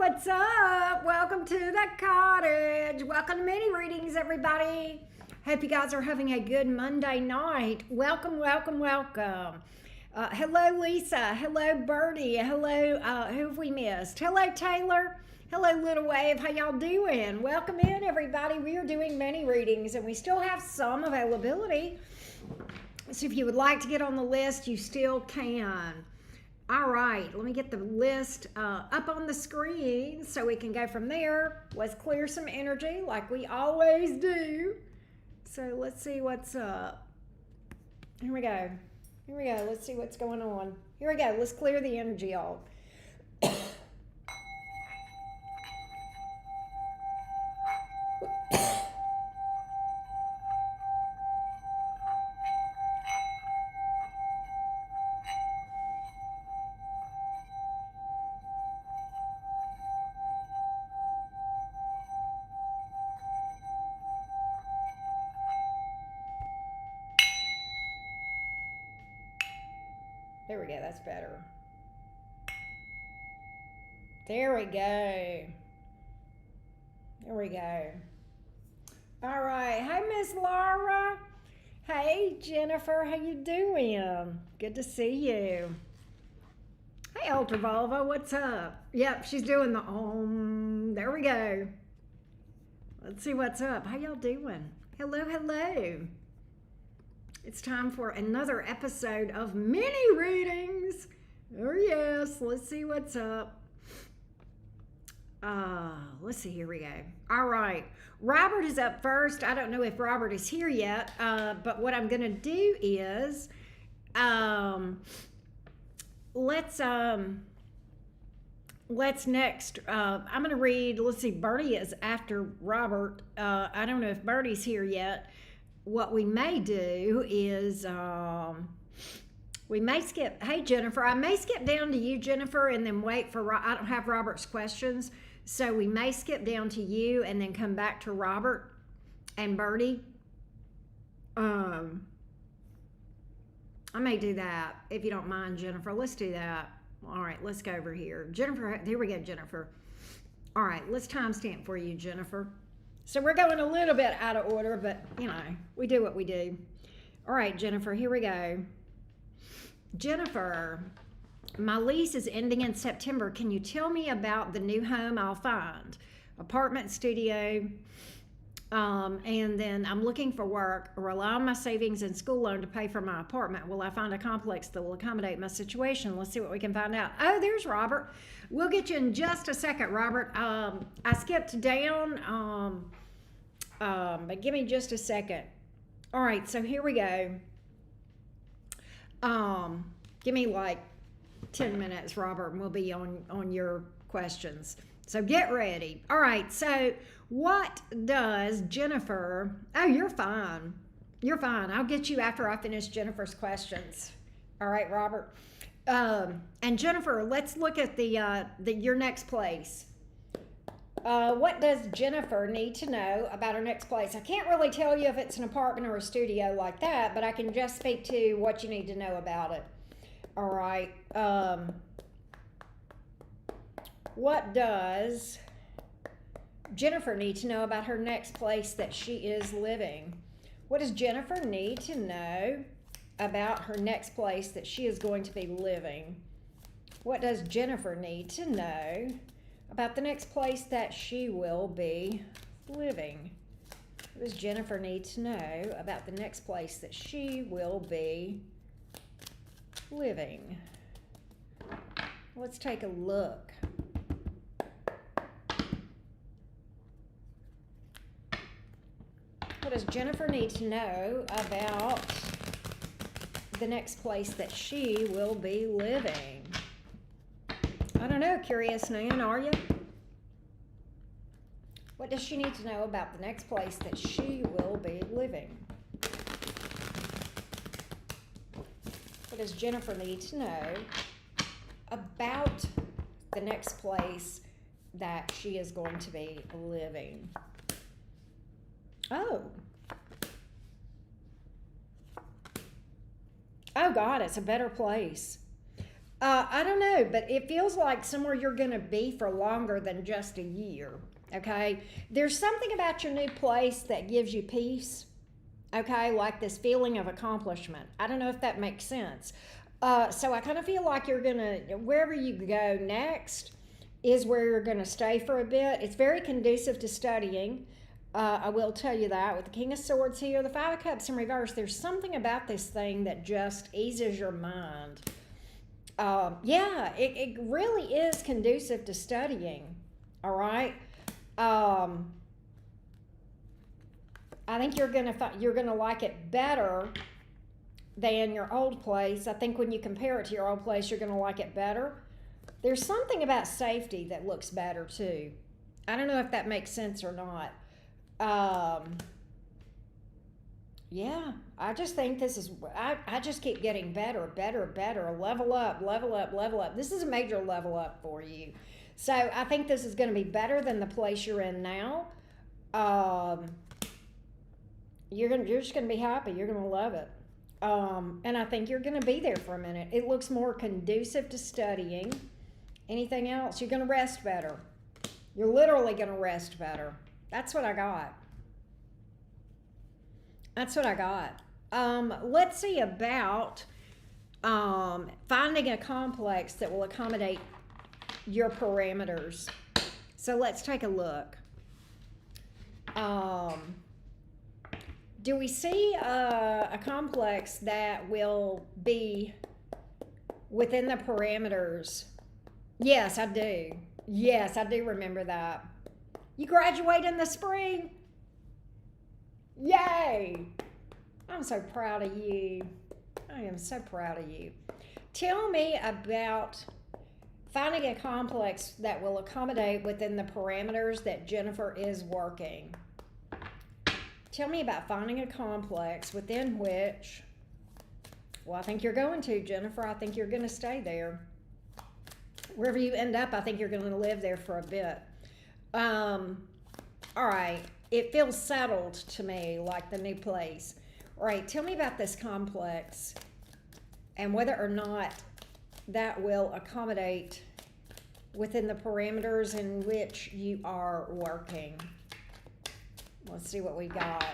what's up? Welcome to the cottage. Welcome to mini readings, everybody. Hope you guys are having a good Monday night. Welcome. Hello, Lisa. Hello, Birdie. Hello, who have we missed? Hello, Taylor. Hello, Little Wave. How y'all doing? Welcome in, everybody. We are doing mini readings, and we still have some availability. So if you would like to get on the list, you still can. All right, let me get the list up on the screen so we can go from there. Let's clear some energy like we always do. So let's see what's up. Here we go. Let's see what's going on. Here we go. Let's clear the energy out. There we go, that's better. There we go. All right, hey Miss Laura. Hey Jennifer, how you doing? Good to see you. Hey Ultra Volvo, what's up? Yep, she's doing the there we go. Let's see what's up. How y'all doing? Hello. It's time for another episode of mini readings. Oh yes, let's see what's up. Let's see, here we go. All right, Robert is up first. I don't know if Robert is here yet, but what I'm gonna do is, let's next, I'm gonna read, let's see, Bertie is after Robert. I don't know if Bertie's here yet. What we may do is we may skip, hey Jennifer, I may skip down to you, Jennifer, and then wait for, I don't have Robert's questions, so we may skip down to you and then come back to Robert and Bertie. I may do that if you don't mind, Jennifer. Let's do that. All right, let's go over here. Jennifer, here we go, Jennifer. All right, let's timestamp for you, Jennifer. So we're going a little bit out of order, but you know, we do what we do. All right, Jennifer, here we go. Jennifer, my lease is ending in September. Can you tell me about the new home I'll find? Apartment, studio, and then I'm looking for work, rely on my savings and school loan to pay for my apartment. Will I find a complex that will accommodate my situation? Let's see what we can find out. Oh, there's Robert. We'll get you in just a second, Robert. I skipped down, but give me just a second. All right, so here we go. Give me like 10 minutes, Robert, and we'll be on your questions. So get ready. All right, so what does Jennifer, oh, you're fine. I'll get you after I finish Jennifer's questions. All right, Robert. And Jennifer, let's look at your next place. What does Jennifer need to know about her next place? I can't really tell you if it's an apartment or a studio like that, but I can just speak to what you need to know about it. All right. What does Jennifer need to know about her next place that she is living? What does Jennifer need to know about her next place that she is going to be living? What does Jennifer need to know about the next place that she will be living? What does Jennifer need to know about the next place that she will be living? Let's take a look. What does Jennifer need to know about the next place that she will be living? I don't know, Curious Nan, are you? What does she need to know about the next place that she will be living? What does Jennifer need to know about the next place that she is going to be living? Oh God, it's a better place. I don't know, but it feels like somewhere you're going to be for longer than just a year. Okay. There's something about your new place that gives you peace. Okay. Like this feeling of accomplishment. I don't know if that makes sense. So I kind of feel like you're going to, wherever you go next is where you're going to stay for a bit. It's very conducive to studying. I will tell you that with the King of Swords here, the Five of Cups in reverse, there's something about this thing that just eases your mind. Yeah, it really is conducive to studying. All right. I think you're gonna like it better than your old place. I think when you compare it to your old place, you're gonna like it better. There's something about safety that looks better too. I don't know if that makes sense or not. Yeah, I just think this is, I just keep getting better, better, better. Level up, level up, level up. This is a major level up for you. So I think this is going to be better than the place you're in now. You're just going to be happy. You're going to love it. And I think you're going to be there for a minute. It looks more conducive to studying. Anything else? You're going to rest better. You're literally going to rest better. That's what I got. That's what I got. Let's see about finding a complex that will accommodate your parameters. So let's take a look. Do we see a complex that will be within the parameters? Yes, I do. Yes, I do remember that. You graduate in the spring. Yay! I'm so proud of you. I am so proud of you. Tell me about finding a complex that will accommodate within the parameters that Jennifer is working. Tell me about finding a complex within which, well, I think you're going to, Jennifer. I think you're going to stay there. Wherever you end up, I think you're going to live there for a bit. All right. It feels settled to me, like the new place. All right, tell me about this complex and whether or not that will accommodate within the parameters in which you are working. Let's see what we got.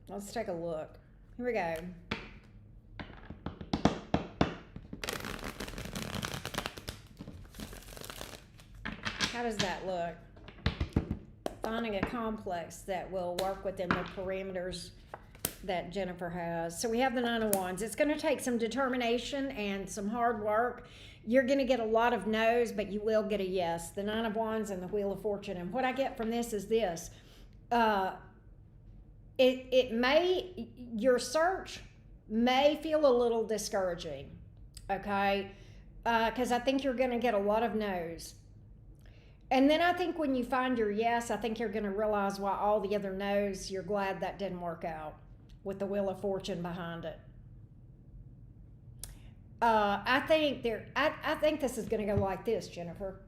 Let's take a look. Here we go. How does that look? Finding a complex that will work within the parameters that Jennifer has. So we have the Nine of Wands. It's going to take some determination and some hard work. You're going to get a lot of no's, but you will get a yes. The Nine of Wands and the Wheel of Fortune. And what I get from this is this. Your search may feel a little discouraging, okay? Because I think you're going to get a lot of no's. And then I think when you find your yes, I think you're going to realize why all the other no's, you're glad that didn't work out with the Wheel of Fortune behind it. I think this is going to go like this, Jennifer.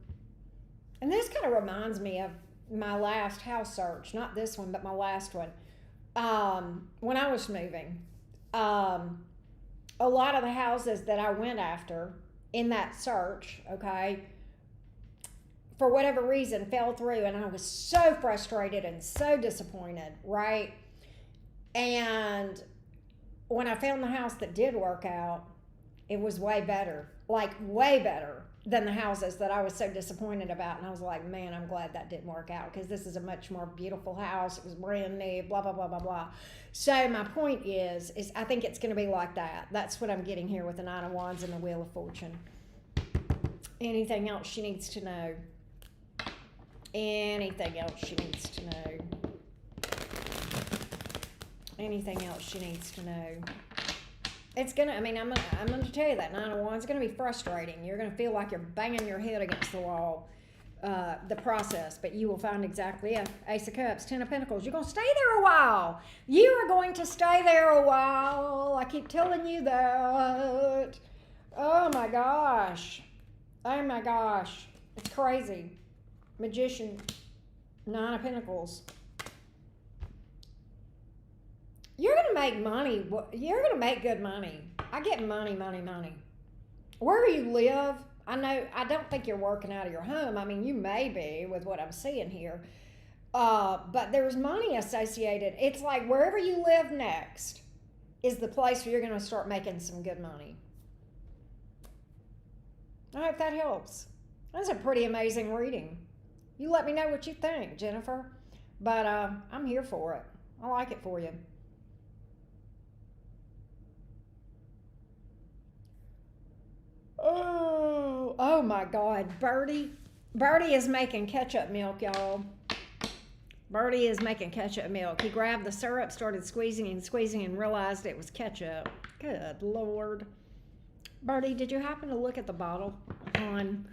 And this kind of reminds me of my last house search, not this one, but my last one. When I was moving, a lot of the houses that I went after in that search, okay, for whatever reason fell through, and I was so frustrated and so disappointed, right? And when I found the house that did work out, it was way better, like way better than the houses that I was so disappointed about. And I was like, man, I'm glad that didn't work out, because this is a much more beautiful house. It was brand new, blah, blah, blah, blah, blah. So my point is I think it's going to be like that. That's what I'm getting here with the Nine of Wands and the Wheel of Fortune. Anything else she needs to know? Anything else she needs to know? Anything else she needs to know? It's gonna, I'm gonna tell you that Nine of Wands is gonna be frustrating. You're gonna feel like you're banging your head against the wall, the process, but you will find exactly it. Ace of Cups, Ten of Pentacles. You're gonna stay there a while. You are going to stay there a while. I keep telling you that. Oh my gosh. Oh my gosh. It's crazy. Magician, 9 of Pentacles. You're going to make money. You're going to make good money. I get money, money, money. Where you live, I don't think you're working out of your home. I mean, you may be with what I'm seeing here. But there's money associated. It's like wherever you live next is the place where you're going to start making some good money. I hope that helps. That's a pretty amazing reading. You let me know what you think, Jennifer. But I'm here for it. I like it for you. Oh my God. Birdie is making ketchup milk, y'all. Birdie is making ketchup milk. He grabbed the syrup, started squeezing and realized it was ketchup. Good Lord. Birdie, did you happen to look at the bottle? On.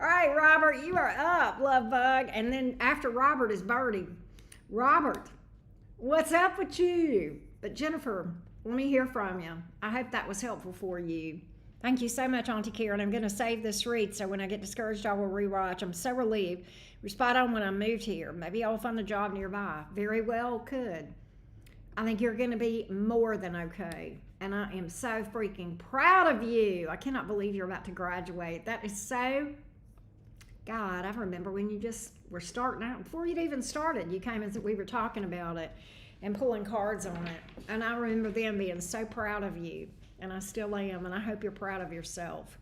All right, Robert, you are up, love bug. And then after Robert is Birdie. Robert, what's up with you? But Jennifer, let me hear from you. I hope that was helpful for you. Thank you so much, Auntie Karen. I'm going to save this read so when I get discouraged, I will rewatch. I'm so relieved. We're spot on when I moved here. Maybe I'll find a job nearby. Very well could. I think you're going to be more than okay. And I am so freaking proud of you. I cannot believe you're about to graduate. That is so... God, I remember when you just were starting out. Before you'd even started, you came and we were talking about it and pulling cards on it. And I remember them being so proud of you. And I still am, and I hope you're proud of yourself.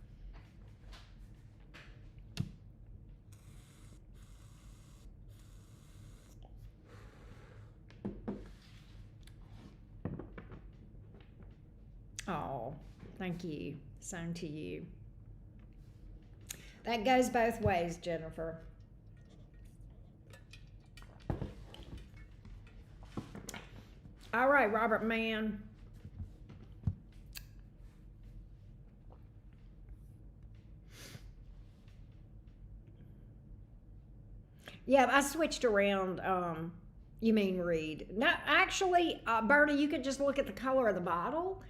Oh, thank you. Same to you. That goes both ways, Jennifer. All right, Robert Mann. Yeah, I switched around. You mean read? No, actually, Bernie, you could just look at the color of the bottle.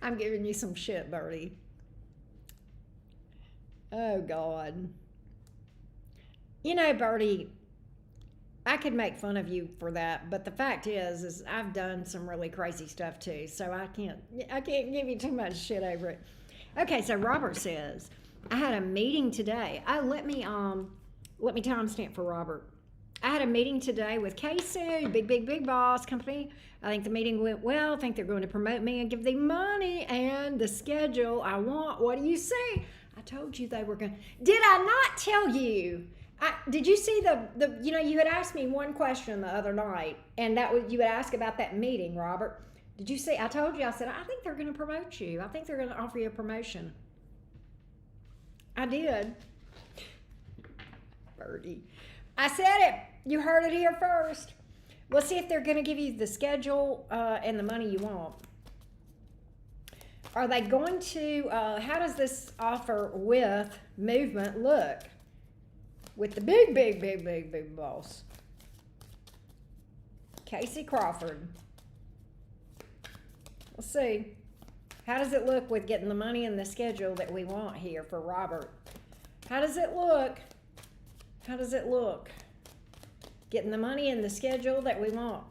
I'm giving you some shit, Bertie. Oh, God. You know, Bertie, I could make fun of you for that, but the fact is I've done some really crazy stuff too, so I can't give you too much shit over it. Okay, so Robert says, I had a meeting today. Oh, let me timestamp for Robert. I had a meeting today with Casey, big boss company. I think the meeting went well. I think they're going to promote me and give the money and the schedule I want. What do you say? I told you they were going to. Did I not tell you? Did you see the you had asked me one question the other night, and that was you had asked about that meeting, Robert. Did you see? I told you, I said, I think they're going to promote you. I think they're going to offer you a promotion. I did. Birdie. I said it. You heard it here first. We'll see if they're going to give you the schedule and the money you want. Are they going to, how does this offer with movement look? With the big boss. Casey Crawford. Let's see. How does it look with getting the money and the schedule that we want here for Robert? How does it look? How does it look? Getting the money and the schedule that we want.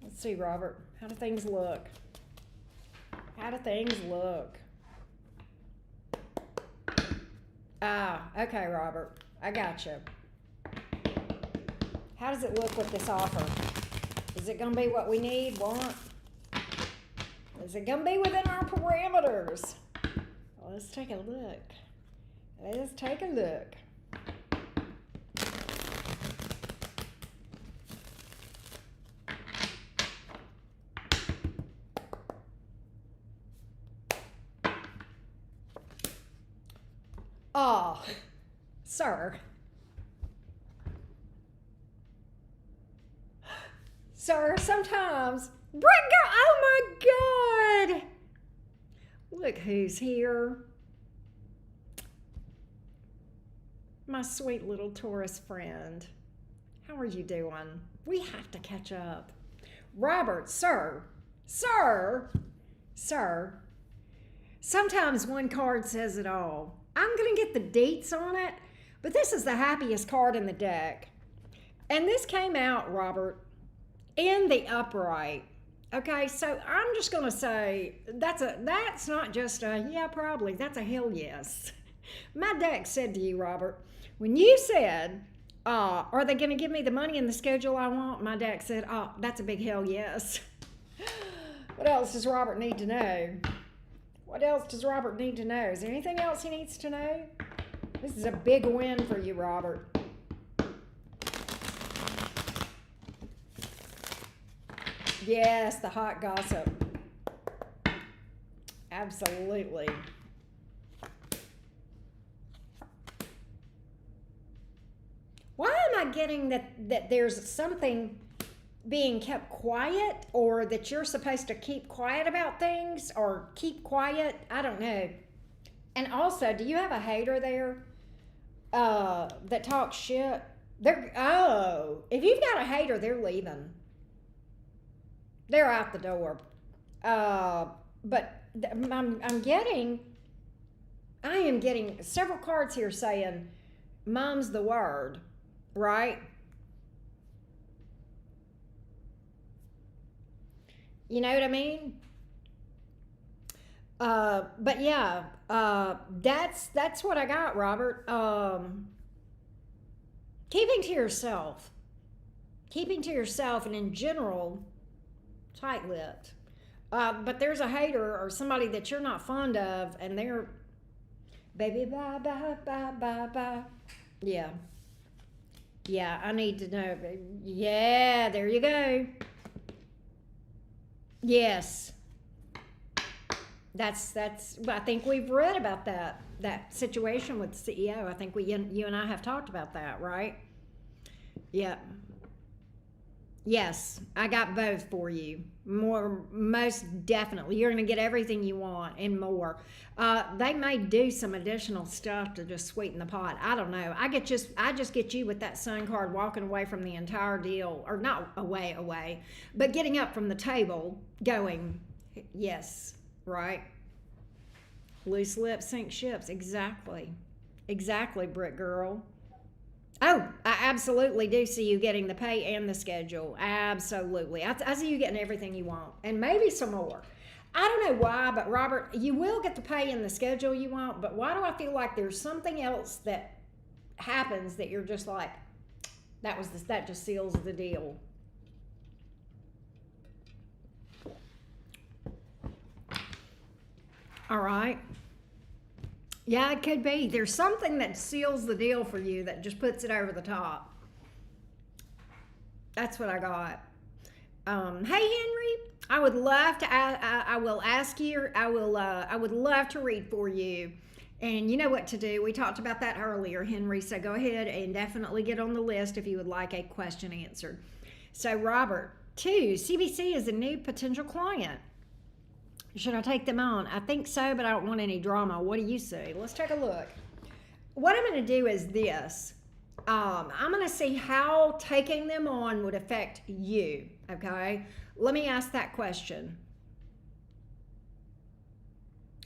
Let's see, Robert. How do things look? How do things look? Okay, Robert. I got you. How does it look with this offer? Is it going to be what we need, want? Is it going to be within our parameters? Well, let's take a look. Let's take a look. Oh, sir. Sir, sometimes. Oh my God. Look who's here. My sweet little Taurus friend. How are you doing? We have to catch up. Robert, sir, sir, sir. Sometimes one card says it all. I'm going to get the deets on it, but this is the happiest card in the deck. And this came out, Robert, in the upright. Okay, so I'm just going to say that's not just a yeah, probably. That's a hell yes. My deck said to you, Robert, when you said, are they going to give me the money and the schedule I want? My deck said, oh, that's a big hell yes. What else does Robert need to know? What else does Robert need to know? Is there anything else he needs to know? This is a big win for you, Robert. Yes, the hot gossip. Absolutely. Why am I getting that there's something being kept quiet, or that you're supposed to keep quiet about things, or keep quiet? I don't know. And also, do you have a hater there that talks shit? If you've got a hater, they're leaving. They're out the door. But I am getting several cards here saying, mom's the word, right? You know what I mean? But yeah, that's what I got, Robert. Keeping to yourself, and in general, tight-lipped. But there's a hater or somebody that you're not fond of, and they're, baby, bye, bye, bye, bye, bye. Yeah, I need to know. Yeah, there you go. Yes. That's. I think we've read about that situation with the CEO. I think you and I have talked about that, right? Yeah. Yes, I got both for you. Most definitely. You're going to get everything you want and more. They may do some additional stuff to just sweeten the pot. I don't know. I just get you with that sun card walking away from the entire deal, or not away, but getting up from the table, going, yes, right? Loose lips sink ships. Exactly, Brick Girl. Oh, I absolutely do see you getting the pay and the schedule. Absolutely. I see you getting everything you want, and maybe some more. I don't know why, but Robert, you will get the pay and the schedule you want, but why do I feel like there's something else that happens that you're just like, that just seals the deal? All right. Yeah, it could be. There's something that seals the deal for you that just puts it over the top. That's what I got. Hey, Henry, I would love to. I will ask you. I would love to read for you. And you know what to do. We talked about that earlier, Henry. So go ahead and definitely get on the list if you would like a question answered. So Robert, 2, CBC is a new potential client. Should I take them on? I think so, but I don't want any drama. What do you say? Let's take a look. What I'm going to do is this. I'm going to see how taking them on would affect you, okay? Let me ask that question.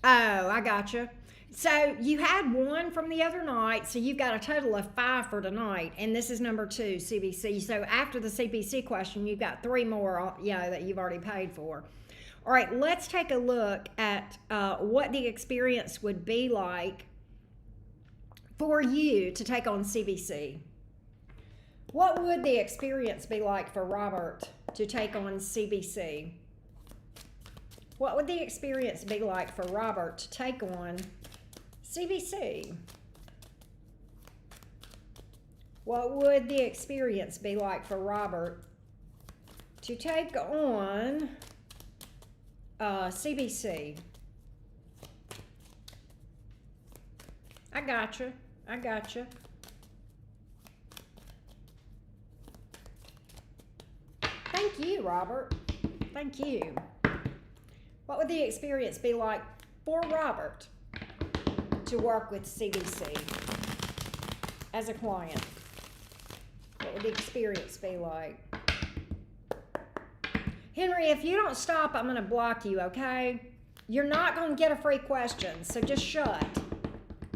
Oh, I gotcha. So you had 1 from the other night, so you've got a total of 5 for tonight, and this is number 2, CBC. So after the CBC question, you've got 3 more, that you've already paid for. All right, let's take a look at what the experience would be like for you to take on CBC. What would the experience be like for Robert to take on CBC? What would the experience be like for Robert to take on CBC? What would the experience be like for Robert to take on CBC? I gotcha. Thank you, Robert. Thank you. What would the experience be like for Robert to work with CBC as a client? What would the experience be like? Henry, if you don't stop, I'm going to block you, okay? You're not going to get a free question, so just shut.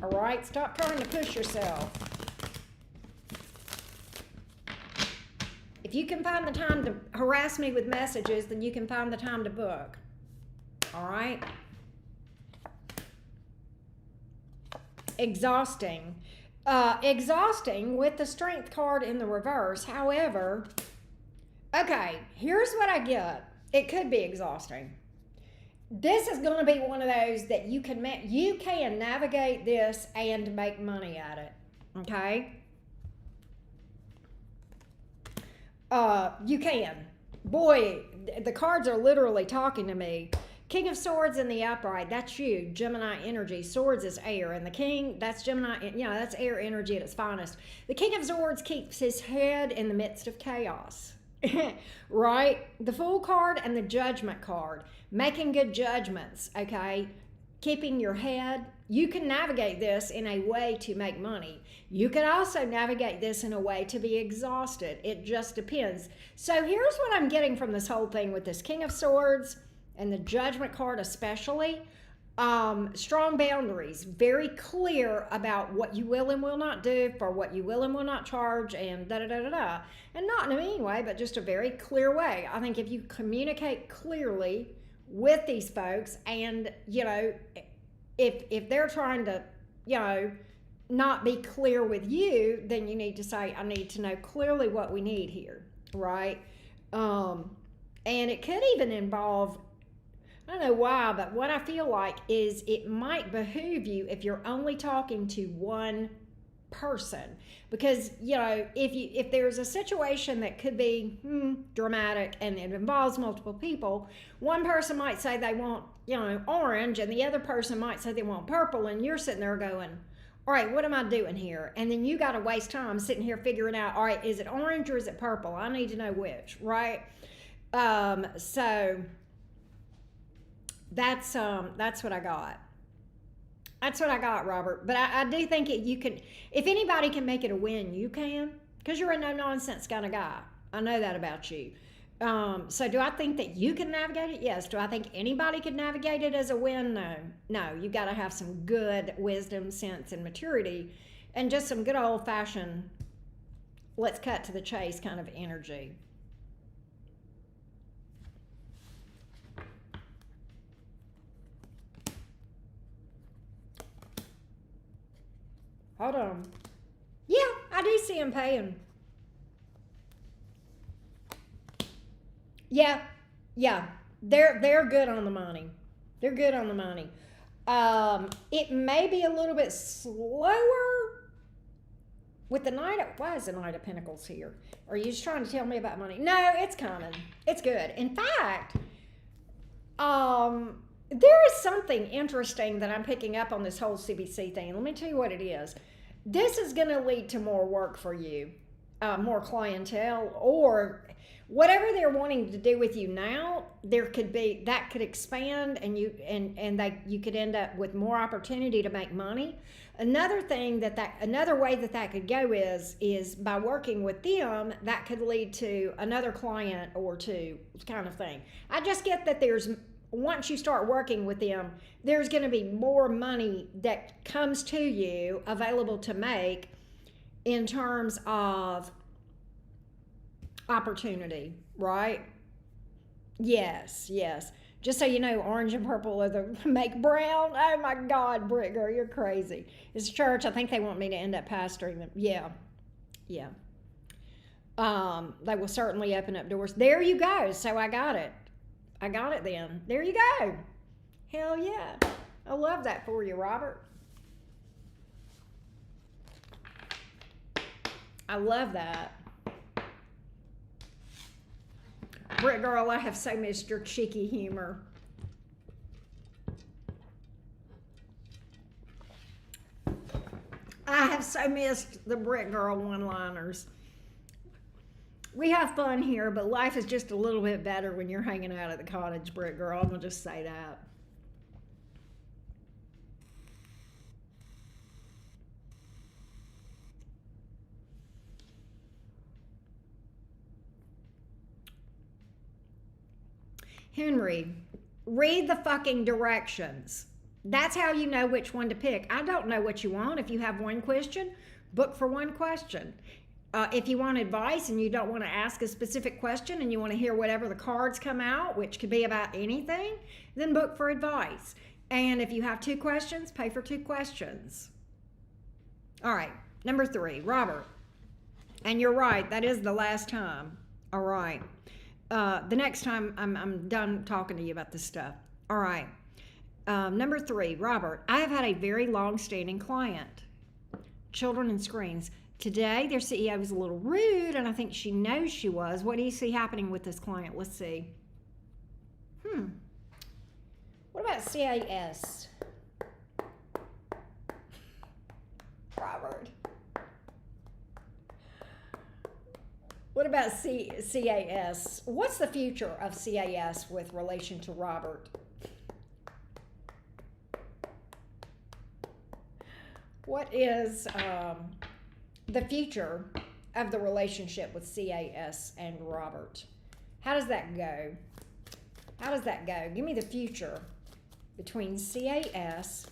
All right? Stop trying to push yourself. If you can find the time to harass me with messages, then you can find the time to book. All right? Exhausting. Exhausting with the Strength card in the reverse. However, okay, here's what I get. It could be exhausting. This is going to be one of those that you can navigate this and make money at it. Okay? You can. Boy, the cards are literally talking to me. King of Swords in the upright, that's you, Gemini energy. Swords is air, and the King, that's Gemini, that's air energy at its finest. The King of Swords keeps his head in the midst of chaos, right? The Fool card and the Judgment card, making good judgments, okay? Keeping your head. You can navigate this in a way to make money. You can also navigate this in a way to be exhausted. It just depends. So here's what I'm getting from this whole thing with this King of Swords and the Judgment card especially. Strong boundaries, very clear about what you will and will not do, for what you will and will not charge, and da-da-da-da-da. And not in a mean way, but just a very clear way. I think if you communicate clearly with these folks, and, if they're trying to, not be clear with you, then you need to say, I need to know clearly what we need here, right? And it could even involve, I don't know why, but what I feel like is it might behoove you if you're only talking to one person, because if there's a situation that could be dramatic and it involves multiple people, one person might say they want orange, and the other person might say they want purple, and you're sitting there going, all right, what am I doing here? And then you got to waste time sitting here figuring out, all right, is it orange or is it purple? I need to know which, right? So that's what I got. That's what I got, Robert. But I do think you can, if anybody can make it a win, you can, because you're a no-nonsense kind of guy. I know that about you. So do I think that you can navigate it? Yes. Do I think anybody could navigate it as a win? No. No, you got to have some good wisdom, sense, and maturity, and just some good old-fashioned, let's cut to the chase kind of energy. Hold on. Yeah, I do see them paying. Yeah, they're good on the money. They're good on the money. It may be a little bit slower with the Knight of, why is the Knight of Pentacles here? Are you just trying to tell me about money? No, it's coming. It's good. In fact, there is something interesting that I'm picking up on this whole CBC thing. Let me tell you what it is. This is going to lead to more work for you, more clientele, or whatever they're wanting to do with you now. There could be that could expand, and you could end up with more opportunity to make money. Another thing another way that could go is by working with them, that could lead to another client or two, kind of thing. I just get that once you start working with them, there's going to be more money that comes to you available to make in terms of opportunity, right? Yes. Just so you know, orange and purple are the make brown. Oh my God, Britt girl, you're crazy. It's church. I think they want me to end up pastoring them. Yeah. They will certainly open up doors. There you go. So I got it then. There you go. Hell yeah. I love that for you, Robert. I love that. Britt girl, I have so missed your cheeky humor. I have so missed the Britt girl one-liners. We have fun here, but life is just a little bit better when you're hanging out at the cottage, Britt girl. I'm going to just say that. Henry, read the fucking directions. That's how you know which one to pick. I don't know what you want. If you have one question, book for one question. If you want advice and you don't want to ask a specific question and you want to hear whatever the cards come out, which could be about anything, then book for advice. And if you have 2 questions, pay for 2 questions. All right, number 3, Robert. And you're right, that is the last time. All right. The next time I'm done talking to you about this stuff. All right. Number 3, Robert. I have had a very long-standing client. Children and screens. Today, their CEO was a little rude, and I think she knows she was. What do you see happening with this client? Let's see. What about CAS? Robert. What about CAS? What's the future of CAS with relation to Robert? What is the future of the relationship with CAS and Robert? How does that go? How does that go? Give me the future between CAS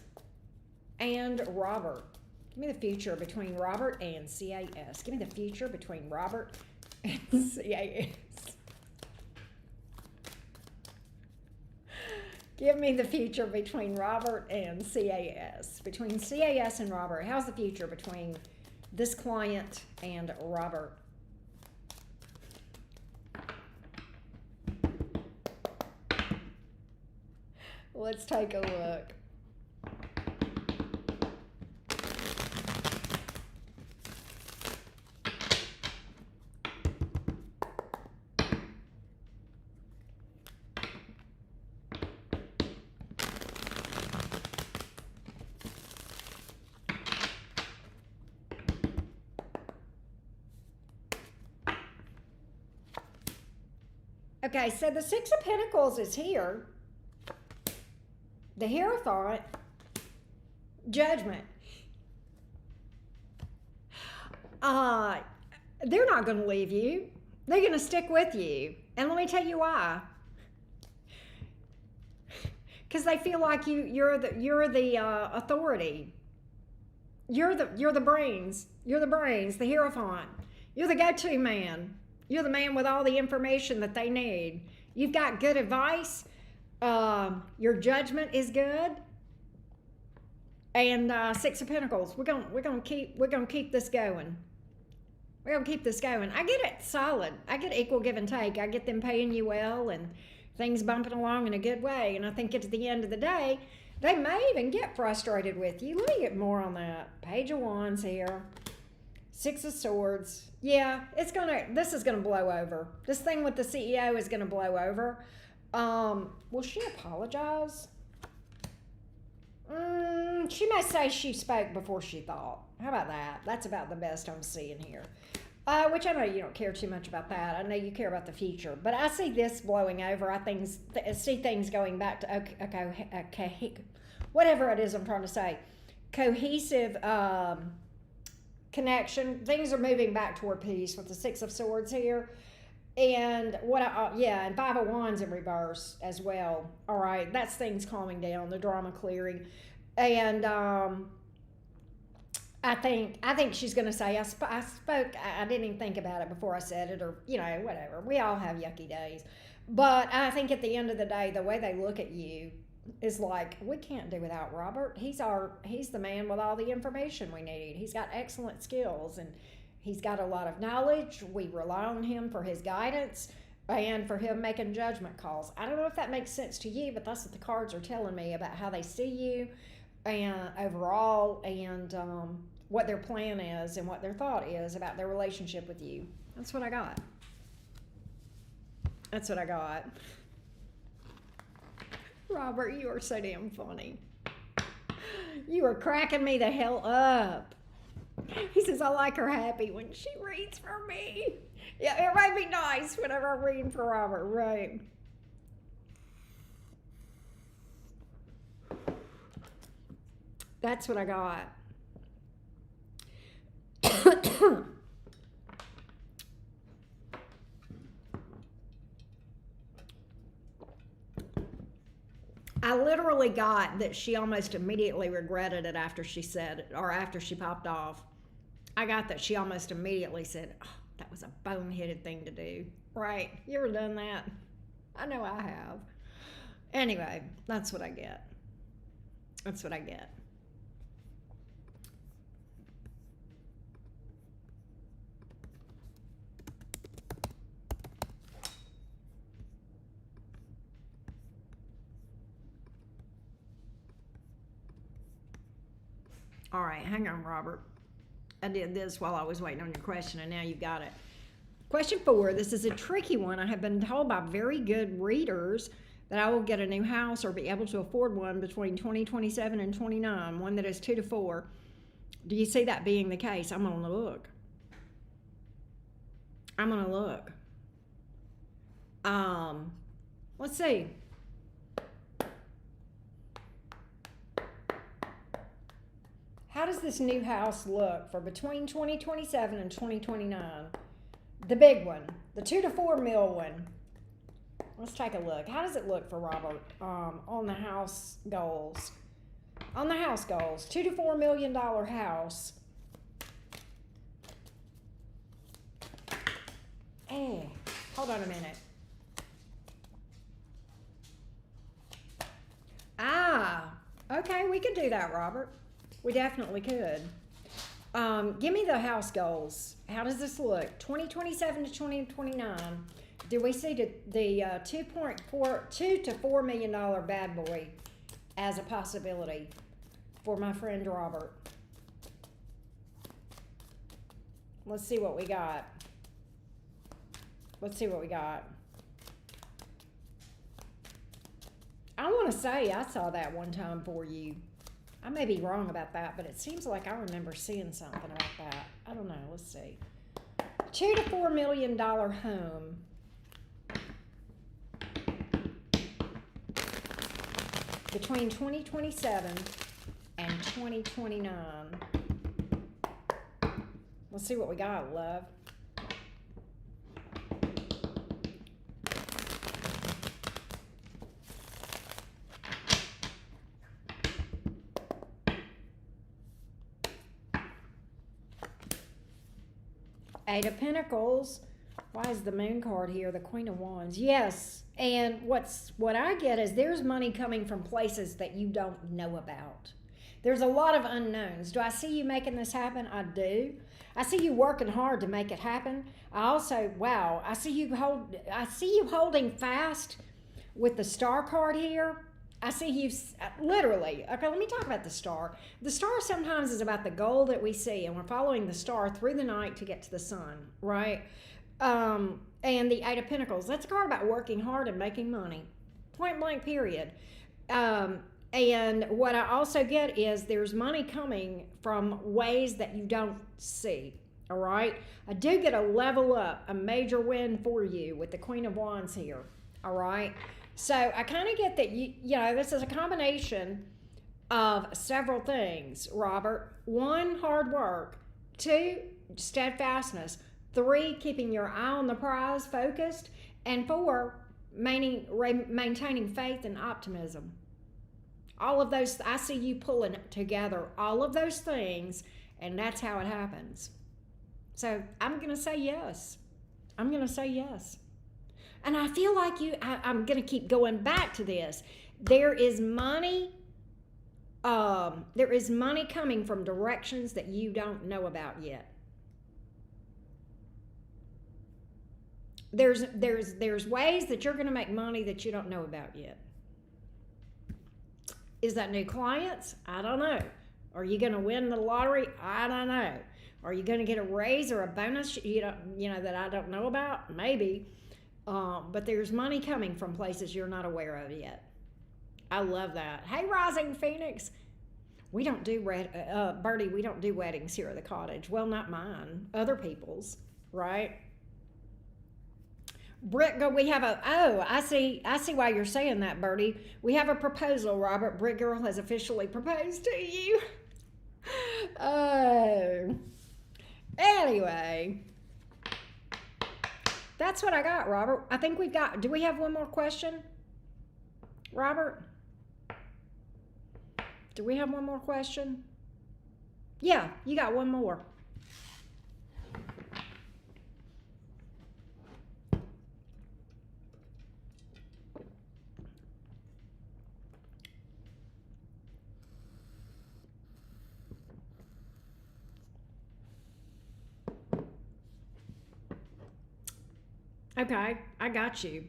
and Robert. Give me the future between Robert and CAS. Give me the future between Robert and CAS. Give me the future between Robert and CAS. Between CAS and Robert. How's the future between this client and Robert? Let's take a look. Okay, so the 6 of Pentacles is here. The Hierophant, Judgment. They're not going to leave you. They're going to stick with you. And let me tell you why. Because they feel like you're the authority. You're the brains. You're the brains, the Hierophant. You're the go-to man. You're the man with all the information that they need. You've got good advice. Your judgment is good. And 6 of Pentacles. We're gonna keep this going. We're gonna keep this going. I get it solid. I get equal give and take. I get them paying you well and things bumping along in a good way. And I think at the end of the day, they may even get frustrated with you. Let me get more on that. Page of Wands here. 6 of Swords. Yeah, this is gonna blow over. This thing with the CEO is gonna blow over. Will she apologize? She may say she spoke before she thought. How about that? That's about the best I'm seeing here. Which I know you don't care too much about that. I know you care about the future. But I see this blowing over. I see things going back to, okay, whatever it is I'm trying to say. Cohesive connection. Things are moving back toward peace with the 6 of Swords here. And and 5 of Wands in reverse as well. All right, that's things calming down, the drama clearing. And I think she's going to say, I spoke, I didn't even think about it before I said it, or, whatever. We all have yucky days. But I think at the end of the day, the way they look at you is like, we can't do without Robert. He's the man with all the information we need. He's got excellent skills and he's got a lot of knowledge. We rely on him for his guidance and for him making judgment calls. I don't know if that makes sense to you, but that's what the cards are telling me about how they see you and overall, and what their plan is and what their thought is about their relationship with you. That's what I got. That's what I got. Robert, you are so damn funny. You are cracking me the hell up. He says, I like her happy when she reads for me. Yeah, it might be nice whenever I'm reading for Robert, right? That's what I got. I literally got that she almost immediately regretted it after she said it, or after she popped off. I got that she almost immediately said, oh, that was a boneheaded thing to do. Right? You ever done that? I know I have. Anyway, that's what I get. That's what I get. All right, hang on, Robert. I did this while I was waiting on your question, and now you've got it. Question 4. This is a tricky one. I have been told by very good readers that I will get a new house or be able to afford one between 2027 and 29, one that is 2 to 4. Do you see that being the case? I'm going to look. I'm going to look. Let's see. How does this new house look for between 2027 and 2029? The big one, the 2 to 4 mil one. Let's take a look. How does it look for Robert on the house goals? On the house goals, $2 to $4 million house. Hey, hold on a minute. Okay, we could do that, Robert. We definitely could. Give me the house goals. How does this look? 2027 to 2029. Do we see the $2 to $4 million bad boy as a possibility for my friend Robert? Let's see what we got. Let's see what we got. I want to say I saw that one time for you. I may be wrong about that, but it seems like I remember seeing something about that. I don't know. Let's see. $2 to $4 million home. Between 2027 and 2029. Let's see what we got, love. Eight of Pentacles. Why is the Moon card here? The Queen of Wands. Yes. And what I get is there's money coming from places that you don't know about. There's a lot of unknowns. Do I see you making this happen? I do. I see you working hard to make it happen. I also, wow, I see you holding fast with the Star card here. I see you literally. Okay, let me talk about the star. The star sometimes is about the goal that we see, and we're following the star through the night to get to the sun, right? And the Eight of Pentacles. That's a card about working hard and making money. Point blank, period. And what I also get is there's money coming from ways that you don't see, all right? I do get a level up, a major win for you with the Queen of Wands here, all right? So I kind of get that, you know, this is a combination of several things, Robert. 1, hard work. 2, steadfastness. 3, keeping your eye on the prize, focused. And 4, maintaining faith and optimism. All of those, I see you pulling together all of those things, and that's how it happens. So I'm going to say yes. I'm going to say yes. And I feel like I'm going to keep going back to this. There is money coming from directions that you don't know about yet. There's ways that you're going to make money that you don't know about yet. Is that new clients? I don't know. Are you going to win the lottery? I don't know. Are you going to get a raise or a bonus that I don't know about? Maybe. But there's money coming from places you're not aware of yet. I love that. Hey, Rising Phoenix. We don't do, Birdie, we don't do weddings here at the cottage. Well, not mine. Other people's, right? Britt, we have I see why you're saying that, Birdie. We have a proposal, Robert. Britt Girl has officially proposed to you. Oh. Anyway. That's what I got, Robert. I think do we have one more question? Robert? Do we have one more question? Yeah, you got one more. Okay, I got you.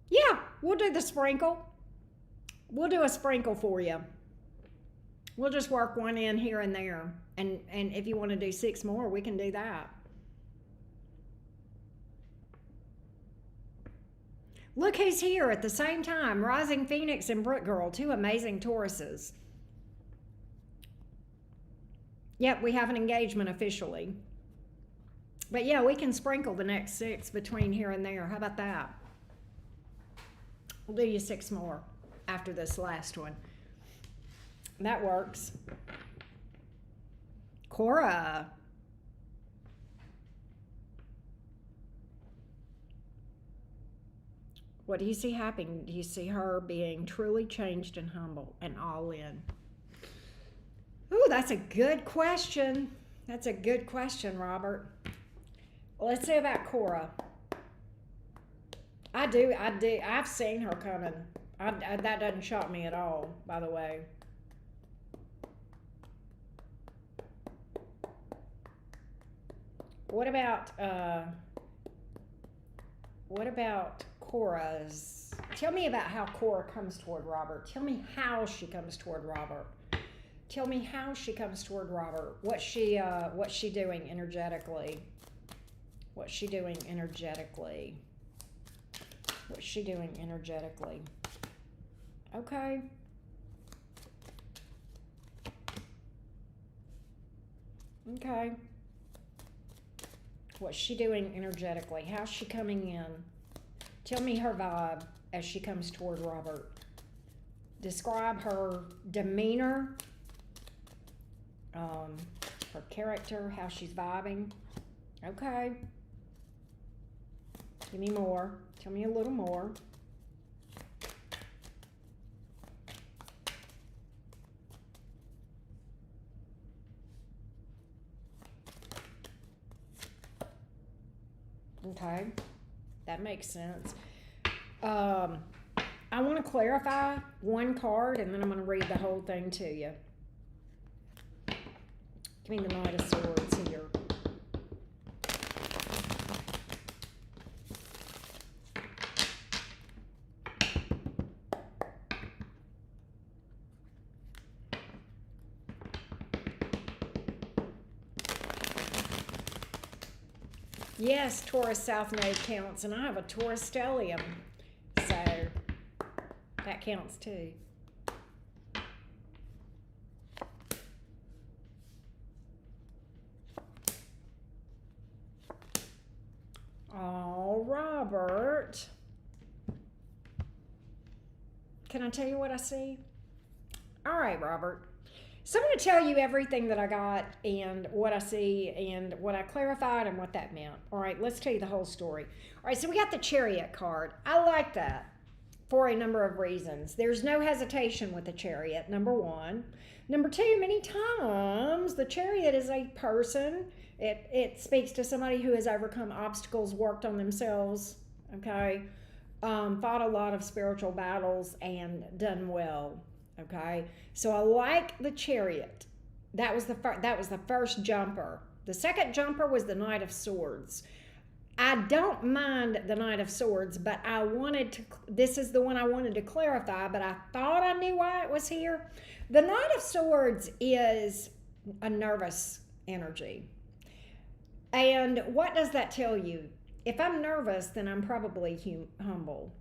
Yeah, we'll do the sprinkle. We'll do a sprinkle for you. We'll just work one in here and there. And if you want to do 6 more, we can do that. Look who's here at the same time. Rising Phoenix and Brook Girl, 2 amazing Tauruses. Yep, we have an engagement officially. But yeah, we can sprinkle the next 6 between here and there. How about that? We'll do you 6 more after this last one. That works. Cora. What do you see happening? Do you see her being truly changed and humble and all in? Ooh, that's a good question. That's a good question, Robert. Let's see about Cora. I do. I've seen her coming. That doesn't shock me at all, by the way. What about Cora's? Tell me about how Cora comes toward Robert. Tell me how she comes toward Robert. Tell me how she comes toward Robert. What's she doing energetically? What's she doing energetically? What's she doing energetically? Okay. Okay. What's she doing energetically? How's she coming in? Tell me her vibe as she comes toward Robert. Describe her demeanor, her character, how she's vibing. Okay. Give me more. Tell me a little more. Okay, that makes sense. I want to clarify one card and then I'm going to read the whole thing to you. Give me the Knight of Swords here. Yes, Taurus South Node counts, and I have a Taurus stellium, so that counts too. Oh, Robert. Can I tell you what I see? All right, Robert. So I'm going to tell you everything that I got and what I see and what I clarified and what that meant. All right, let's tell you the whole story. All right, so we got the Chariot card. I like that for a number of reasons. There's no hesitation with the Chariot, number one. Number two, many times the Chariot is a person. It speaks to somebody who has overcome obstacles, worked on themselves, okay, fought a lot of spiritual battles and done well. Okay, so I like the Chariot. That was the first jumper. The second jumper was the Knight of Swords. I don't mind the Knight of Swords, but this is the one I wanted to clarify, but I thought I knew why it was here. The Knight of Swords is a nervous energy. And what does that tell you? If I'm nervous, then I'm probably humble.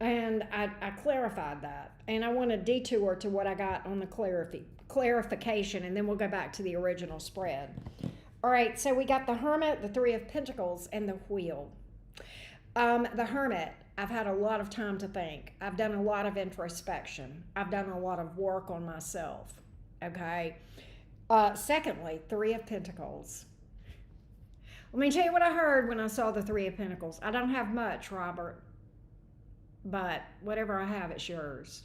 And I clarified that. And I want to detour to what I got on the clarification, and then we'll go back to the original spread. All right, so we got the Hermit, the Three of Pentacles, and the Wheel. The Hermit, I've had a lot of time to think. I've done a lot of introspection. I've done a lot of work on myself, okay? Secondly, Three of Pentacles. Let me tell you what I heard when I saw the Three of Pentacles. I don't have much, Robert, but whatever I have, it's yours.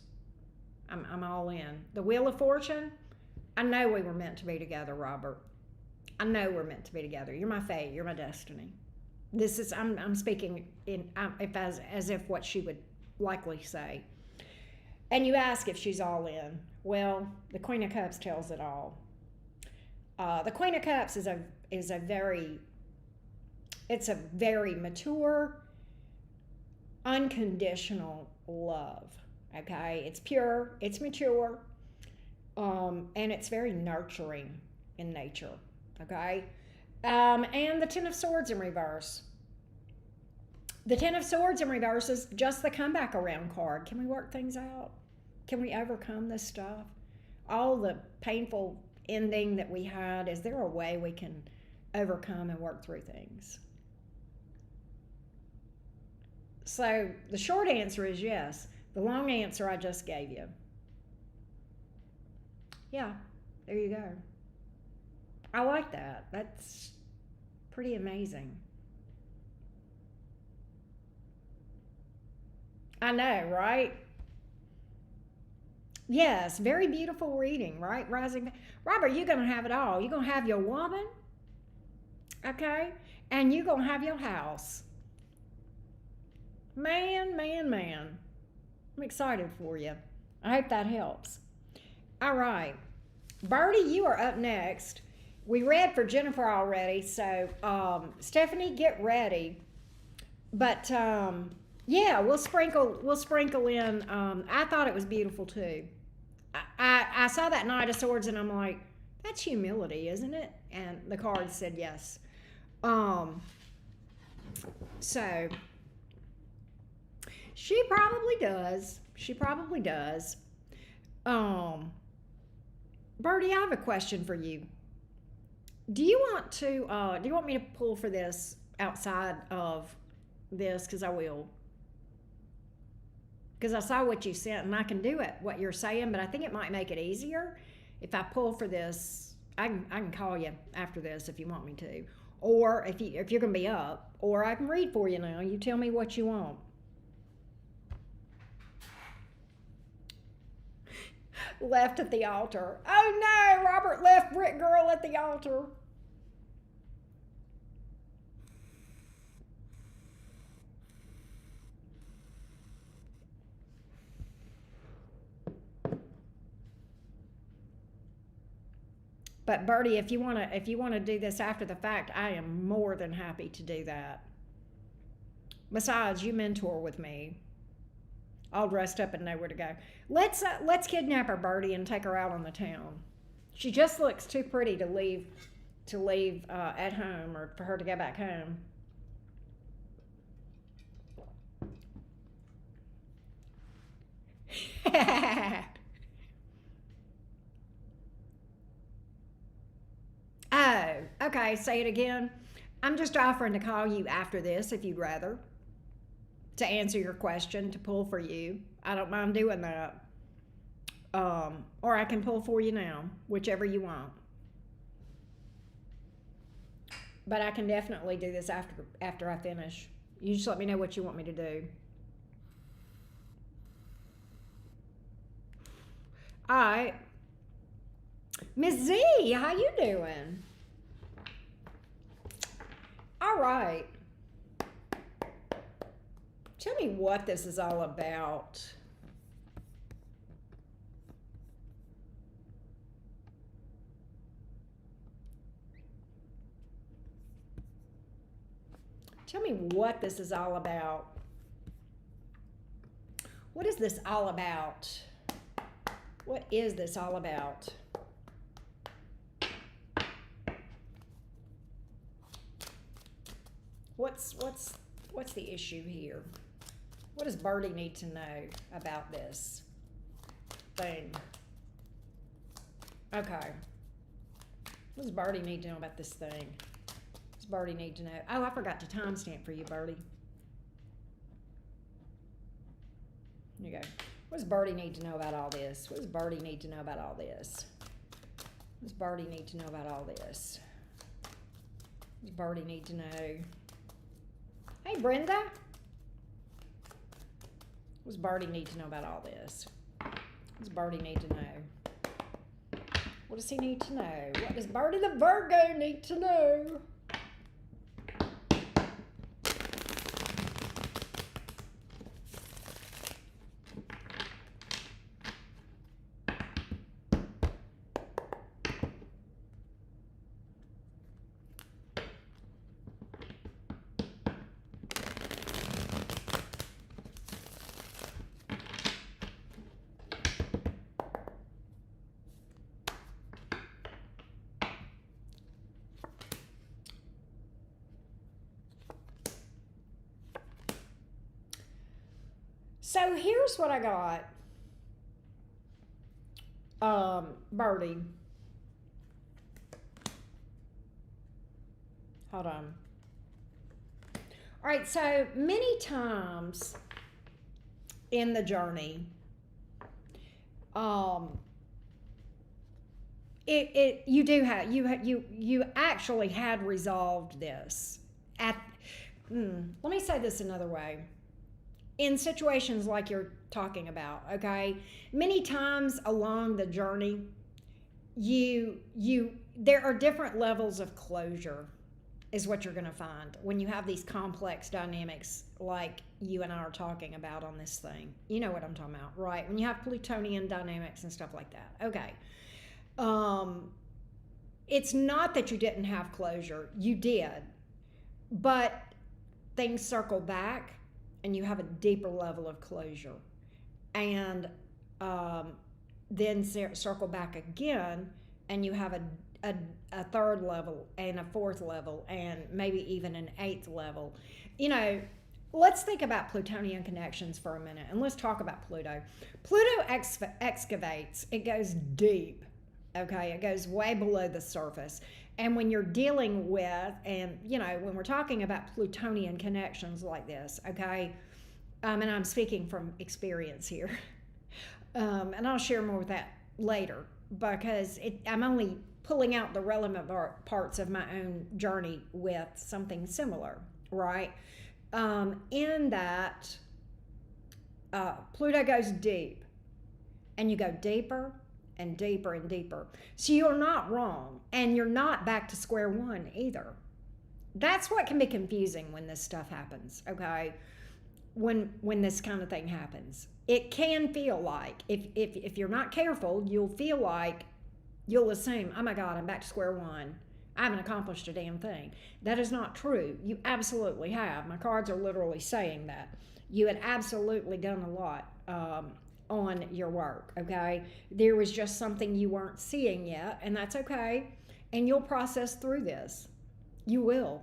I'm all in. The Wheel of Fortune, I know we were meant to be together, Robert. I know we're meant to be together. You're my fate. You're my destiny. This is, I'm speaking as if what she would likely say. And you ask if she's all in. Well, the Queen of Cups tells it all. The Queen of Cups is a very mature, unconditional love. Okay, it's pure, it's mature, and it's very nurturing in nature. Okay, and the Ten of Swords in reverse. The Ten of Swords in reverse is just the comeback around card. Can we work things out? Can we overcome this stuff? All the painful ending that we had, is there a way we can overcome and work through things? So the short answer is yes. The long answer I just gave you. Yeah, there you go. I like that. That's pretty amazing. I know, right? Yes, very beautiful reading, right? Rising. Robert, you're going to have it all. You're going to have your woman, okay? And you're going to have your house. Man, man, man. I'm excited for you. I hope that helps. All right. Birdie, you are up next. We read for Jennifer already, so Stephanie, get ready. But yeah, we'll sprinkle in. I thought it was beautiful too. I saw that Knight of Swords and I'm like, that's humility, isn't it? And the card said yes. So she probably does. She probably does. Birdie, I have a question for you. Do you want me to pull for this outside of this? Because I will. Because I saw what you sent and I can do it, what you're saying, but I think it might make it easier if I pull for this. I can call you after this if you want me to. Or if you're going to be up. Or I can read for you now. You tell me what you want. Left at the altar. Oh no, Robert left Brick Girl at the altar. But Birdie, if you wanna do this after the fact, I am more than happy to do that. Besides, you mentor with me. All dressed up and know where to go. Let's kidnap her, Birdie, and take her out on the town. She just looks too pretty to leave at home, or for her to go back home. Oh, okay. Say it again. I'm just offering to call you after this if you'd rather. To answer your question, to pull for you. I don't mind doing that. Or I can pull for you now, whichever you want. But I can definitely do this after I finish. You just let me know what you want me to do. All right. Miss Z, how you doing? All right. Tell me what this is all about. Tell me what this is all about. What is this all about? What is this all about? What's the issue here? What does Birdie need to know about this thing? Okay. What does Birdie need to know about this thing? What does Birdie need to know? Oh, I forgot to timestamp for you, Birdie. Here you go. What does Birdie need to know about all this? What does Birdie need to know about all this? What does Birdie need to know about all this? Does Birdie need to know? Hey, Brenda. What does Birdie need to know about all this? What does Birdie need to know? What does he need to know? What does Birdie the Virgo need to know? So here's what I got. Birdie. Hold on. All right, so many times in the journey, you actually had resolved this let me say this another way. In situations like you're talking about, okay, many times along the journey, there are different levels of closure is what you're going to find when you have these complex dynamics like you and I are talking about on this thing. You know what I'm talking about, right? When you have Plutonian dynamics and stuff like that. Okay. It's not that you didn't have closure. You did. But things circle back and you have a deeper level of closure. And then circle back again and you have a third level and a fourth level and maybe even an eighth level. You know, let's think about Plutonian connections for a minute and let's talk about Pluto. Pluto excavates, it goes deep, okay? It goes way below the surface. And when you're dealing with, and you know, when we're talking about Plutonian connections like this, okay, and I'm speaking from experience here, and I'll share more with that later because I'm only pulling out the relevant parts of my own journey with something similar, right? In that, Pluto goes deep, and you go deeper and deeper and deeper. So you're not wrong, and you're not back to square one either. That's what can be confusing when this stuff happens, okay? When this kind of thing happens. It can feel like, if you're not careful, you'll feel like, you'll assume, oh my God, I'm back to square one. I haven't accomplished a damn thing. That is not true. You absolutely have. My cards are literally saying that. You had absolutely done a lot on your work, okay? There was just something you weren't seeing yet, and that's okay. And you'll process through this. You will.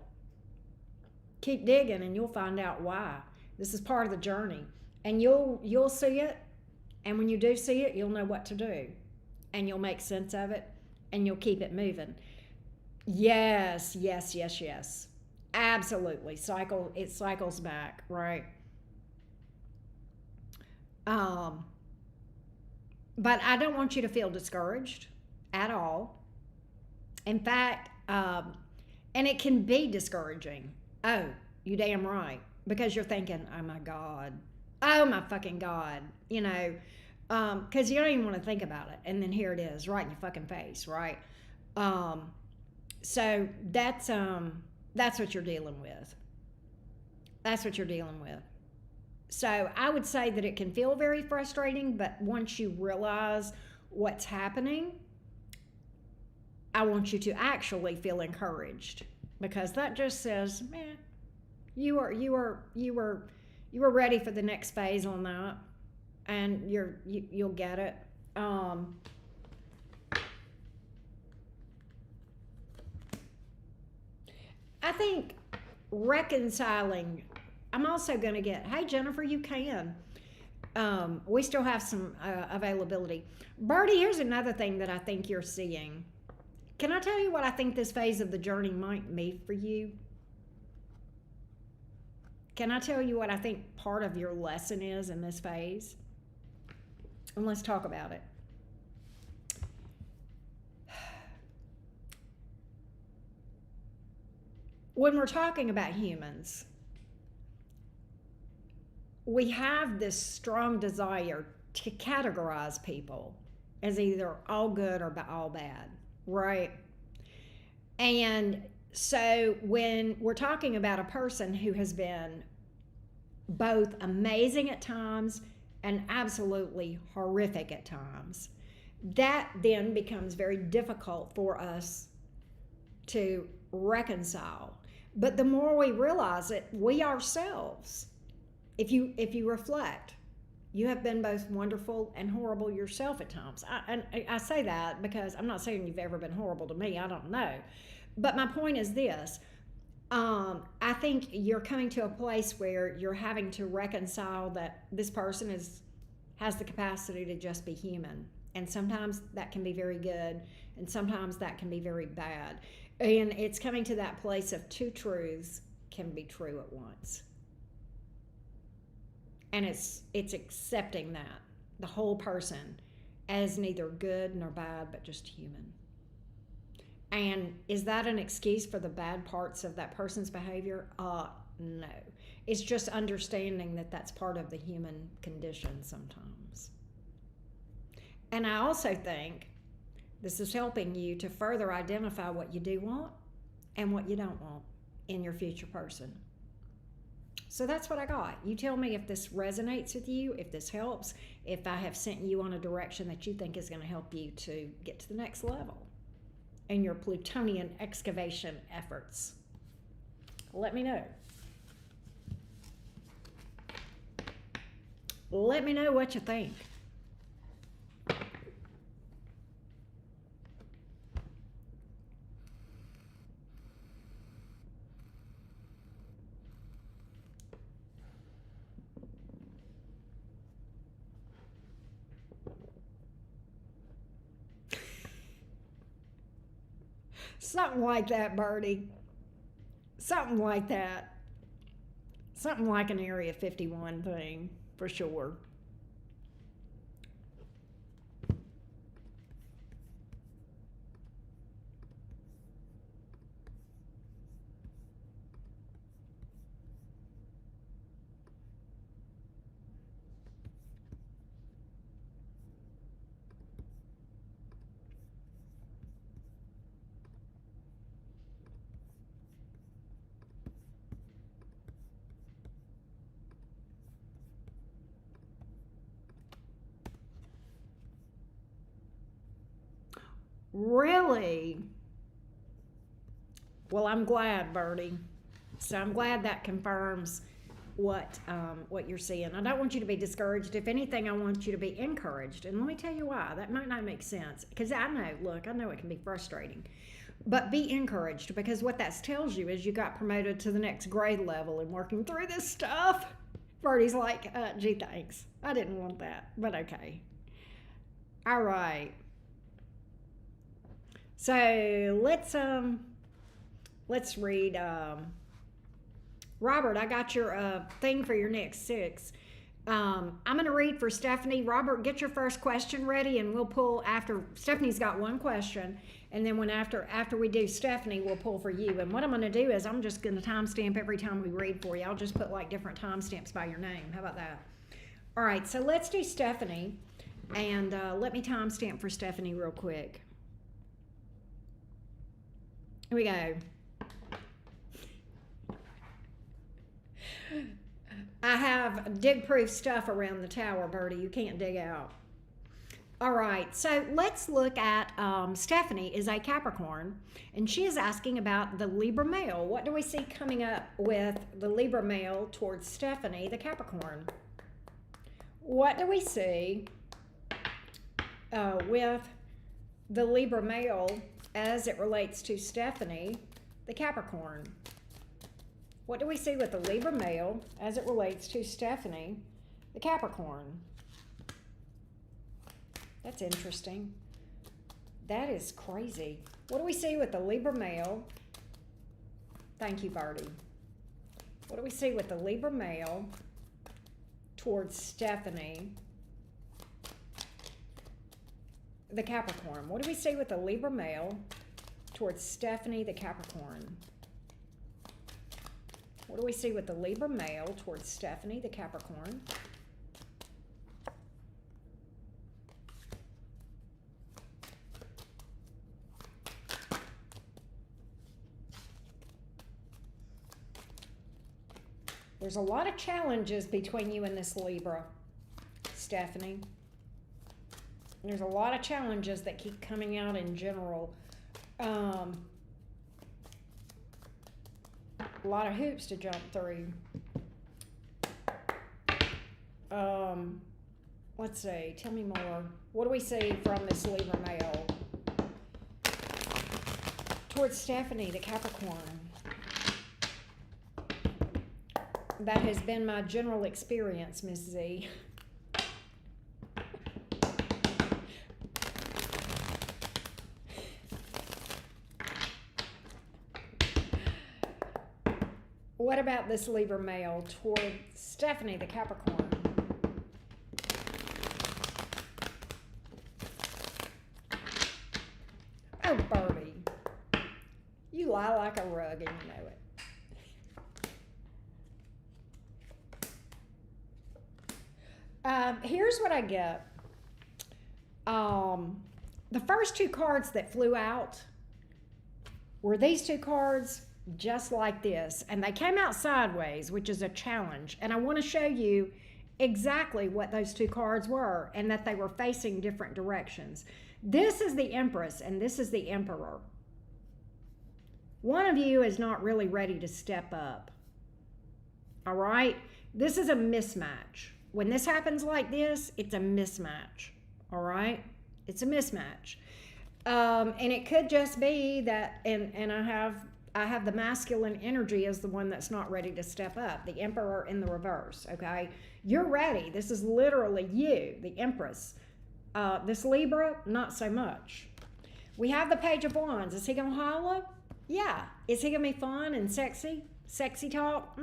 Keep digging and you'll find out why. This is part of the journey. And you'll see it, and when you do see it, you'll know what to do. And you'll make sense of it, and you'll keep it moving. Yes. Absolutely. It cycles back, right? But I don't want you to feel discouraged at all. In fact, and it can be discouraging. Oh, you damn right. Because you're thinking, oh my God. Oh my fucking God. You know, because you don't even want to think about it. And then here it is, right in your fucking face, right? So that's what you're dealing with. That's what you're dealing with. So I would say that it can feel very frustrating, but once you realize what's happening, I want you to actually feel encouraged, because that just says, man, you were ready for the next phase on that, and you'll get it. I think reconciling. I'm also going to get, hey, Jennifer, you can. We still have some availability. Birdie, here's another thing that I think you're seeing. Can I tell you what I think this phase of the journey might be for you? Can I tell you what I think part of your lesson is in this phase? And let's talk about it. when we're talking about humans, we have this strong desire to categorize people as either all good or all bad, right? And so when we're talking about a person who has been both amazing at times and absolutely horrific at times, that then becomes very difficult for us to reconcile. But the more we realize it, we ourselves, if you reflect, you have been both wonderful and horrible yourself at times. I say that because I'm not saying you've ever been horrible to me. I don't know. But my point is this. I think you're coming to a place where you're having to reconcile that this person has the capacity to just be human. And sometimes that can be very good, and sometimes that can be very bad. And it's coming to that place of two truths can be true at once. And it's accepting that, the whole person, as neither good nor bad, but just human. And is that an excuse for the bad parts of that person's behavior? No. It's just understanding that that's part of the human condition sometimes. And I also think this is helping you to further identify what you do want and what you don't want in your future person. So that's what I got. You tell me if this resonates with you, if this helps, if I have sent you on a direction that you think is going to help you to get to the next level in your Plutonian excavation efforts. Let me know. Let me know what you think. Something like that, Birdie. Something like that. Something like an Area 51 thing, for sure. Really? Well, I'm glad, Birdie. So I'm glad that confirms what you're seeing. I don't want you to be discouraged. If anything, I want you to be encouraged. And let me tell you why. That might not make sense. Because I know it can be frustrating. But be encouraged, because what that tells you is you got promoted to the next grade level and working through this stuff. Birdie's like, gee, thanks. I didn't want that, but okay. All right. So let's read. Robert, I got your thing for your next 6. I'm going to read for Stephanie. Robert, get your first question ready, and we'll pull after. Stephanie's got one question, and then after we do Stephanie, we'll pull for you. And what I'm going to do is I'm just going to timestamp every time we read for you. I'll just put like different timestamps by your name. How about that? All right, so let's do Stephanie, and let me timestamp for Stephanie real quick. Here we go. I have dig-proof stuff around the tower, Birdie. You can't dig out. All right, so let's look at Stephanie is a Capricorn, and she is asking about the Libra male. What do we see coming up with the Libra male towards Stephanie, the Capricorn? What do we see with the Libra male as it relates to Stephanie, the Capricorn? What do we see with the Libra male as it relates to Stephanie, the Capricorn? That's interesting. That is crazy. What do we see with the Libra male? Thank you, Birdie. What do we see with the Libra male towards Stephanie, the Capricorn? What do we see with the Libra male towards Stephanie, the Capricorn? What do we see with the Libra male towards Stephanie, the Capricorn? There's a lot of challenges between you and this Libra, Stephanie. There's a lot of challenges that keep coming out in general. A lot of hoops to jump through. Let's see. Tell me more. What do we see from this Libra male towards Stephanie, the Capricorn? That has been my general experience, Miss Z. What about this Libra male toward Stephanie, the Capricorn? Oh, Birdie. You lie like a rug and you know it. Here's what I get. The first two cards that flew out were these two cards just like this, and they came out sideways, which is a challenge, and I want to show you exactly what those two cards were and that they were facing different directions. This is the Empress and this is the Emperor. One of you is not really ready to step up. All right? This is a mismatch. When this happens like this, it's a mismatch. All right? It's a mismatch. And it could just be that, and I have the masculine energy as the one that's not ready to step up, the Emperor in the reverse, okay? You're ready. This is literally you, the Empress. This Libra, not so much. We have the Page of Wands. Is he going to holler? Yeah. Is he going to be fun and sexy? Sexy talk?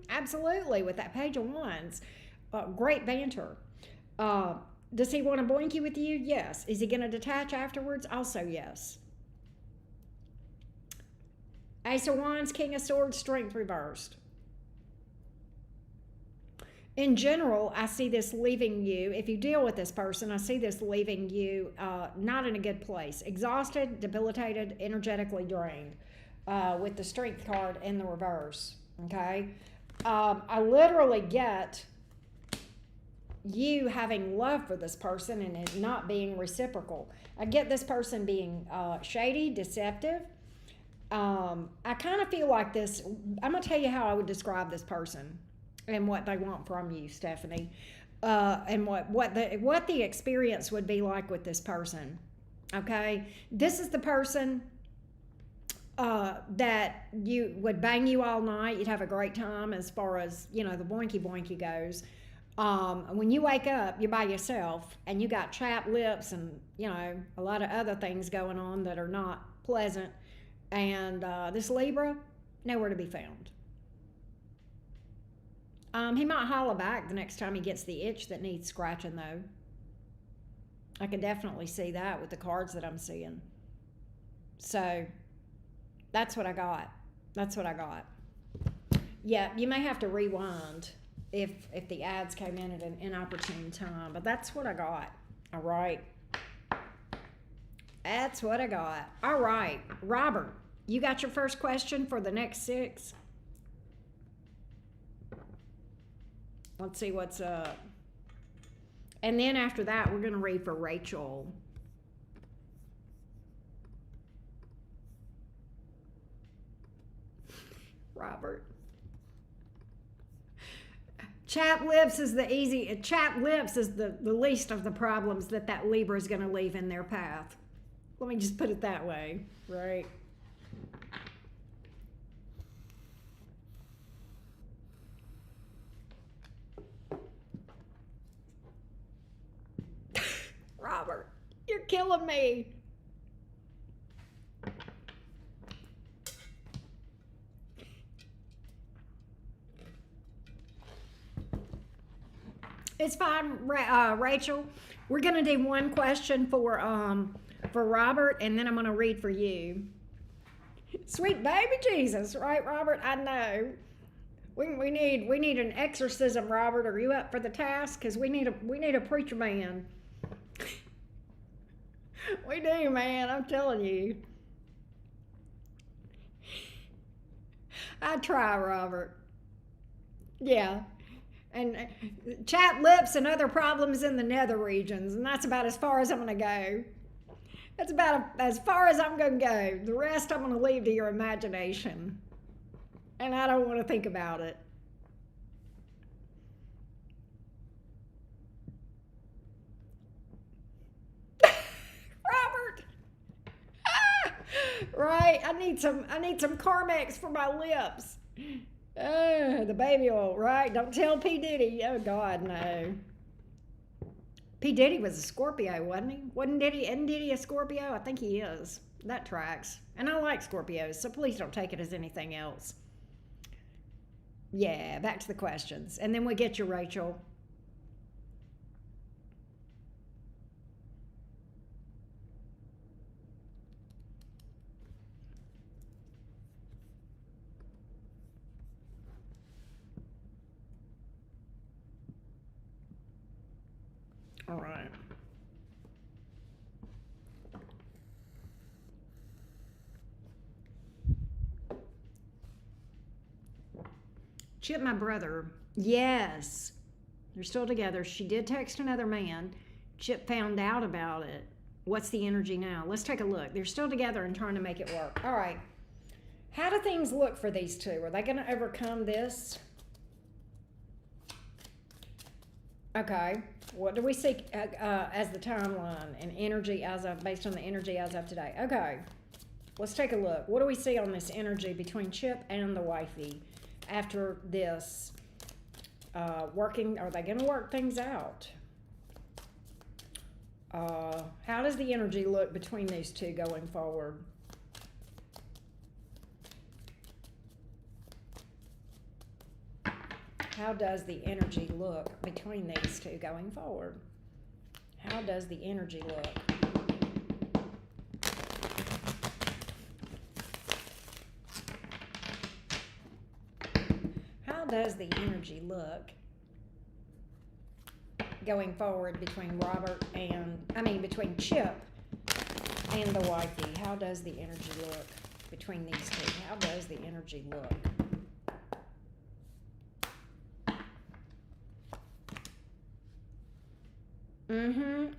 Absolutely, with that Page of Wands. Great banter. Does he want to boinky with you? Yes. Is he going to detach afterwards? Also, yes. Ace of Wands, King of Swords, Strength reversed. In general, I see this leaving you. If you deal with this person, I see this leaving you not in a good place. Exhausted, debilitated, energetically drained with the Strength card in the reverse. Okay? I literally get you having love for this person and it not being reciprocal. I get this person being shady, deceptive. I kind of feel like this. I'm going to tell you how I would describe this person and what they want from you, Stephanie, and what the experience would be like with this person. Okay, this is the person that you would bang you all night. You'd have a great time as far as, you know, the boinky boinky goes. When you wake up, you're by yourself and you got chapped lips and, you know, a lot of other things going on that are not pleasant. And this Libra, nowhere to be found. He might holler back the next time he gets the itch that needs scratching, though. I can definitely see that with the cards that I'm seeing. So, that's what I got. That's what I got. Yeah, you may have to rewind if the ads came in at an inopportune time, but that's what I got. All right. That's what I got. All right, Robert, you got your first question for the next 6? Let's see what's up. And then after that, we're going to read for Rachel. Robert. Chapped lips is the least of the problems that Libra is going to leave in their path. Let me just put it that way, right? Robert, you're killing me. It's fine, Rachel. We're gonna do one question for Robert, and then I'm gonna read for you. Sweet baby Jesus, right, Robert? I know. We need an exorcism, Robert. Are you up for the task? Because we need a preacher man. We do, man. I'm telling you. I try, Robert. Yeah. And chapped lips and other problems in the nether regions, and that's about as far as I'm going to go. That's about as far as I'm going to go. The rest I'm going to leave to your imagination. And I don't want to think about it. Robert! Right? I need some Carmex for my lips. The baby oil, right? Don't tell P. Diddy. Oh God, no. P. Diddy was a Scorpio, wasn't he? Isn't Diddy a Scorpio? I think he is. That tracks. And I like Scorpios, so please don't take it as anything else. Yeah, back to the questions. And then we get you, Rachel. All right. Chip, my brother. Yes. They're still together. She did text another man. Chip found out about it. What's the energy now? Let's take a look. They're still together and trying to make it work. All right. How do things look for these two? Are they going to overcome this? Okay. What do we see as the timeline and energy based on the energy as of today? Okay. Let's take a look. What do we see on this energy between Chip and the wifey after this working? Are they going to work things out? How does the energy look between these two going forward? How does the energy look between these two going forward? How does the energy look? How does the energy look going forward between between Chip and the wifey? How does the energy look between these two? How does the energy look?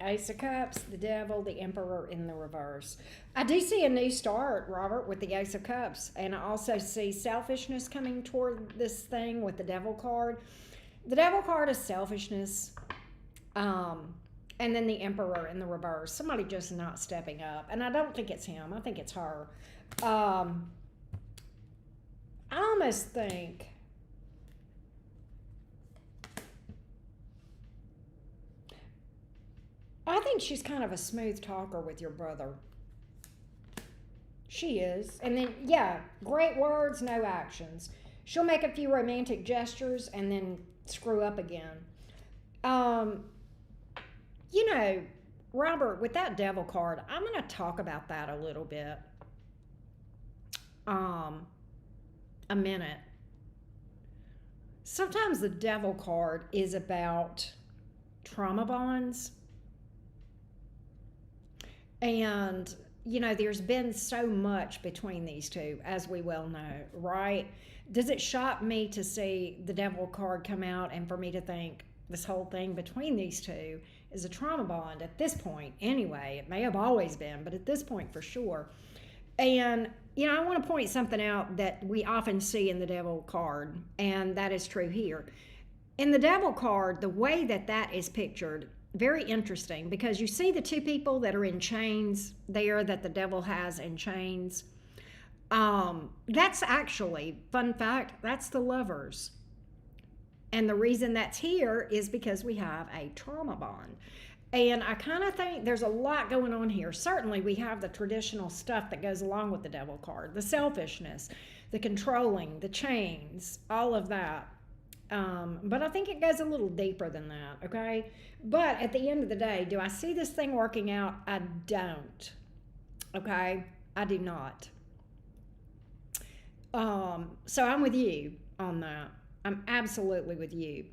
Ace of Cups, the Devil, the Emperor in the reverse. I do see a new start, Robert, with the Ace of Cups. And I also see selfishness coming toward this thing with the Devil card. The Devil card is selfishness. And then the Emperor in the reverse. Somebody just not stepping up. And I don't think it's him. I think it's her. I almost think... I think she's kind of a smooth talker with your brother. She is. And then, yeah, great words, no actions. She'll make a few romantic gestures and then screw up again. Robert, with that Devil card, I'm going to talk about that a little bit. A minute. Sometimes the Devil card is about trauma bonds. And, there's been so much between these two, as we well know, right? Does it shock me to see the Devil card come out and for me to think this whole thing between these two is a trauma bond at this point anyway? It may have always been, but at this point for sure. And, I want to point something out that we often see in the Devil card, and that is true here. In the Devil card, the way that is pictured, very interesting, because you see the two people that are in chains there that the Devil has in chains. That's actually, fun fact, that's the lovers. And the reason that's here is because we have a trauma bond. And I kind of think there's a lot going on here. Certainly we have the traditional stuff that goes along with the Devil card, the selfishness, the controlling, the chains, all of that. But I think it goes a little deeper than that, okay? But at the end of the day, do I see this thing working out? I don't, okay? I do not. So I'm with you on that. I'm absolutely with you.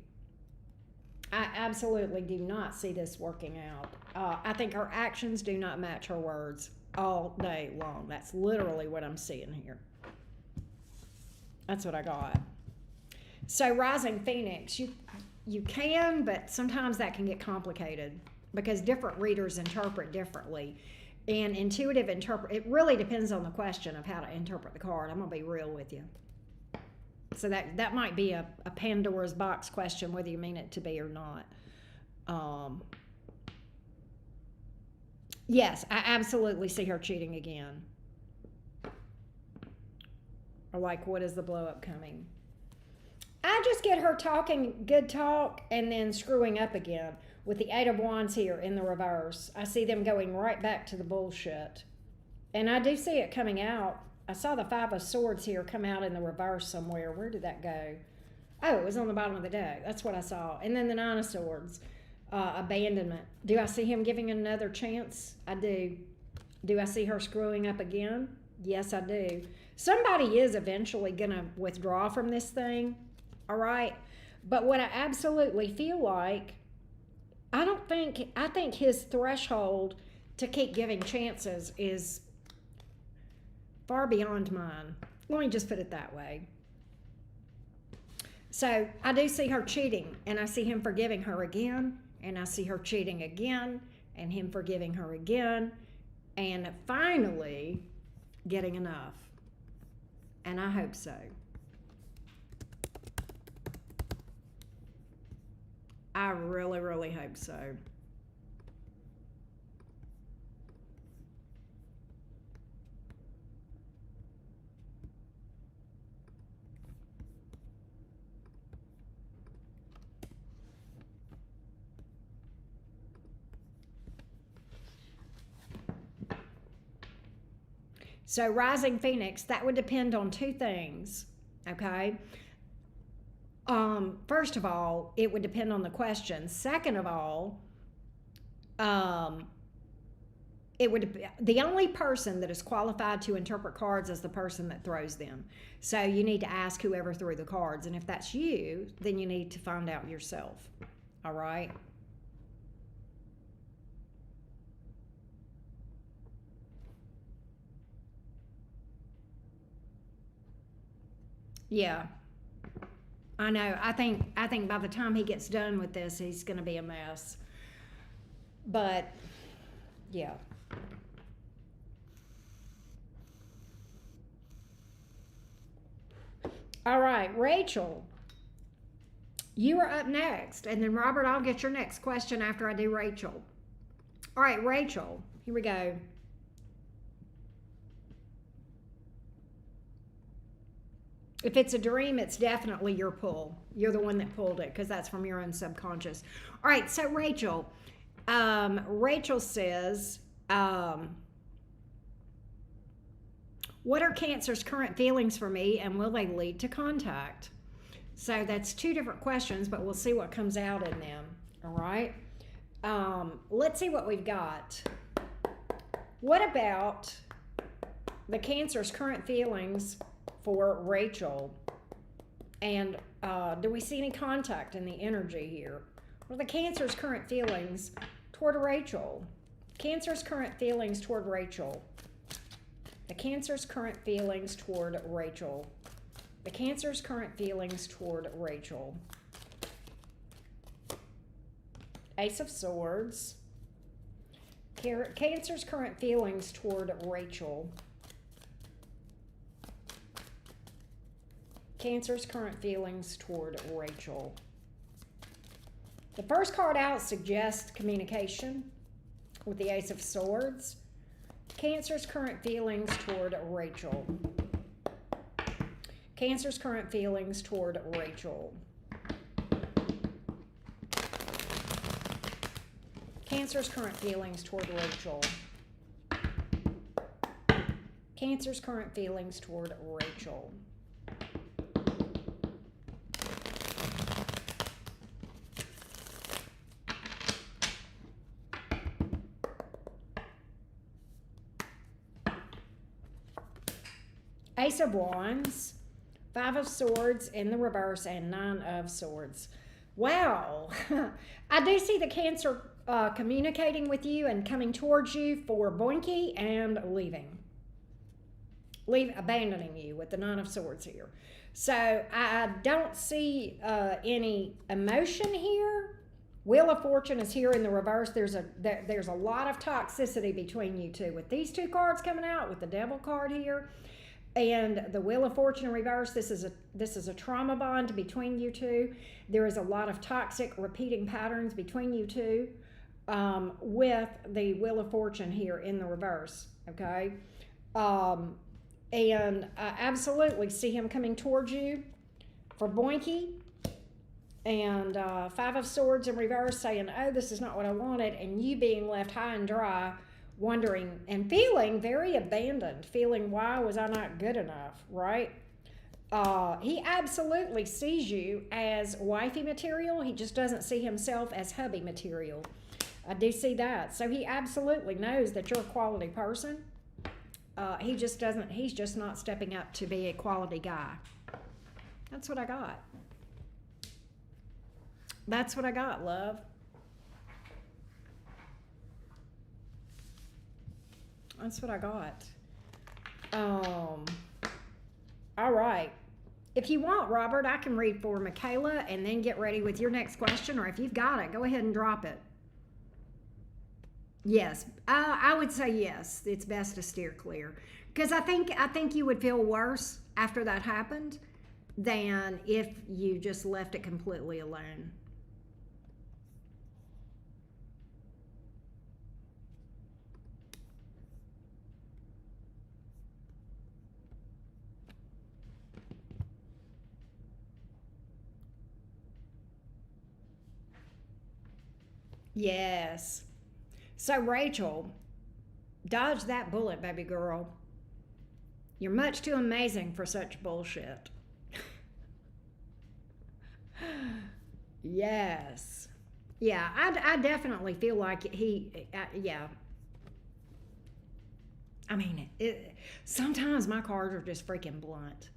I absolutely do not see this working out. I think her actions do not match her words all day long. That's literally what I'm seeing here. That's what I got. So rising Phoenix, you can, but sometimes that can get complicated because different readers interpret differently. And intuitive interpret, it really depends on the question of how to interpret the card. I'm going to be real with you. So that might be a Pandora's box question, whether you mean it to be or not. Yes, I absolutely see her cheating again. Or like, what is the blow up coming? I just get her talking good talk and then screwing up again with the Eight of Wands here in the reverse. I see them going right back to the bullshit. And I do see it coming out. I saw the Five of Swords here come out in the reverse somewhere. Where did that go? Oh, it was on the bottom of the deck. That's what I saw. And then the Nine of Swords, abandonment. Do I see him giving another chance? I do. Do I see her screwing up again? Yes, I do. Somebody is eventually going to withdraw from this thing, all right? But what I absolutely feel like, I think his threshold to keep giving chances is far beyond mine. Let me just put it that way. So I do see her cheating, and I see him forgiving her again, and I see her cheating again, and him forgiving her again, and finally getting enough. And I hope so. I really, really hope so. So rising Phoenix, that would depend on two things, okay? First of all, it would depend on the question. Second of all, the only person that is qualified to interpret cards is the person that throws them. So you need to ask whoever threw the cards, and if that's you, then you need to find out yourself, all right? Yeah, I know. I think by the time he gets done with this, he's going to be a mess. But yeah. All right, Rachel, you are up next, and then Robert, I'll get your next question after I do Rachel. All right, Rachel, here we go. If it's a dream, it's definitely your pull. You're the one that pulled it because that's from your own subconscious. All right, so Rachel, Rachel says, what are Cancer's current feelings for me, and will they lead to contact? So that's two different questions, but we'll see what comes out in them. All right. Let's see what we've got. What about the Cancer's current feelings for Rachel? And do we see any contact in the energy here? What are the Cancer's current feelings toward Rachel? Cancer's current feelings toward Rachel. The Cancer's current feelings toward Rachel. The Cancer's current feelings toward Rachel. Ace of Swords. Cancer's current feelings toward Rachel. Cancer's current feelings toward Rachel. The first card out suggests communication with the Ace of Swords. Cancer's current feelings toward Rachel. Cancer's current feelings toward Rachel. Cancer's current feelings toward Rachel. Cancer's current feelings toward Rachel. Ace of Wands, Five of Swords in the reverse and Nine of Swords. Wow. I do see the Cancer communicating with you and coming towards you for boinky and abandoning you with the Nine of Swords here. So I don't see any emotion here. Wheel of Fortune is here in the reverse. There's a lot of toxicity between you two. With these two cards coming out, with the Devil card here, and the Wheel of Fortune in reverse, this is a trauma bond between you two. There is a lot of toxic repeating patterns between you two, with the Wheel of Fortune here in the reverse. Okay, and I absolutely see him coming towards you for boinky. And Five of Swords in reverse, saying, oh, this is not what I wanted, and you being left high and dry, wondering and feeling very abandoned, feeling, why was I not good enough, right? He absolutely sees you as wifey material. He just doesn't see himself as hubby material. I do see that. So he absolutely knows that you're a quality person. He's just not stepping up to be a quality guy. That's what I got. That's what I got, love. That's what I got. All right. If you want, Robert, I can read for Michaela and then get ready with your next question, or if you've got it, go ahead and drop it. Yes, I would say yes. It's best to steer clear, because I think you would feel worse after that happened than if you just left it completely alone. Yes. So Rachel, dodge that bullet, baby girl. You're much too amazing for such bullshit. Yes. Yeah, I definitely feel like yeah. I mean, sometimes my cards are just freaking blunt.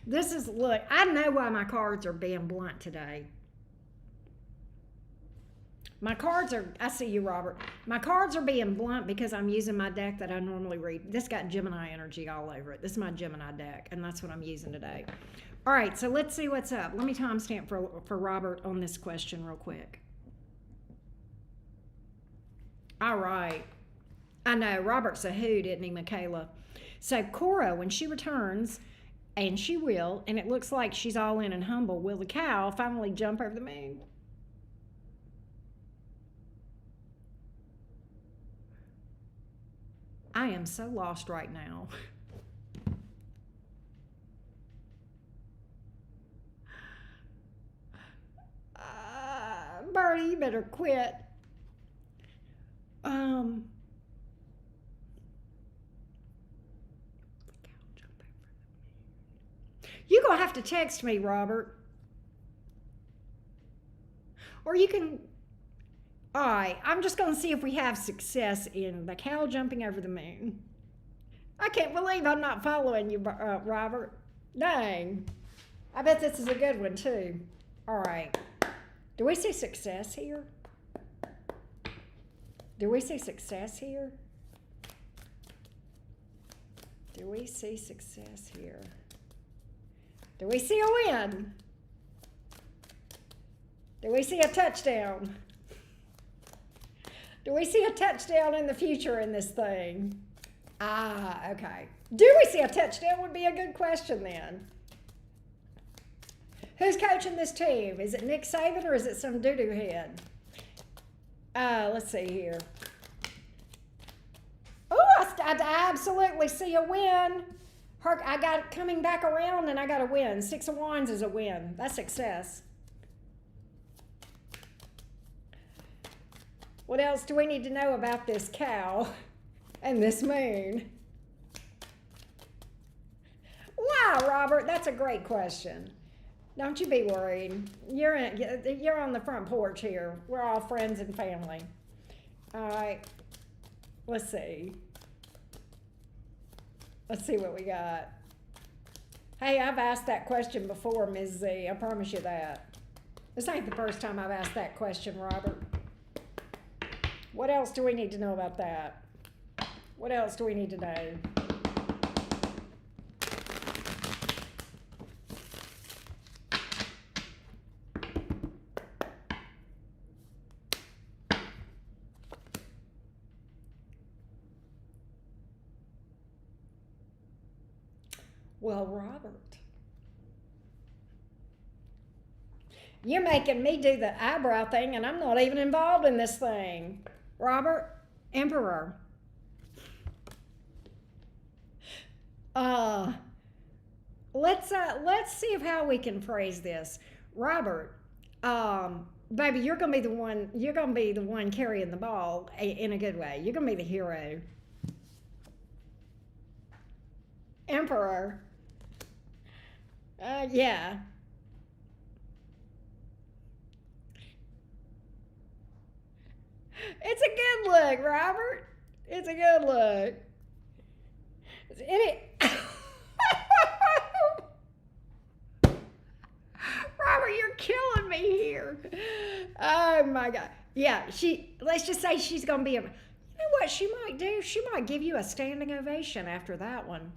Look, I know why my cards are being blunt today. My cards are, I see you, Robert. My cards are being blunt because I'm using my deck that I normally read. This got Gemini energy all over it. This is my Gemini deck, and that's what I'm using today. All right, so let's see what's up. Let me timestamp for Robert on this question real quick. All right. I know, Robert's a hoot, isn't he, Michaela? So Cora, when she returns, and she will, and it looks like she's all in and humble, will the cow finally jump over the moon? I am so lost right now. Bertie, you better quit. You're going to have to text me, Robert. Or you can... All right, I'm just going to see if we have success in the cow jumping over the moon. I can't believe I'm not following you, Robert. Dang. I bet this is a good one, too. All right. Do we see success here? Do we see success here? Do we see success here? Do we see a win? Do we see a touchdown? Do we see a touchdown in the future in this thing? Ah, okay. Do we see a touchdown would be a good question then. Who's coaching this team? Is it Nick Saban or is it some doo-doo head? Let's see here. Oh, I absolutely see a win. I got it coming back around and I got a win. 6 of Wands is a win. That's success. What else do we need to know about this cow and this moon? Wow, Robert, that's a great question. Don't you be worried. You're on the front porch here. We're all friends and family. All right. Let's see. Let's see what we got. Hey, I've asked that question before, Ms. Z. I promise you that. This ain't the first time I've asked that question, Robert. What else do we need to know about that? What else do we need to know? Well, Robert, you're making me do the eyebrow thing, and I'm not even involved in this thing. Robert, Emperor. Let's see how we can phrase this. Robert, baby, you're gonna be the one. You're gonna be the one carrying the ball in a good way. You're gonna be the hero. Emperor. Yeah. It's a good look, Robert. It's a good look. Robert, you're killing me here. Oh my God. Yeah, let's just say she's gonna be you know what she might do? She might give you a standing ovation after that one.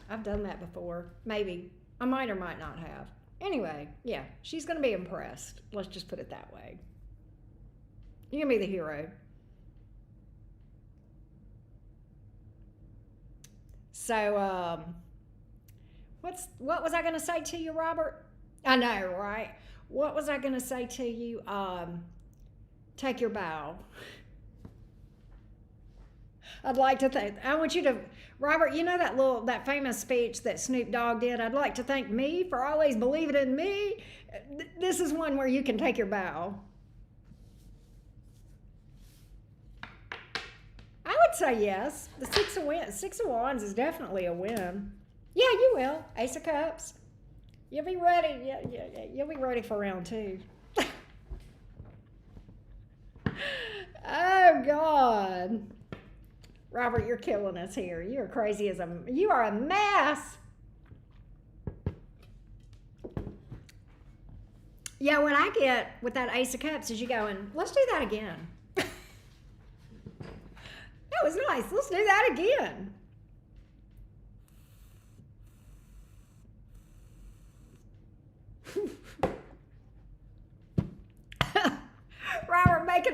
I've done that before. Maybe. I might or might not have. Anyway, yeah, she's gonna be impressed. Let's just put it that way. You're gonna be the hero. So, what was I gonna say to you, Robert? I know, right? What was I gonna say to you? Take your bow. I'd like to thank. I want you to, Robert. You know that famous speech that Snoop Dogg did. I'd like to thank me for always believing in me. This is one where you can take your bow. I would say yes. The Six of Wands is definitely a win. Yeah, you will. Ace of Cups. You'll be ready. Yeah, you'll be ready for round 2. Oh God, Robert, you're killing us here. You're crazy as you are a mess. Yeah, what I get with that Ace of Cups is you going, let's do that again. That was nice. Let's do that again. Robert making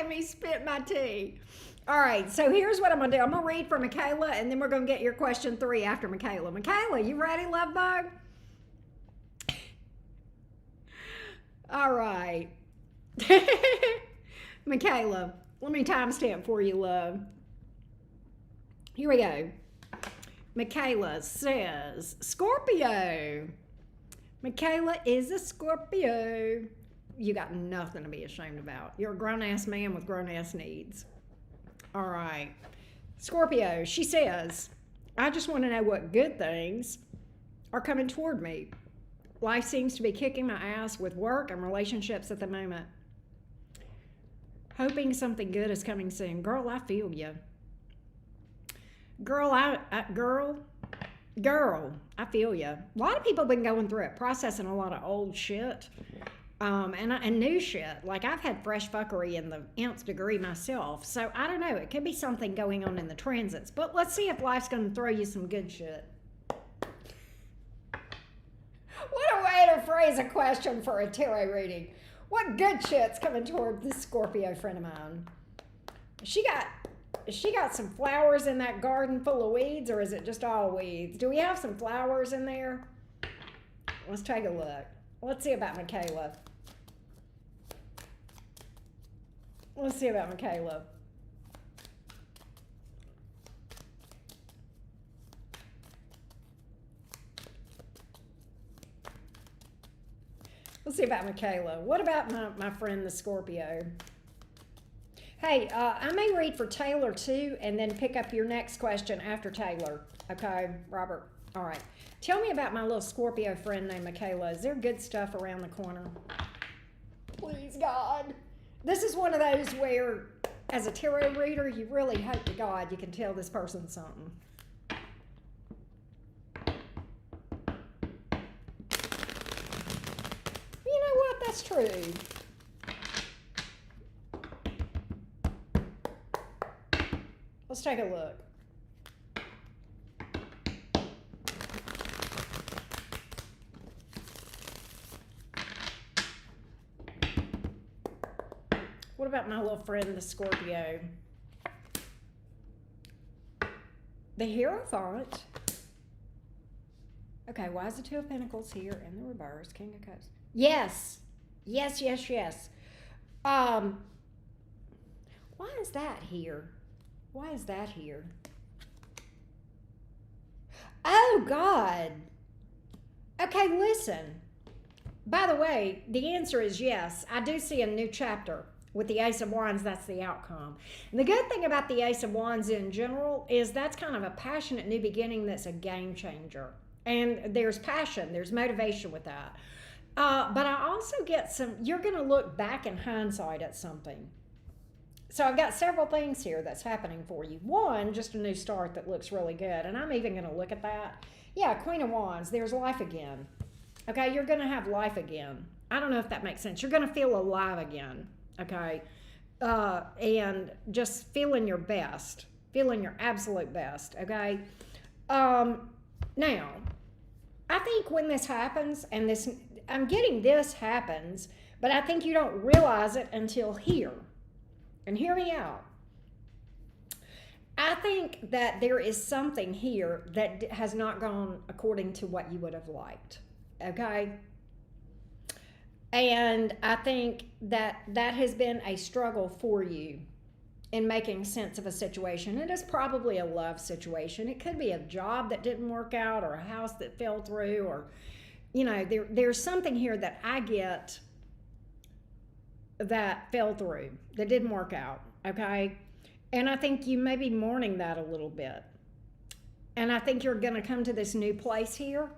me spit my tea. All right, so here's what I'm gonna do. I'm gonna read for Michaela, and then we're gonna get your question 3 after Michaela. Michaela, you ready, love bug? All right. Michaela, let me timestamp for you, love. Here we go. Michaela says, Scorpio. Michaela is a Scorpio. You got nothing to be ashamed about. You're a grown-ass man with grown-ass needs. All right. Scorpio, she says, I just want to know what good things are coming toward me. Life seems to be kicking my ass with work and relationships at the moment. Hoping something good is coming soon. Girl, I feel you. Girl, I feel you. A lot of people have been going through it, processing a lot of old shit. And new shit. Like, I've had fresh fuckery in the nth degree myself. So, I don't know. It could be something going on in the transits. But let's see if life's going to throw you some good shit. What a way to phrase a question for a tarot reading. What good shit's coming toward this Scorpio friend of mine? She got some flowers in that garden full of weeds, or is it just all weeds? Do we have some flowers in there? Let's take a look. Let's see about Michaela. Let's see about Michaela. Let's see about Michaela. What about my friend the Scorpio? Hey, I may read for Taylor too, and then pick up your next question after Taylor. Okay, Robert? All right. Tell me about my little Scorpio friend named Michaela. Is there good stuff around the corner? Please, God. This is one of those where, as a tarot reader, you really hope to God you can tell this person something. that's true. Let's take a look. What about my little friend, the Scorpio? The Hierophant. Okay, why is the Two of Pentacles here in the reverse? King of Cups. Yes. Yes, yes, yes. Why is that here? Why is that here? Oh, God. Okay, listen. By the way, the answer is yes. I do see a new chapter. With the Ace of Wands, that's the outcome. And the good thing about the Ace of Wands in general is that's kind of a passionate new beginning that's a game changer. And there's passion, there's motivation with that. But I also get you're going to look back in hindsight at something. So I've got several things here that's happening for you. One, just a new start that looks really good. And I'm even going to look at that. Yeah, Queen of Wands, there's life again. Okay, you're going to have life again. I don't know if that makes sense. You're going to feel alive again. Okay, and just feeling your best, feeling your absolute best, okay? Now, I think when this happens, and I'm getting this happens, but I think you don't realize it until here. And hear me out. I think that there is something here that has not gone according to what you would have liked, okay? And I think that has been a struggle for you in making sense of a situation. It is probably a love situation. It could be a job that didn't work out, or a house that fell through, or, you know, there's something here that I get that fell through, that didn't work out, okay? And I think you may be mourning that a little bit. And I think you're going to come to this new place here,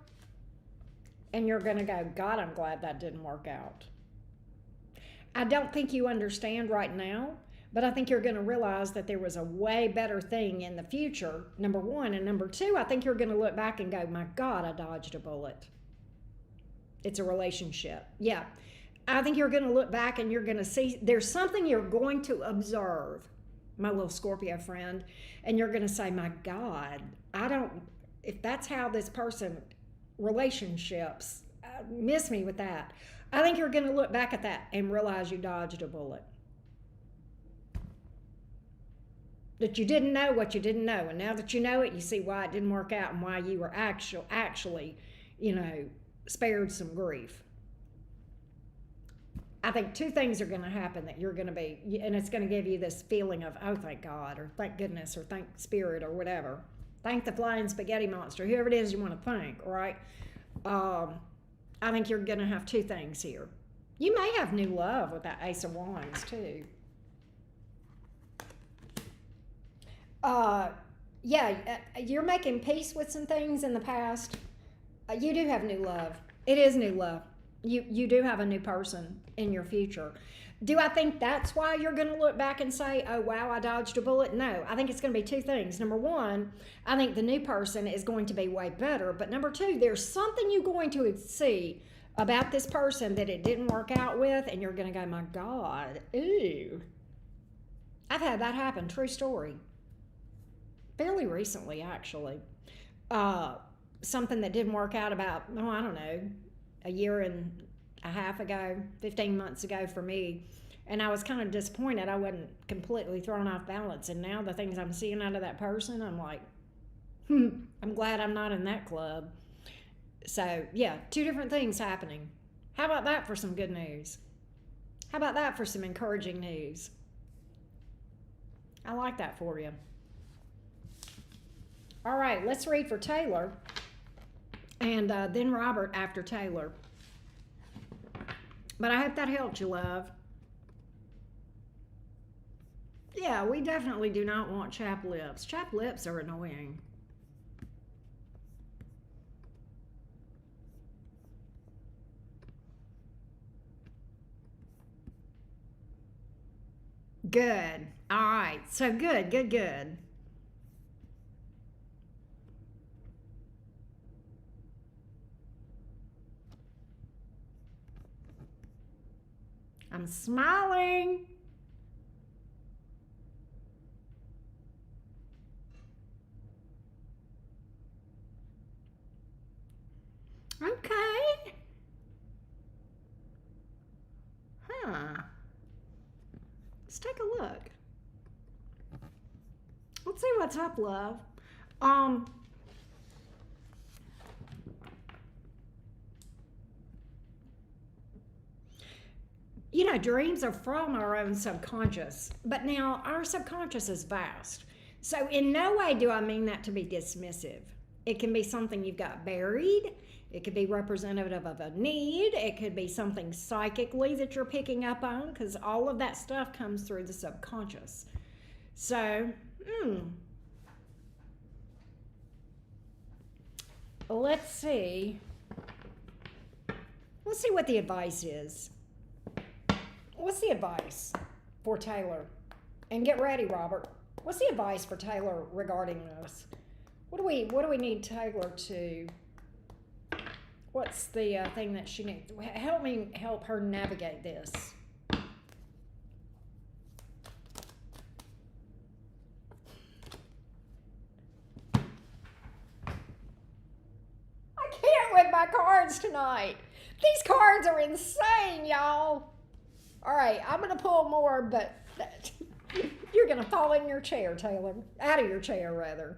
and you're going to go, God, I'm glad that didn't work out. I don't think you understand right now, but I think you're going to realize that there was a way better thing in the future, number one. And number two, I think you're going to look back and go, my God, I dodged a bullet. It's a relationship. Yeah. I think you're going to look back and you're going to see there's something you're going to observe, my little Scorpio friend, and you're going to say, my God, if that's how this person relationships miss me with that. I think you're going to look back at that and realize you dodged a bullet. That you didn't know what you didn't know, and now that you know it, you see why it didn't work out and why you were actually, you know, spared some grief. I think two things are going to happen that you're going to be, and it's going to give you this feeling of, oh, thank God, or thank goodness, or thank Spirit, or whatever. Thank the flying spaghetti monster, whoever it is you want to thank, right? I think you're going to have two things here. You may have new love with that Ace of Wands, too. You're making peace with some things in the past. You do have new love. It is new love. You do have a new person in your future. Do I think that's why you're going to look back and say, oh, wow, I dodged a bullet? No, I think it's going to be two things. Number one, I think the new person is going to be way better. But number two, there's something you're going to see about this person that it didn't work out with, and you're going to go, my God, ooh. I've had that happen, true story. Fairly recently, actually. Something that didn't work out about, I don't know, a year and a half ago, 15 months ago for me. And I was kind of disappointed. I wasn't completely thrown off balance. And now the things I'm seeing out of that person, I'm like, I'm glad I'm not in that club. So, yeah, two different things happening. How about that for some good news? How about that for some encouraging news? I like that for you. All right, let's read for Taylor. And then Robert after Taylor. But I hope that helped you, love. Yeah, we definitely do not want chapped lips. Chapped lips are annoying. Good. All right. So good. I'm smiling. Okay. Huh. Let's take a look. Let's see what's up, love. Um, you know, dreams are from our own subconscious, but now our subconscious is vast. So, in no way do I mean that to be dismissive. It can be something you've got buried. It could be representative of a need. It could be something psychically that you're picking up on, because all of that stuff comes through the subconscious. So, let's see. Let's see what the advice is. What's the advice for Taylor? And get ready, Robert. What's the advice for Taylor regarding this? What do we need Taylor to? What's the thing that she needs? Help her navigate this. I can't with my cards tonight. These cards are insane, y'all. All right, I'm going to pull more, but you're going to fall in your chair, Taylor. Out of your chair, rather.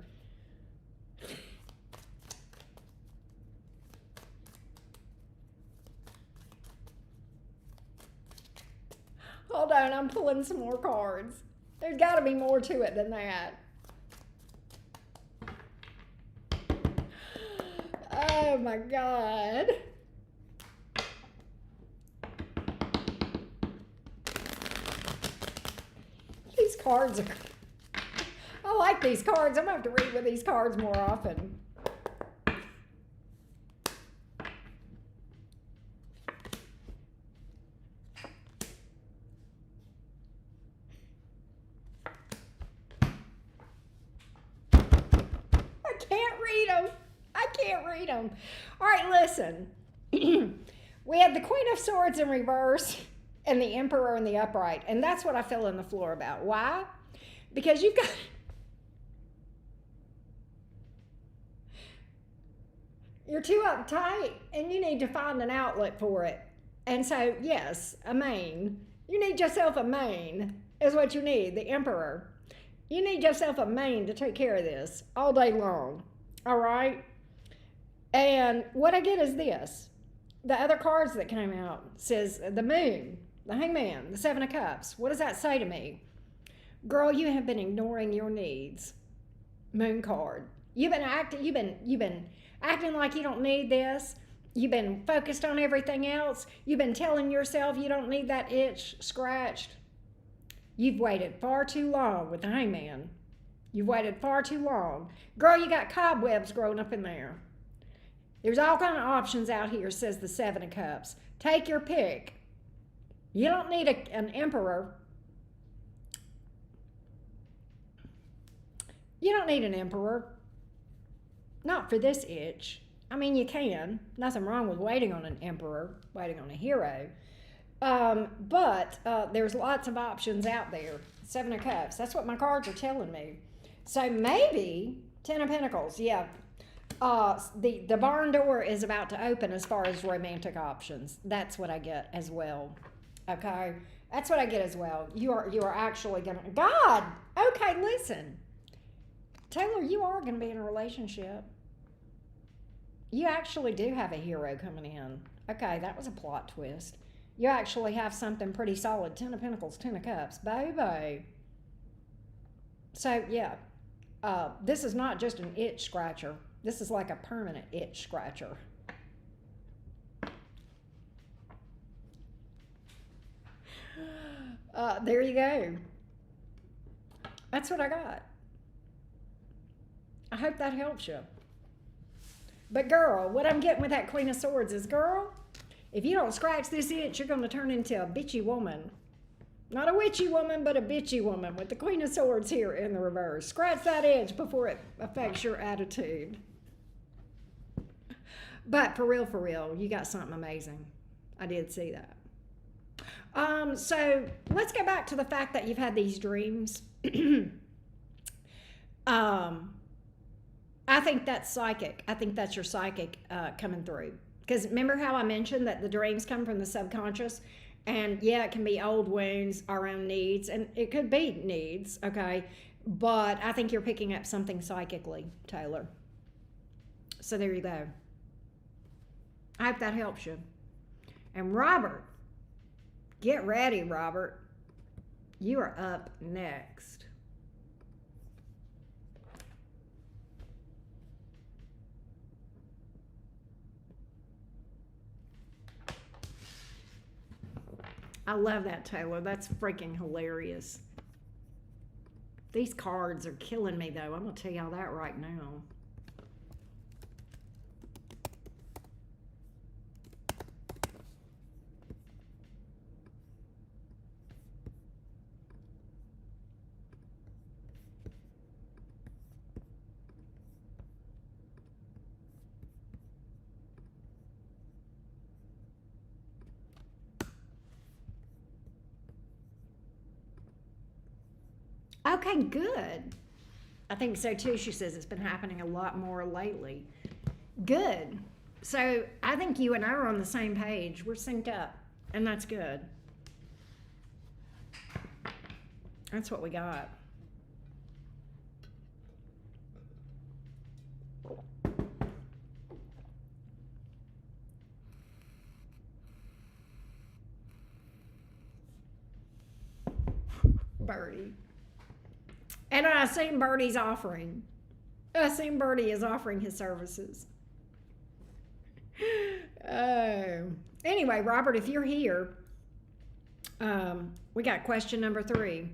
Hold on, I'm pulling some more cards. There's got to be more to it than that. Oh, my God. These cards are... I like these cards. I'm going to have to read with these cards more often. I can't read them. All right, listen. We have the Queen of Swords in reverse and the Emperor in the upright. And that's what I fell on the floor about. Why? Because you've got... You're too uptight and you need to find an outlet for it. And so, yes, a mane. You need yourself a mane is what you need, the Emperor. You need yourself a mane to take care of this all day long. All right? And what I get is this. The other cards that came out says the Moon, the Hangman, the Seven of Cups. What does that say to me? Girl, you have been ignoring your needs. Moon card. You've been acting like you don't need this. You've been focused on everything else. You've been telling yourself you don't need that itch scratched. You've waited far too long with the Hangman. You've waited far too long. Girl, you got cobwebs growing up in there. There's all kind of options out here, says the Seven of Cups. Take your pick. You don't need an emperor. You don't need an emperor. Not for this itch. I mean, you can. Nothing wrong with waiting on an emperor, waiting on a hero. But there's lots of options out there. Seven of Cups. That's what my cards are telling me. So maybe Ten of Pentacles. Yeah. The barn door is about to open as far as romantic options. That's what I get as well. Okay? That's what I get as well. You are actually going to... God! Okay, listen. Taylor, you are going to be in a relationship. You actually do have a hero coming in. Okay, that was a plot twist. You actually have something pretty solid. Ten of Pentacles, Ten of Cups. Baby. So, yeah. This is not just an itch scratcher. This is like a permanent itch scratcher. There you go. That's what I got. I hope that helps you. But girl, what I'm getting with that Queen of Swords is, girl, if you don't scratch this itch, you're going to turn into a bitchy woman. Not a witchy woman, but a bitchy woman with the Queen of Swords here in the reverse. Scratch that itch before it affects your attitude. But for real, you got something amazing. I did see that. So let's go back to the fact that you've had these dreams. um, I think that's psychic. I think that's your psychic coming through. Because remember how I mentioned that the dreams come from the subconscious? And yeah, it can be old wounds, our own needs, and it could be needs, okay? But I think you're picking up something psychically, Taylor. So there you go. I hope that helps you. And Robert, get ready, Robert. You are up next. I love that, Taylor. That's freaking hilarious. These cards are killing me, though. I'm going to tell y'all that right now. Okay, good. I think so too. She says it's been happening a lot more lately. Good. So I think you and I are on the same page. We're synced up, and that's good. That's what we got. Birdie. And I seen Birdie's offering. I seen Birdie is offering his services. Oh. Anyway, Robert, if you're here, we got question number 3.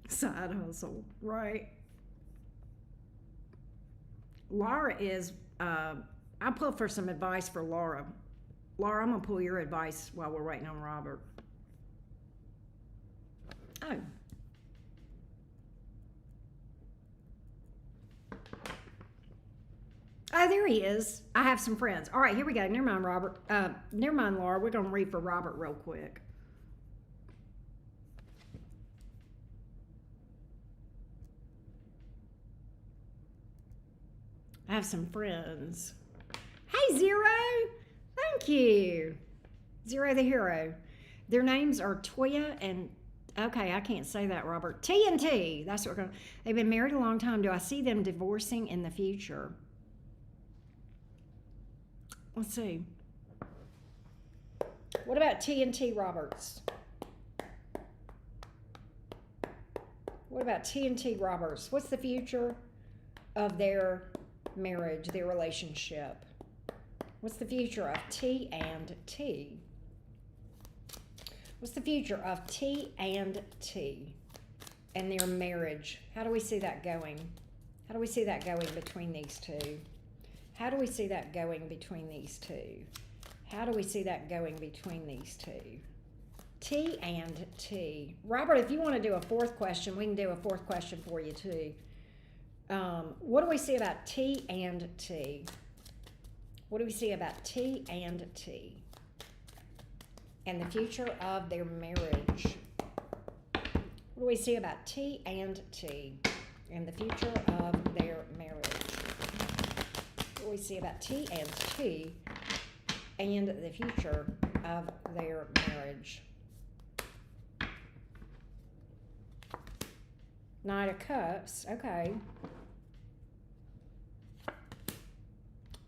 Side hustle, right? Laura is, I'll pull for some advice for Laura. Laura, I'm going to pull your advice while we're waiting on Robert. Oh. Oh, there he is. I have some friends. All right, here we go. Never mind, Robert. Never mind, Laura. We're going to read for Robert real quick. I have some friends. Hey, Zero. Thank you. Zero the Hero. Their names are Toya and, okay, I can't say that, Robert. T and T. That's what we're going to. They've been married a long time. Do I see them divorcing in the future? Let's see. What about T and T Roberts? What about T and T Roberts? What's the future of their marriage, their relationship? What's the future of T and T? What's the future of T and T and their marriage? How do we see that going? How do we see that going between these two? How do we see that going between these two? How do we see that going between these two? T and T. Robert, if you want to do a 4th question, we can do a 4th question for you too. What do we see about T and T? What do we see about T and T? And the future of their marriage. What do we see about T and T? And the future of their marriage. What do we see about T and T? And the future of their marriage. Knight of Cups. Okay.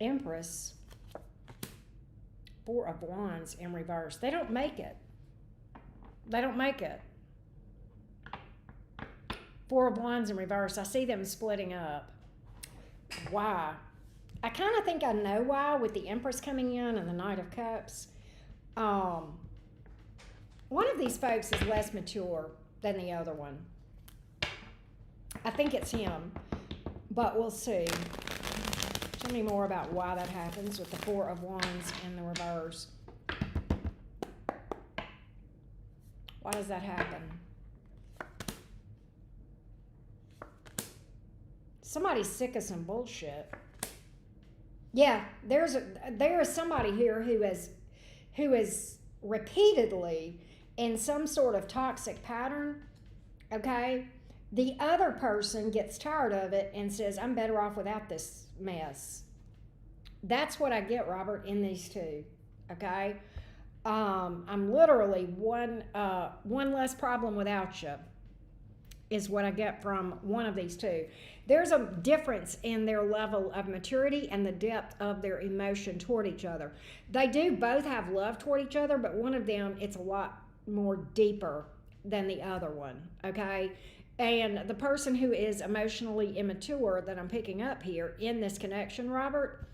Empress, 4 of Wands in reverse. They don't make it. They don't make it. 4 of Wands in reverse. I see them splitting up. Why? I kind of think I know why with the Empress coming in and the Knight of Cups. One of these folks is less mature than the other one. I think it's him, but we'll see. Tell me more about why that happens with the 4 of Wands in the reverse. Why does that happen? Somebody's sick of some bullshit. Yeah, there is somebody here who is repeatedly in some sort of toxic pattern. Okay, the other person gets tired of it and says, "I'm better off without this mess." That's what I get, Robert, in these two. Okay, I'm literally one less problem without you is what I get from one of these two. There's a difference in their level of maturity and the depth of their emotion toward each other. They do both have love toward each other, but one of them, it's a lot more deeper than the other one, okay? And the person who is emotionally immature that I'm picking up here in this connection, Robert,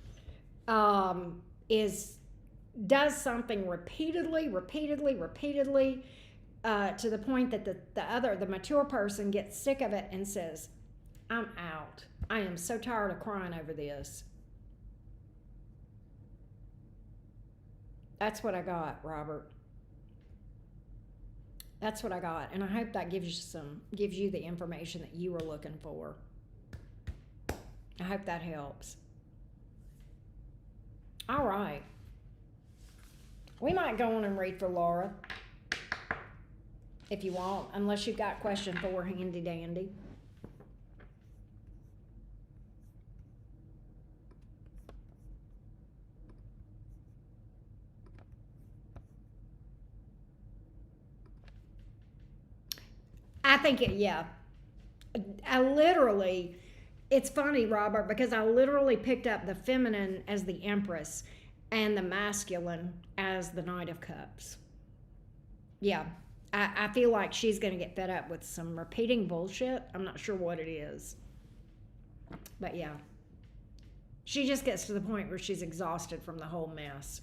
does something repeatedly, to the point that the mature person gets sick of it and says, "I'm out. I am so tired of crying over this." That's what I got, Robert. That's what I got, and I hope that gives you the information that you were looking for. I hope that helps. All right. We might go on and read for Laura if you want, unless you've got question 4 handy dandy. I think yeah. It's funny, Robert, because I literally picked up the feminine as the Empress and the masculine as the Knight of Cups. Yeah, I feel like she's going to get fed up with some repeating bullshit. I'm not sure what it is. But yeah, she just gets to the point where she's exhausted from the whole mess.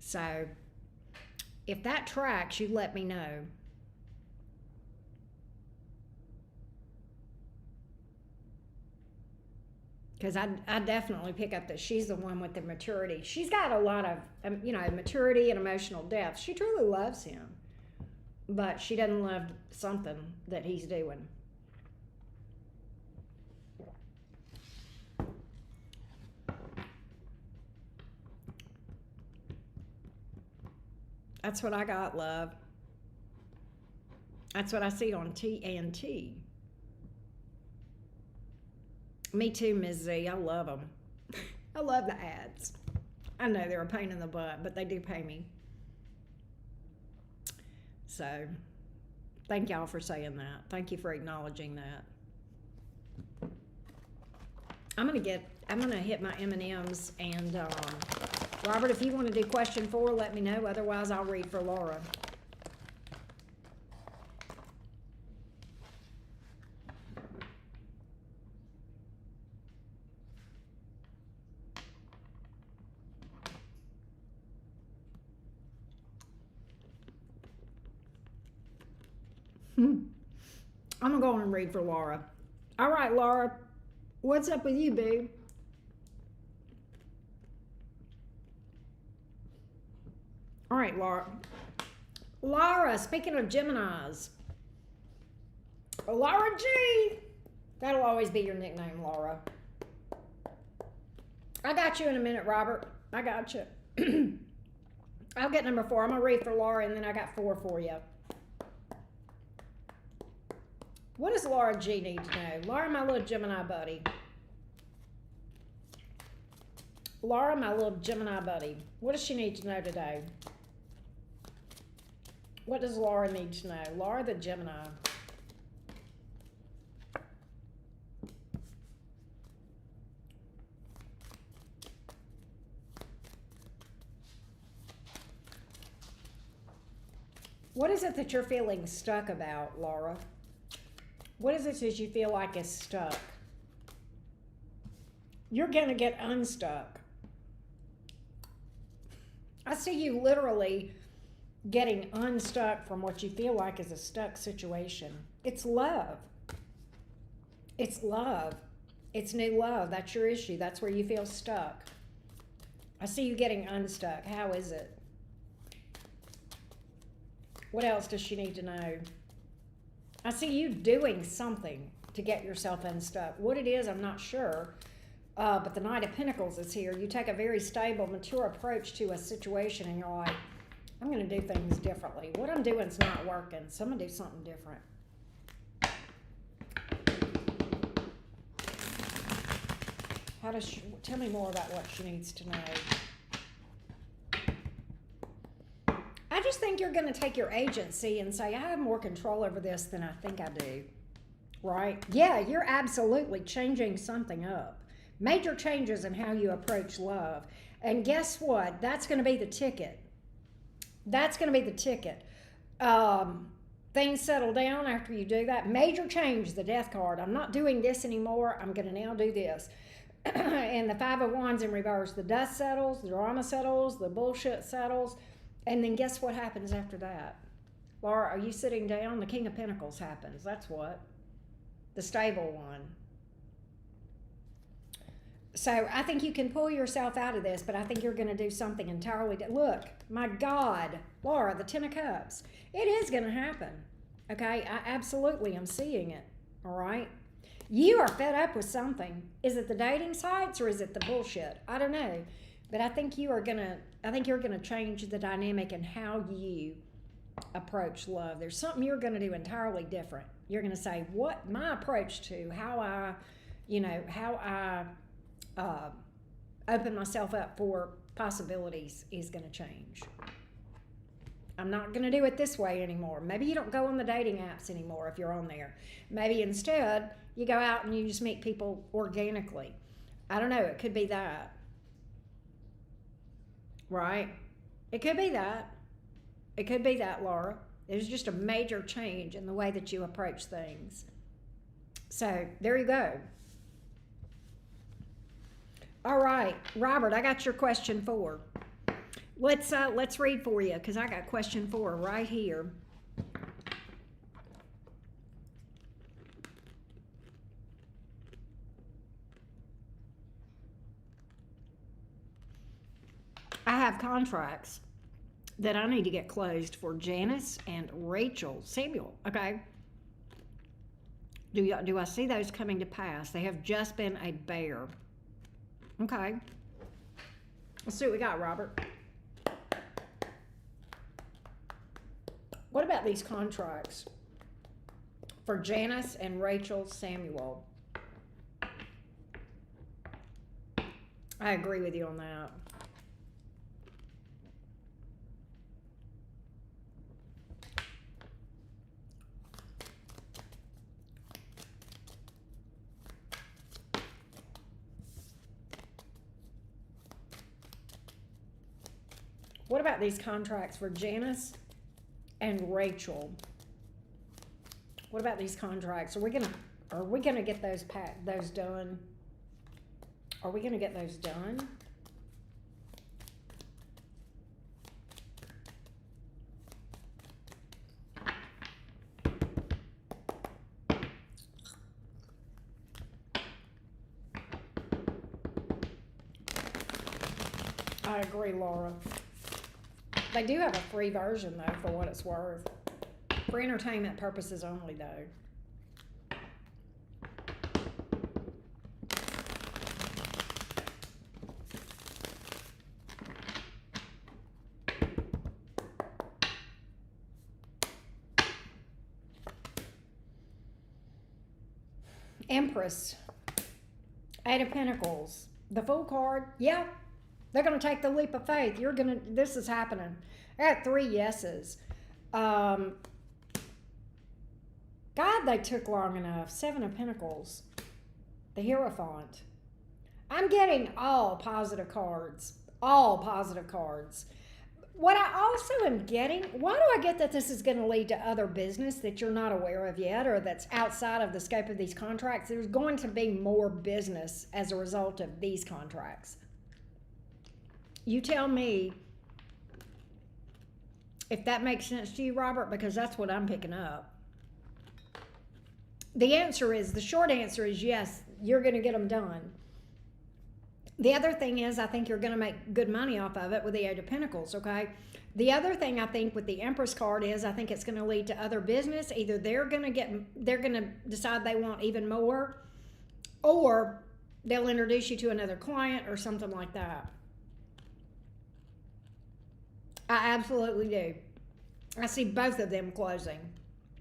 So if that tracks, you let me know. Because I definitely pick up that she's the one with the maturity. She's got a lot of, maturity and emotional depth. She truly loves him. But she doesn't love something that he's doing. That's what I got, love. That's what I see on TNT. Me too, Ms. Z. I love them. I love the ads. I know they're a pain in the butt, but they do pay me. So, thank y'all for saying that. Thank you for acknowledging that. I'm gonna hit my M&Ms, and Robert, if you want to do question 4, let me know. Otherwise, I'll read for Laura. I'm gonna go on and read for Laura. All right, Laura, what's up with you, boo? All right, Laura. Laura, speaking of Geminis, Laura G. That'll always be your nickname, Laura. I got you in a minute, Robert. I got you. I'll get number 4. I'm gonna read for Laura, and then I got 4 for you. What does Laura G need to know? Laura, my little Gemini buddy. Laura, my little Gemini buddy. What does she need to know today? What does Laura need to know? Laura the Gemini. What is it that you're feeling stuck about, Laura? What is it that you feel like is stuck? You're going to get unstuck. I see you literally getting unstuck from what you feel like is a stuck situation. It's love. It's love. It's new love. That's your issue. That's where you feel stuck. I see you getting unstuck. How is it? What else does she need to know? I see you doing something to get yourself unstuck. What it is, I'm not sure. But the Knight of Pentacles is here. You take a very stable, mature approach to a situation, and you're like, I'm going to do things differently. What I'm doing is not working, so I'm going to do something different. How does she, tell me more about what she needs to know. I just think you're going to take your agency and say, I have more control over this than I think I do. Right? Yeah, you're absolutely changing something up. Major changes in how you approach love. And guess what? That's going to be the ticket. That's going to be the ticket. Things settle down after you do that. Major change, the Death card. I'm not doing this anymore. I'm going to now do this. And the Five of Wands in reverse. The dust settles, the drama settles, the bullshit settles. And then guess what happens after that? Laura, are you sitting down? The King of Pentacles happens. That's what. The stable one. So I think you can pull yourself out of this, but I think you're going to do something entirely different. Look, my God, Laura, the Ten of Cups. It is going to happen. Okay? I absolutely am seeing it. All right? You are fed up with something. Is it the dating sites or is it the bullshit? I don't know. But I think you're going to change the dynamic in how you approach love. There's something you're going to do entirely different. You're going to say, what my approach to how I open myself up for possibilities is going to change. I'm not going to do it this way anymore. Maybe you don't go on the dating apps anymore if you're on there. Maybe instead you go out and you just meet people organically. I don't know. It could be that. Right? It could be that. It could be that, Laura. There's just a major change in the way that you approach things. So there you go. All right, Robert, I got your question 4. Let's read for you because I got question 4 right here. I have contracts that I need to get closed for Janice and Rachel Samuel. Okay. Do I see those coming to pass? They have just been a bear. Okay. Let's see what we got, Robert. What about these contracts for Janice and Rachel Samuel? I agree with you on that. What about these contracts for Janice and Rachel? What about these contracts? Are we gonna get those done? Are we gonna get those done? I agree, Laura. They do have a free version, though, for what it's worth. For entertainment purposes only, though. Empress. 8 of Pentacles. The Fool card. Yeah. They're going to take the leap of faith. This is happening. I got 3 yeses. God, they took long enough. 7 of Pentacles. The Hierophant. I'm getting all positive cards. All positive cards. What I also am getting, why do I get that this is going to lead to other business that you're not aware of yet or that's outside of the scope of these contracts? There's going to be more business as a result of these contracts. You tell me if that makes sense to you, Robert, because that's what I'm picking up. The short answer is yes, you're going to get them done. The other thing is, I think you're going to make good money off of it with the Eight of Pentacles, okay? The other thing I think with the Empress card is I think it's going to lead to other business. Either they're going to decide they want even more, or they'll introduce you to another client or something like that. I absolutely do. I see both of them closing.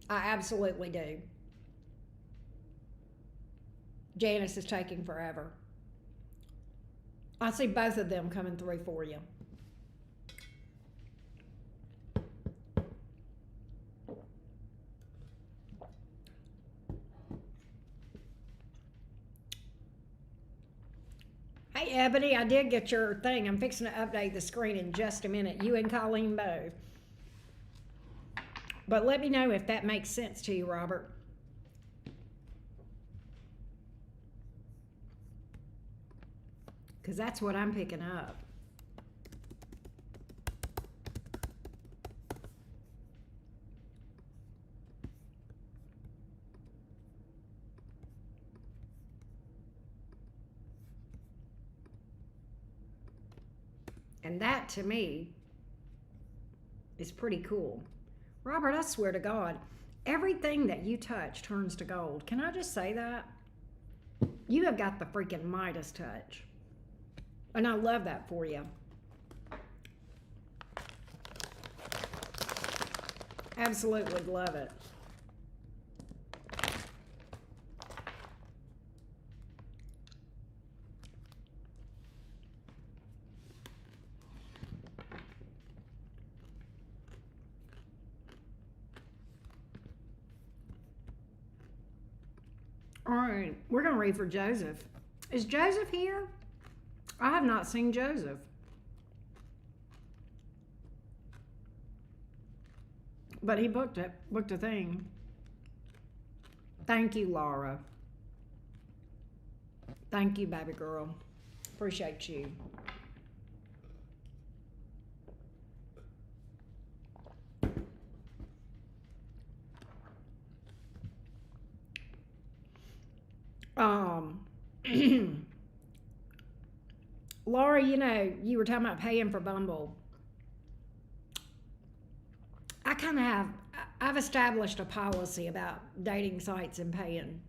I absolutely do. Janice is taking forever. I see both of them coming through for you. Hey, Ebony, I did get your thing. I'm fixing to update the screen in just a minute. You and Colleen both. But let me know if that makes sense to you, Robert. Because that's what I'm picking up. And that, to me, is pretty cool. Robert, I swear to God, everything that you touch turns to gold. Can I just say that? You have got the freaking Midas touch. And I love that for you. Absolutely love it. All right, we're going to read for Joseph. Is Joseph here? I have not seen Joseph. But he booked a thing. Thank you, Laura. Thank you, baby girl. Appreciate you. Laura, you know, you were talking about paying for Bumble. I've established a policy about dating sites and paying.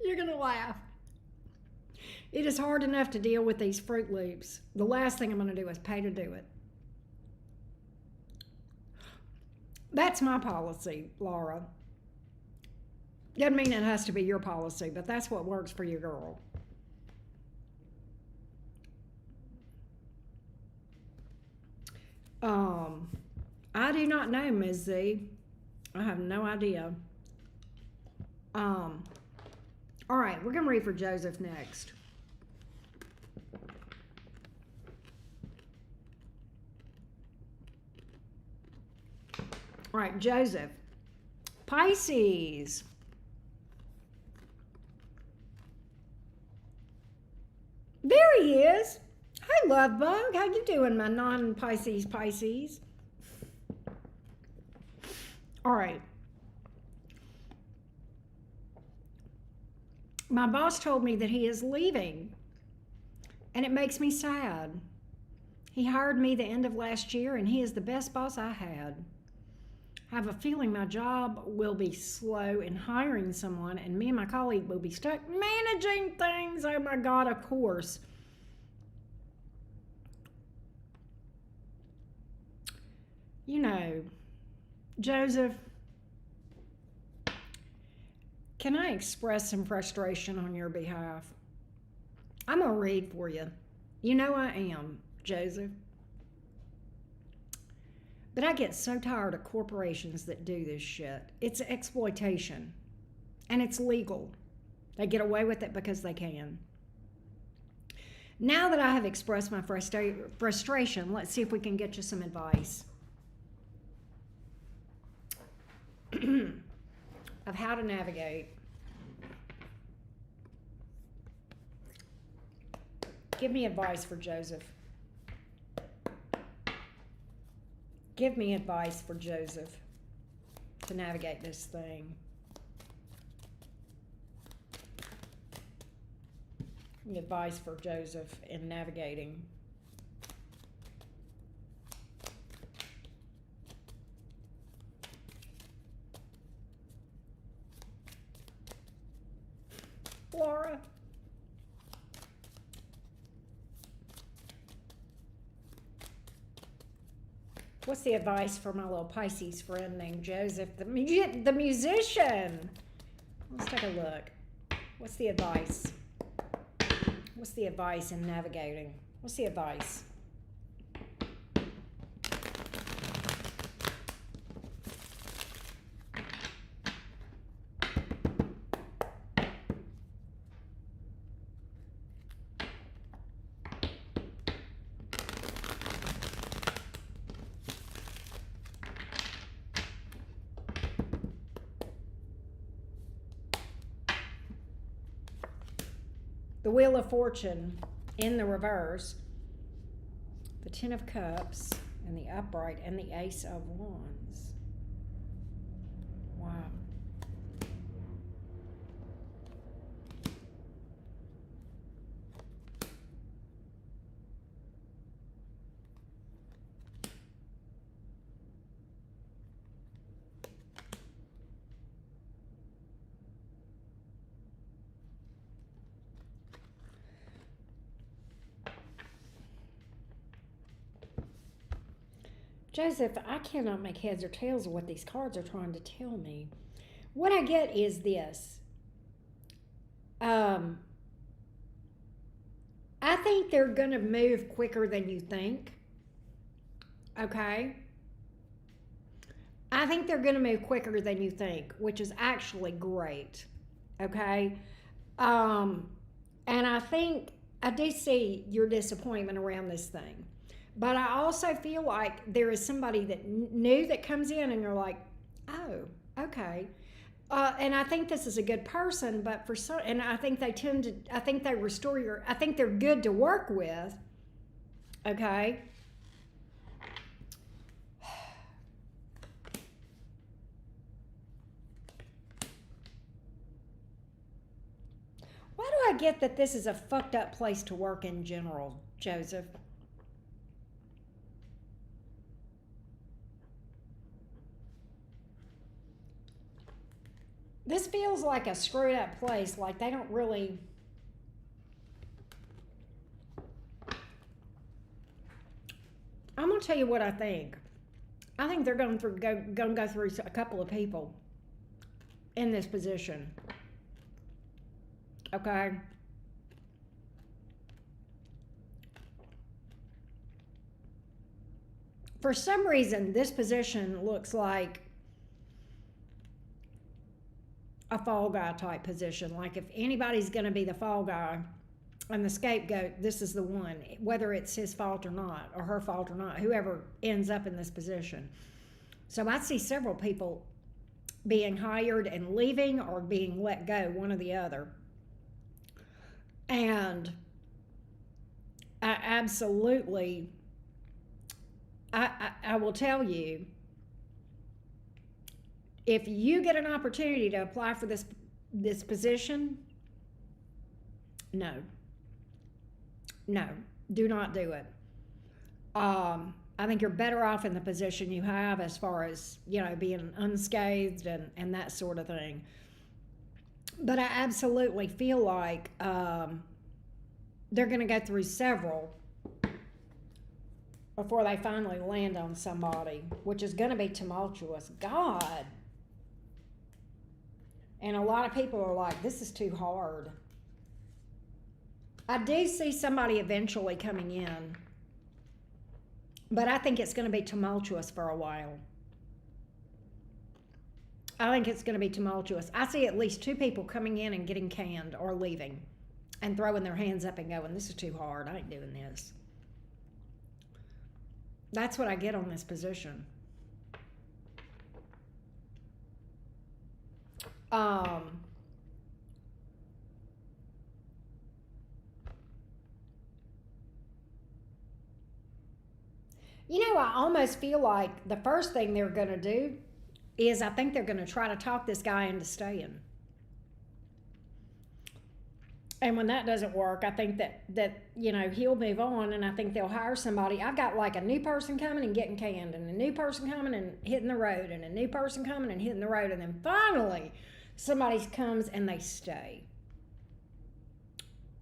You're going to laugh. It is hard enough to deal with these Fruit Loops. The last thing I'm going to do is pay to do it. That's my policy, Laura. Doesn't mean it has to be your policy, but that's what works for your girl. I do not know, Ms. Z. I have no idea. All right, we're going to read for Joseph next. All right, Joseph. Pisces. There he is. Hey, love bug. How you doing, my non-Pisces Pisces? All right. My boss told me that he is leaving, and it makes me sad. He hired me the end of last year, and he is the best boss I had. I have a feeling my job will be slow in hiring someone, and me and my colleague will be stuck managing things. Oh my God, of course. You know, Joseph, can I express some frustration on your behalf? I'm going to read for you. You know I am, Joseph. But I get so tired of corporations that do this shit. It's exploitation. And it's legal. They get away with it because they can. Now that I have expressed my frustration, let's see if we can get you some advice of how to navigate. Give me advice for Joseph. Give me advice for Joseph to navigate this thing. Advice for Joseph in navigating. Laura. What's the advice for my little Pisces friend named Joseph, the musician? Let's take a look. What's the advice? What's the advice in navigating? What's the advice? The Wheel of Fortune in the reverse, the Ten of Cups in the upright, and the Ace of Wands. Wow. Joseph, I cannot make heads or tails of what these cards are trying to tell me. What I get is this. I think they're going to move quicker than you think. Okay? I think they're going to move quicker than you think, which is actually great. Okay? And I think I do see your disappointment around this thing. But I also feel like there is somebody that new that comes in and you're like, oh, okay. And I think this is a good person, but for some, and I think they restore I think they're good to work with. Okay. Why do I get that this is a fucked up place to work in general, Joseph? This feels like a screwed up place, like they don't really... I'm going to tell you what I think. I think they're going to go through a couple of people in this position. Okay? For some reason, this position looks like a fall guy type position. Like if anybody's going to be the fall guy and the scapegoat, this is the one, whether it's his fault or not, or her fault or not, whoever ends up in this position. So I see several people being hired and leaving or being let go, one or the other. And I absolutely, I will tell you, if you get an opportunity to apply for this position, no, do not do it. I think you're better off in the position you have as far as, being unscathed and that sort of thing. But I absolutely feel like they're going to go through several before they finally land on somebody, which is going to be tumultuous. God. And a lot of people are like, this is too hard. I do see somebody eventually coming in, but I think it's going to be tumultuous for a while. I think it's going to be tumultuous. I see at least two people coming in and getting canned or leaving and throwing their hands up and going, this is too hard. I ain't doing this. That's what I get on this position. I almost feel like the first thing they're going to do is I think they're going to try to talk this guy into staying. And when that doesn't work, I think that he'll move on, and I think they'll hire somebody. I've got like a new person coming and getting canned, and a new person coming and hitting the road, and a new person coming and hitting the road, and then finally somebody comes and they stay.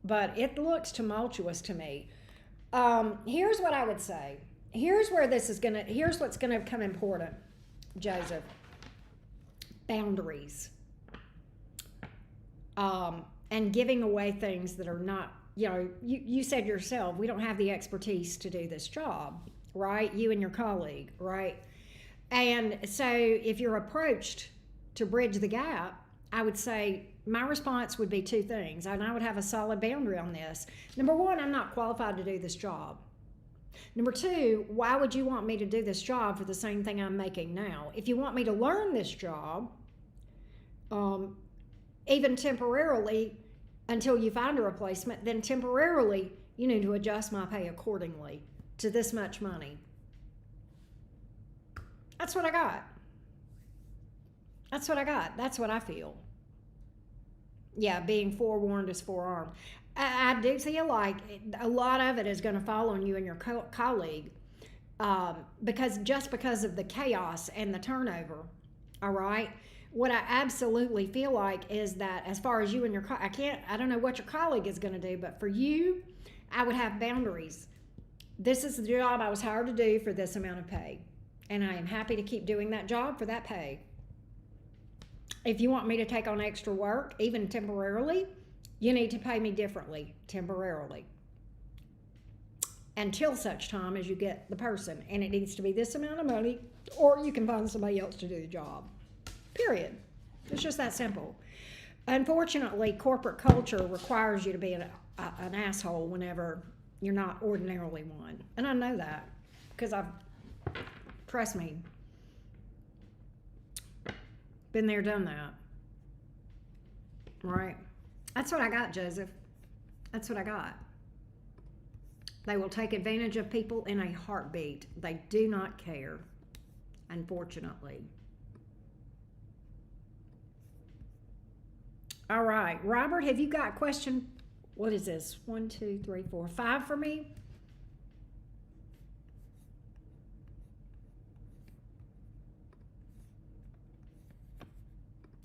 But it looks tumultuous to me. Here's what I would say. Here's what's gonna become important, Joseph. Boundaries. And giving away things that are not, you said yourself, we don't have the expertise to do this job, right? You and your colleague, right? And so if you're approached to bridge the gap, I would say my response would be two things, and I would have a solid boundary on this. Number one, I'm not qualified to do this job. Number two, why would you want me to do this job for the same thing I'm making now? If you want me to learn this job, even temporarily until you find a replacement, then temporarily you need to adjust my pay accordingly to this much money. That's what I got. That's what I got. That's what I feel. Yeah, being forewarned is forearmed. I do feel like a lot of it is going to fall on you and your colleague because of the chaos and the turnover. All right. What I absolutely feel like is that as far as you and your, I don't know what your colleague is going to do, but for you, I would have boundaries. This is the job I was hired to do for this amount of pay, and I am happy to keep doing that job for that pay. If you want me to take on extra work, even temporarily, you need to pay me differently temporarily until such time as you get the person, and it needs to be this amount of money, or you can find somebody else to do the job. Period. It's just that simple. Unfortunately, corporate culture requires you to be an asshole whenever you're not ordinarily one. And I know that because trust me, been there, done that. Right? That's what I got, Joseph. That's what I got. They will take advantage of people in a heartbeat. They do not care, unfortunately. All right, Robert, have you got question? What is this? 1, 2, 3, 4, 5 for me?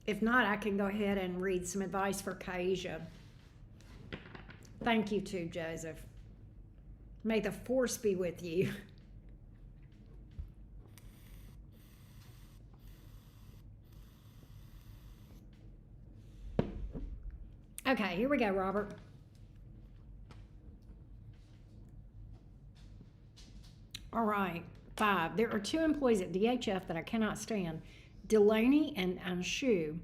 If not, I can go ahead and read some advice for Kaisha. Thank you too, Joseph. May the force be with you. Okay, here we go, Robert. All right, 5. There are 2 employees at DHF that I cannot stand. Delaney and Anshu.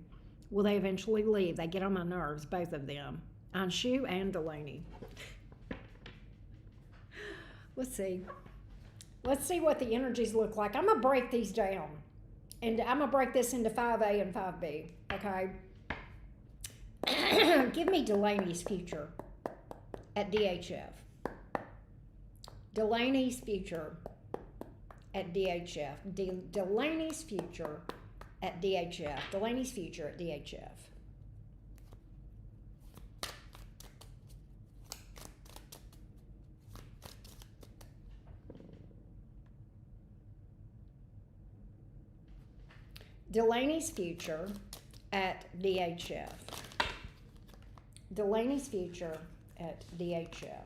Will they eventually leave? They get on my nerves, both of them. Anshu and Delaney. Let's see. Let's see what the energies look like. I'm going to break these down. And I'm going to break this into 5A and 5B, okay? Give me Delaney's future at DHF. Delaney's future at DHF. Delaney's future at DHF. Delaney's future at DHF. Delaney's future at DHF. Delaney's future at DHF.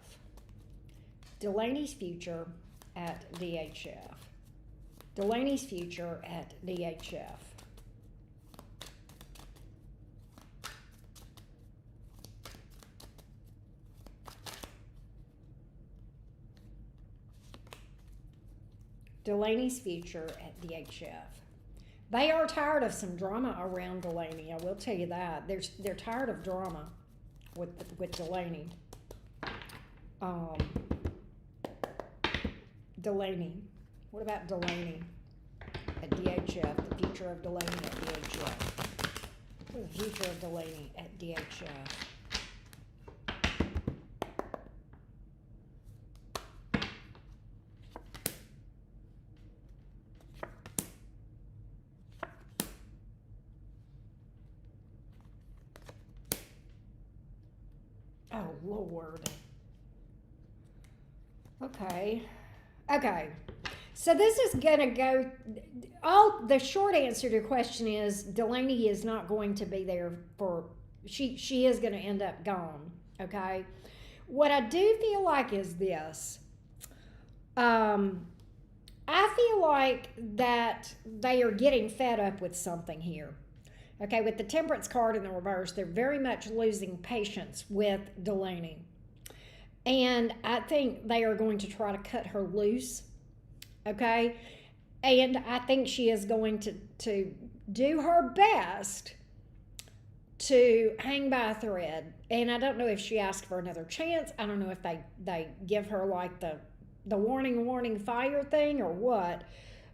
Delaney's future at DHF. Delaney's future at DHF. Delaney's future at DHF. They are tired of some drama around Delaney. I will tell you that. They're tired of drama with Delaney. Delaney. What about Delaney at DHF? The future of Delaney at DHF. What is the future of Delaney at DHF? Oh, Lord. Okay. Okay. So this is going to go, all the short answer to your question is Delaney is not going to be there for, she is going to end up gone. Okay. What I do feel like is this. I feel like that they are getting fed up with something here. Okay, with the Temperance card in the reverse, they're very much losing patience with Delaney. And I think they are going to try to cut her loose. Okay, and I think she is going to do her best to hang by a thread. And I don't know if she asked for another chance. I don't know if they give her like the warning fire thing or what.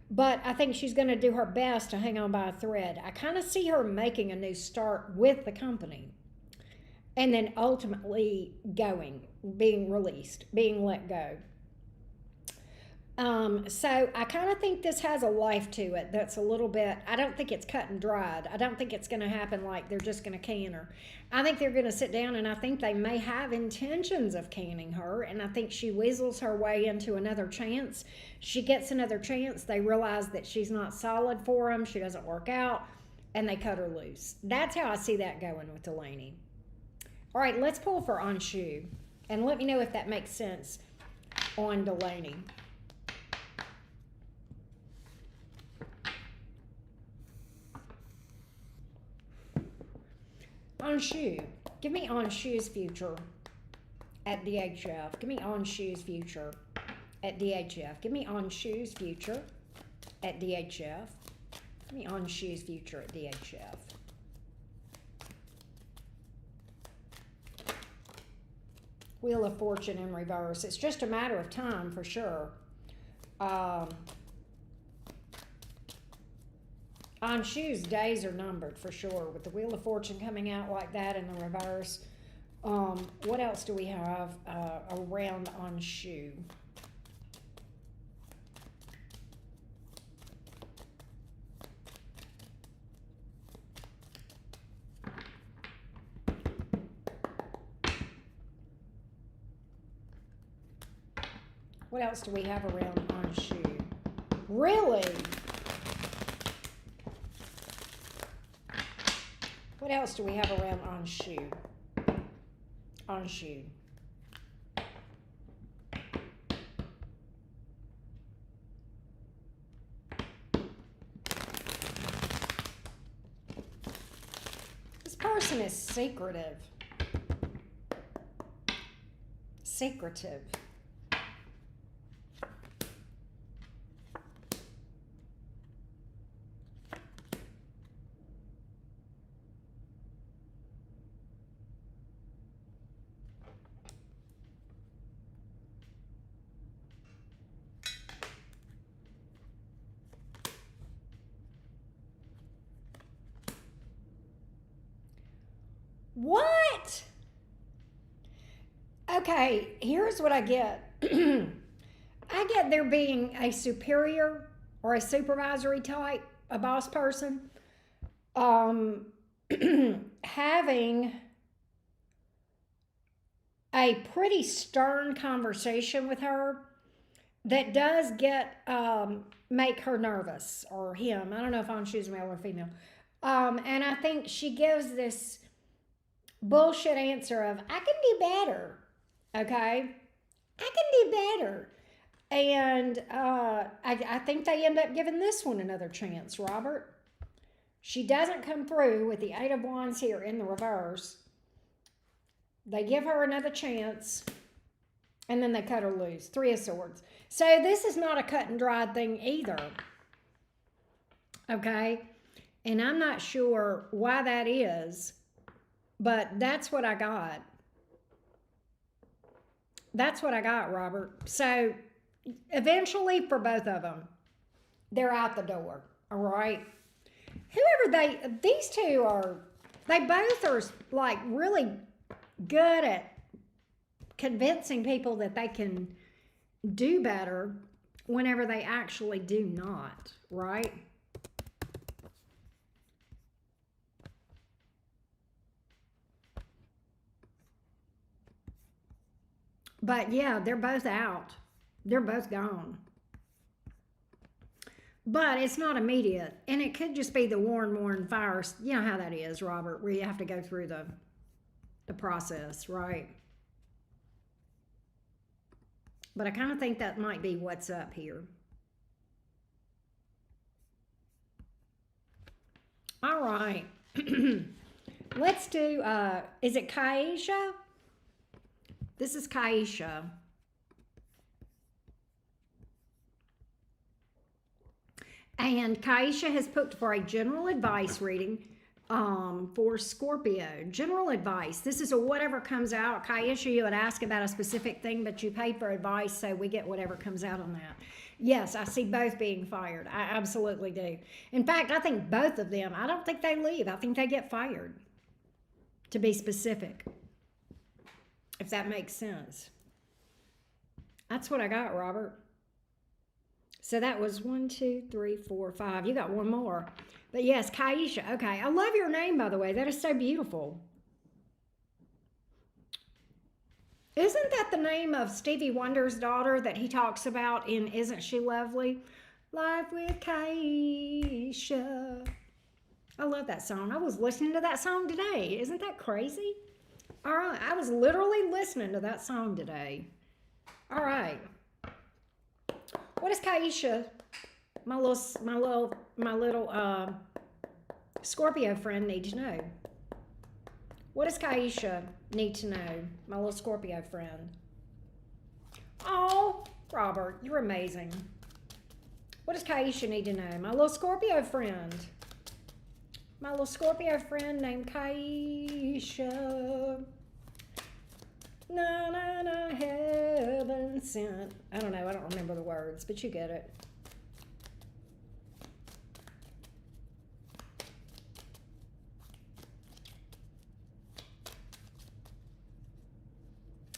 But I think she's going to do her best to hang on by a thread. I kind of see her making a new start with the company and then ultimately being released, being let go. So I kind of think this has a life to it that's a little bit, I don't think it's cut and dried. I don't think it's going to happen like they're just going to can her. I think they're going to sit down and I think they may have intentions of canning her. And I think she weasels her way into another chance. She gets another chance. They realize that she's not solid for them. She doesn't work out and they cut her loose. That's how I see that going with Delaney. All right, let's pull for Anshu and let me know if that makes sense on Delaney. Anshu. Give me Anshu's future at DHF. Give me Anshu's future at DHF. Give me Anshu's future at DHF. Give me Anshu's future at DHF. Wheel of Fortune in reverse. It's just a matter of time for sure. Anshu's days are numbered for sure with the Wheel of Fortune coming out like that in the reverse. What else do we have around Anshu? What else do we have around Anshu? Really? What else do we have around Anshu? Anshu. This person is secretive. Secretive. What? Okay, here's what I get. I get there being a superior or a supervisory type, a boss person, having a pretty stern conversation with her that does make her nervous, or him. I don't know if I'm choosing male or female. And I think she gives this bullshit answer of, I can do better. Okay? I can do better. And I think they end up giving this one another chance, Robert. She doesn't come through with the Eight of Wands here in the reverse. They give her another chance, and then they cut her loose. Three of Swords. So this is not a cut and dried thing either. Okay? And I'm not sure why that is, but that's what I got. That's what I got, Robert. So eventually, for both of them, they're out the door. All right? These two are, they both are like really good at convincing people that they can do better whenever they actually do not, right? But yeah, they're both out. They're both gone. But it's not immediate. And it could just be the worn fire. You know how that is, Robert, where you have to go through the process, right? But I kind of think that might be what's up here. All right. Let's do, is it Kaisha? This is Kaisha. And Kaisha has put for a general advice reading for Scorpio. General advice. This is a whatever comes out. Kaisha, you would ask about a specific thing, but you paid for advice, so we get whatever comes out on that. Yes, I see both being fired. I absolutely do. In fact, I think both of them, I don't think they leave. I think they get fired, to be specific, if that makes sense. That's what I got, Robert. So that was 1, 2, 3, 4, 5. You got one more. But yes, Kaisha. Okay. I love your name, by the way. That is so beautiful. Isn't that the name of Stevie Wonder's daughter that he talks about in Isn't She Lovely? Life with Kaisha. I love that song. I was listening to that song today. Isn't that crazy? All right. I was literally listening to that song today. All right. What does Kaisha, my little Scorpio friend, need to know? What does Kaisha need to know, my little Scorpio friend? Oh, Robert, you're amazing. What does Kaisha need to know, my little Scorpio friend? My little Scorpio friend named Kaisha. Na na na, heaven sent. I don't know, I don't remember the words, but you get it.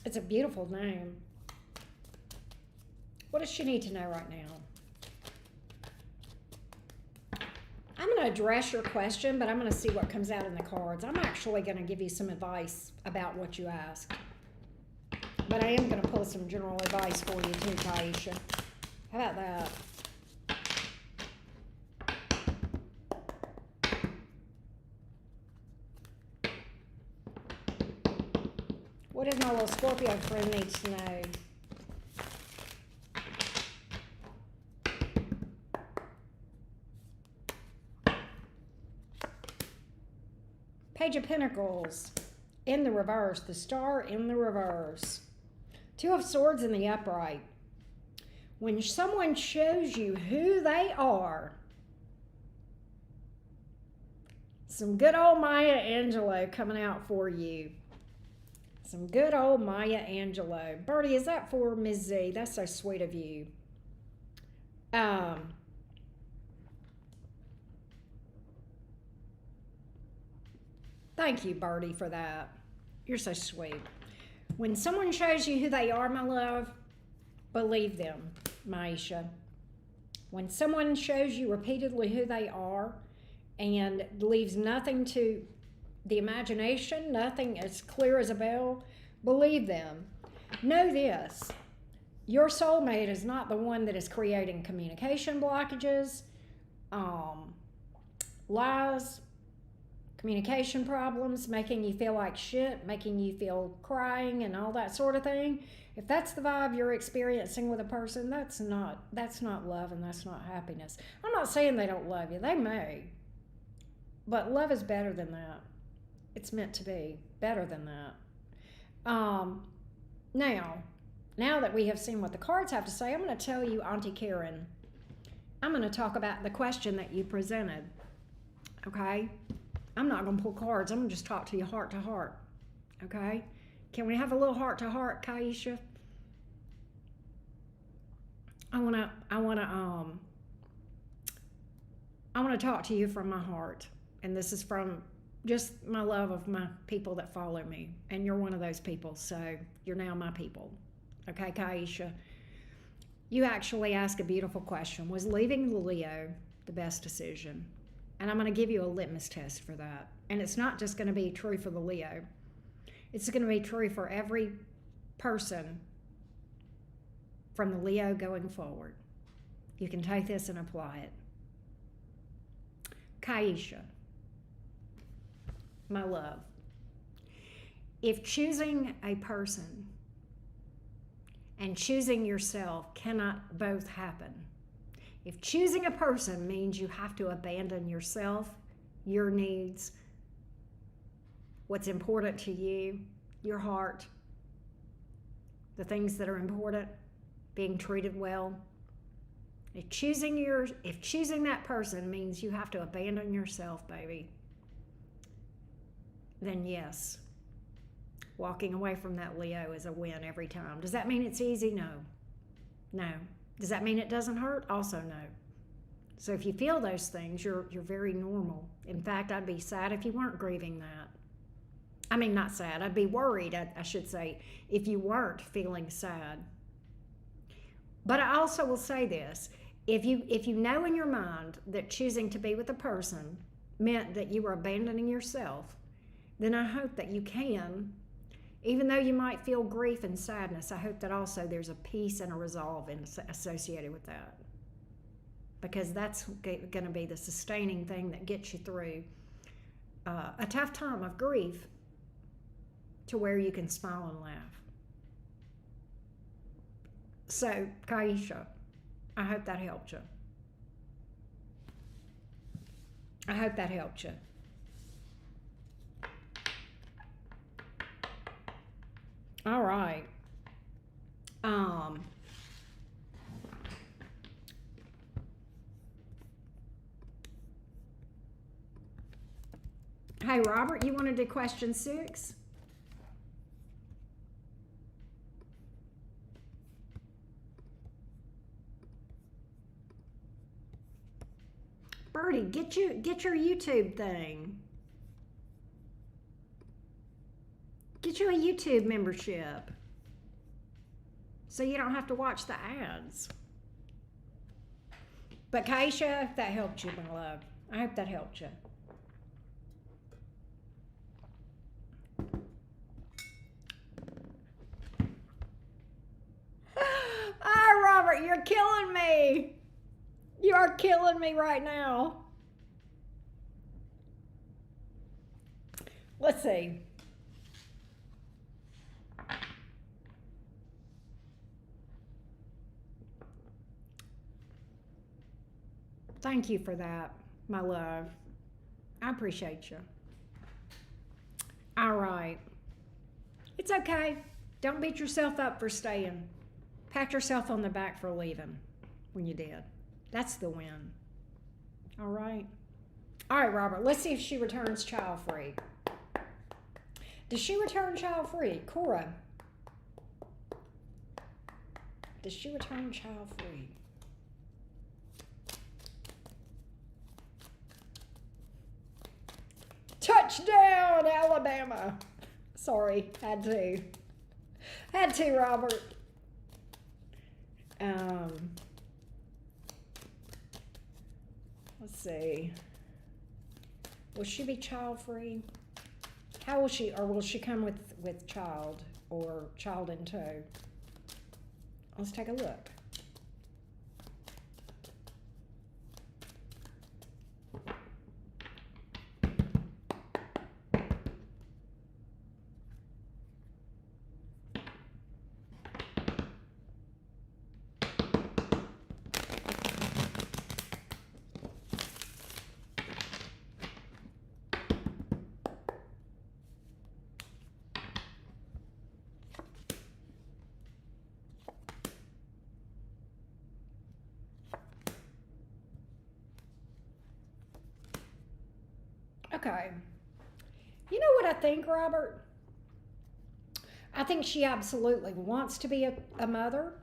It's a beautiful name. What does she need to know right now? I'm going to address your question, but I'm going to see what comes out in the cards. I'm actually going to give you some advice about what you asked. But I am going to pull some general advice for you too, Kaisha. How about that? What does my little Scorpio friend need to know? Page of Pentacles in the reverse. The Star in the reverse. Two of Swords in the upright. When someone shows you who they are, some good old Maya Angelou coming out for you. Some good old Maya Angelou. Bertie, is that for Ms. Z? That's so sweet of you. Thank you, Bertie, for that. You're so sweet. When someone shows you who they are, my love, believe them, Maisha. When someone shows you repeatedly who they are and leaves nothing to the imagination, nothing as clear as a bell, believe them. Know this, your soulmate is not the one that is creating communication blockages, lies, communication problems, making you feel like shit, making you feel crying and all that sort of thing. If that's the vibe you're experiencing with a person, that's not love and that's not happiness. I'm not saying they don't love you. They may. But love is better than that. It's meant to be better than that. Now that we have seen what the cards have to say, I'm going to tell you, Auntie Karen, I'm going to talk about the question that you presented. Okay? I'm not going to pull cards. I'm going to just talk to you heart to heart. Okay? Can we have a little heart to heart, Kaisha? I want to talk to you from my heart. And this is from just my love of my people that follow me. And you're one of those people, so you're now my people. Okay, Kaisha? You actually asked a beautiful question. Was leaving the Leo the best decision? And I'm going to give you a litmus test for that. And it's not just going to be true for the Leo. It's going to be true for every person from the Leo going forward. You can take this and apply it. Kaisha, my love, if choosing a person and choosing yourself cannot both happen, if choosing a person means you have to abandon yourself, your needs, what's important to you, your heart, the things that are important, being treated well, if choosing that person means you have to abandon yourself, baby, then yes, walking away from that Leo is a win every time. Does that mean it's easy? No. No. Does that mean it doesn't hurt? Also no. So if you feel those things, you're very normal. In fact, I'd be sad if you weren't grieving that. I mean, not sad. I'd be worried, I should say, if you weren't feeling sad. But I also will say this. If you know in your mind that choosing to be with a person meant that you were abandoning yourself, then I hope that you can, even though you might feel grief and sadness, I hope that also there's a peace and a resolve associated with that. Because that's going to be the sustaining thing that gets you through a tough time of grief to where you can smile and laugh. So, Kaisha, I hope that helped you. I hope that helped you. All right. Hey, Robert, you want to do question 6? Birdie, get your YouTube thing. Get you a YouTube membership so you don't have to watch the ads. But Kaisha, that helped you, my love. I hope that helped you. Ah, Robert, you're killing me. You are killing me right now. Let's see. Thank you for that, my love. I appreciate you. All right. It's okay. Don't beat yourself up for staying. Pat yourself on the back for leaving when you did. That's the win. All right. All right, Robert, let's see if she returns child-free. Does she return child-free? Cora, does she return child-free? Touchdown, Alabama. Sorry, had to, Robert. Let's see. Will she be child-free? How will she, or will she come with child or child in tow? Let's take a look. Okay. You know what I think, Robert? I think she absolutely wants to be a mother,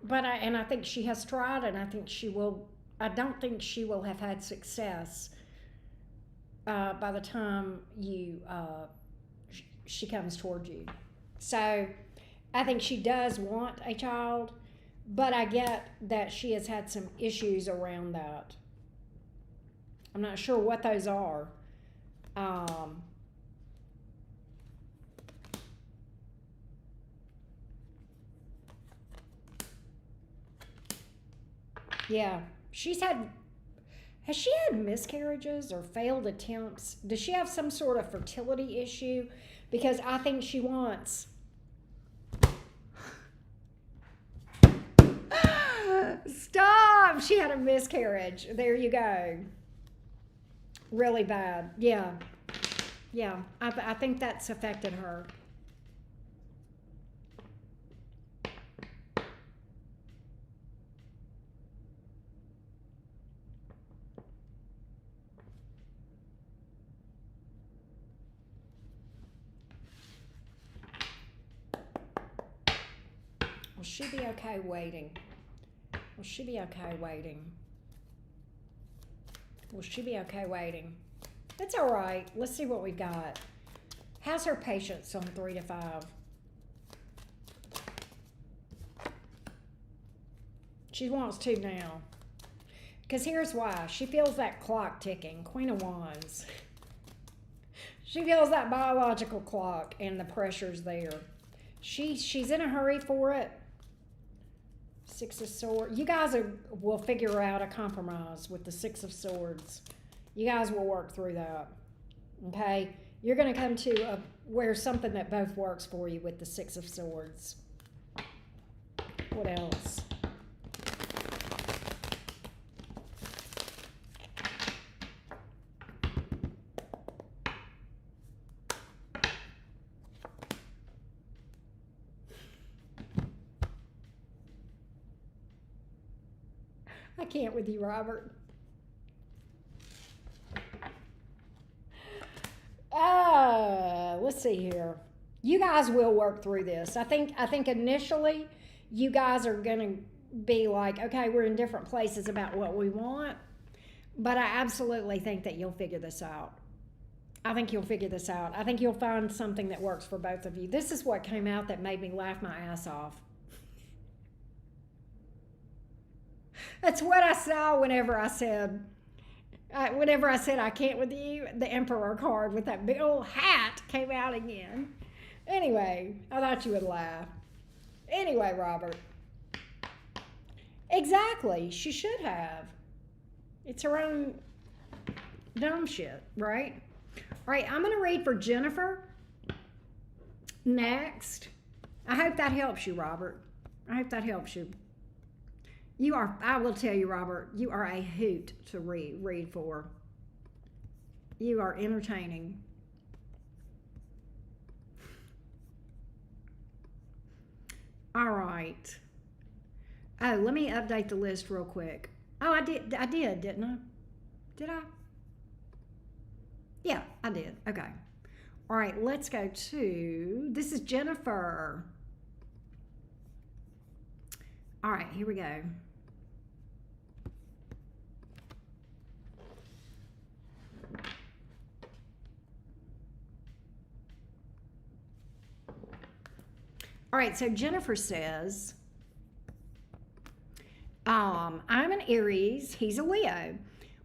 but I think she has tried, and I think she will. I don't think she will have had success by the time she comes toward you. So I think she does want a child, but I get that she has had some issues around that. I'm not sure what those are. Yeah. Has she had miscarriages or failed attempts? Does she have some sort of fertility issue? Because I think she wants. Stop! She had a miscarriage. There you go. Really bad. Yeah. Yeah. I think that's affected her. Will she be okay waiting? Will she be okay waiting? Will she be okay waiting? That's all right. Let's see what we've got. How's her patience on 3 to 5? She wants to now. Because here's why. She feels that clock ticking. Queen of Wands. She feels that biological clock and the pressure's there. She's in a hurry for it. 6 of Swords. You guys will figure out a compromise with the 6 of Swords. You guys will work through that. Okay? You're going to come to where something that both works for you with the 6 of Swords. What else? I can't with you, Robert. Let's see here. You guys will work through this. I think initially you guys are going to be like, okay, we're in different places about what we want, but I absolutely think that you'll figure this out. I think you'll figure this out. I think you'll find something that works for both of you. This is what came out that made me laugh my ass off. That's what I saw whenever I said I can't with you. The Emperor card with that big old hat came out again. Anyway, I thought you would laugh. Anyway, Robert. Exactly. She should have. It's her own dumb shit, right? All right, I'm going to read for Jennifer next. I hope that helps you, Robert. I hope that helps you. I will tell you, Robert, you are a hoot to read for. You are entertaining. All right. Oh, let me update the list real quick. Oh, I did, didn't I? Did I? Yeah, I did. Okay. All right, let's go to, this is Jennifer. All right, here we go. All right, so Jennifer says, I'm an Aries, he's a Leo.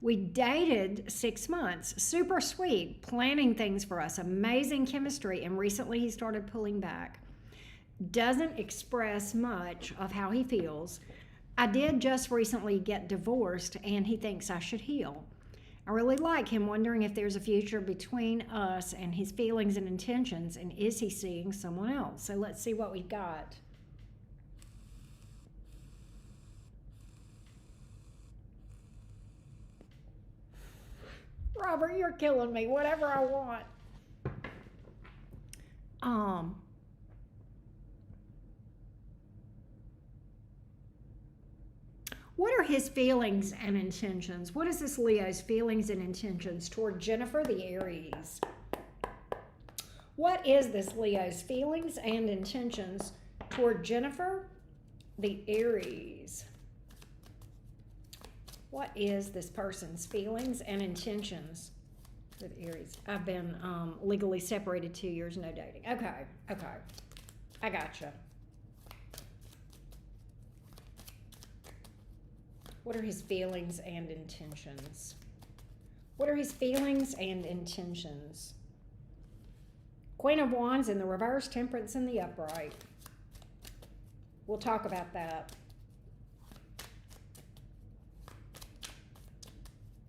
We dated 6 months, super sweet, planning things for us, amazing chemistry, and recently he started pulling back. Doesn't express much of how he feels. I did just recently get divorced and he thinks I should heal. I really like him, wondering if there's a future between us and his feelings and intentions, and is he seeing someone else? So let's see what we've got. Robert, you're killing me. Whatever I want. What are his feelings and intentions? What is this Leo's feelings and intentions toward Jennifer the Aries? What is this Leo's feelings and intentions toward Jennifer the Aries? What is this person's feelings and intentions with Aries? I've been legally separated 2 years, no dating. Okay. I gotcha. What are his feelings and intentions? What are his feelings and intentions? Queen of Wands in the reverse, Temperance in the upright. We'll talk about that.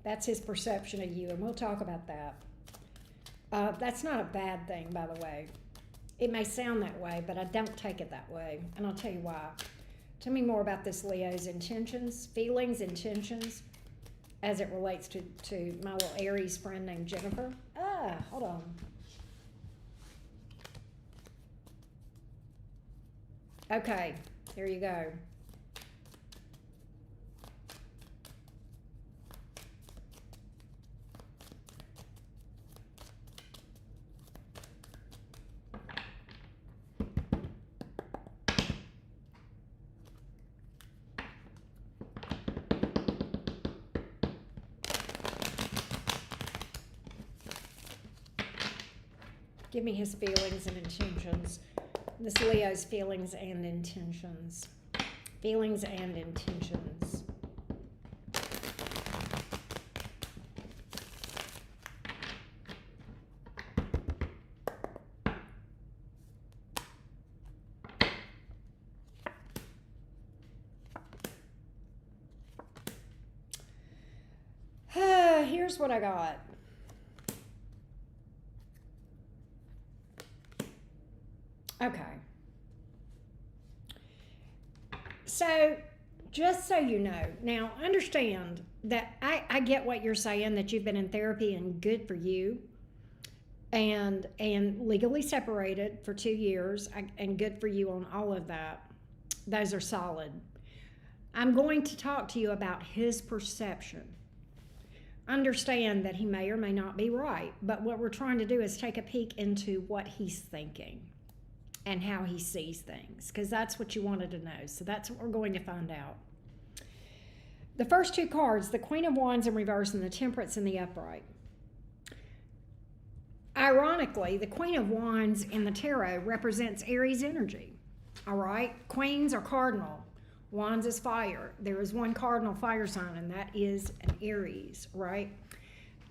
That's his perception of you, and we'll talk about that. That's not a bad thing, by the way. It may sound that way, but I don't take it that way, and I'll tell you why. Tell me more about this Leo's intentions, feelings, intentions, as it relates to my little Aries friend named Jennifer. Hold on. Okay, here you go. Give me his feelings and intentions. This Leo's feelings and intentions. Feelings and intentions. Here's what I got. Okay. So, just so you know, now understand that I get what you're saying, that you've been in therapy and good for you, and legally separated for 2 years, and good for you on all of that. Those are solid. I'm going to talk to you about his perception. Understand that he may or may not be right, but what we're trying to do is take a peek into what he's thinking and how he sees things, because that's what you wanted to know. So that's what we're going to find out. The first 2 cards, the Queen of Wands in reverse and the Temperance in the upright. Ironically, the Queen of Wands in the tarot represents Aries energy. All right? Queens are cardinal. Wands is fire. There is one cardinal fire sign, and that is an Aries, right?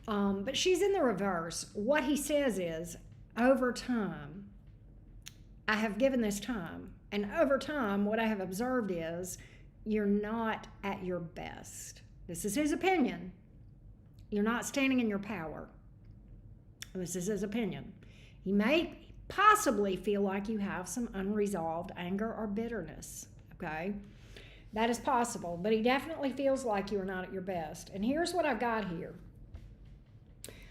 But she's in the reverse. What he says is, over time, I have given this time, and over time, what I have observed is you're not at your best. This is his opinion. You're not standing in your power. This is his opinion. He may possibly feel like you have some unresolved anger or bitterness, okay? That is possible, but he definitely feels like you are not at your best. And here's what I've got here.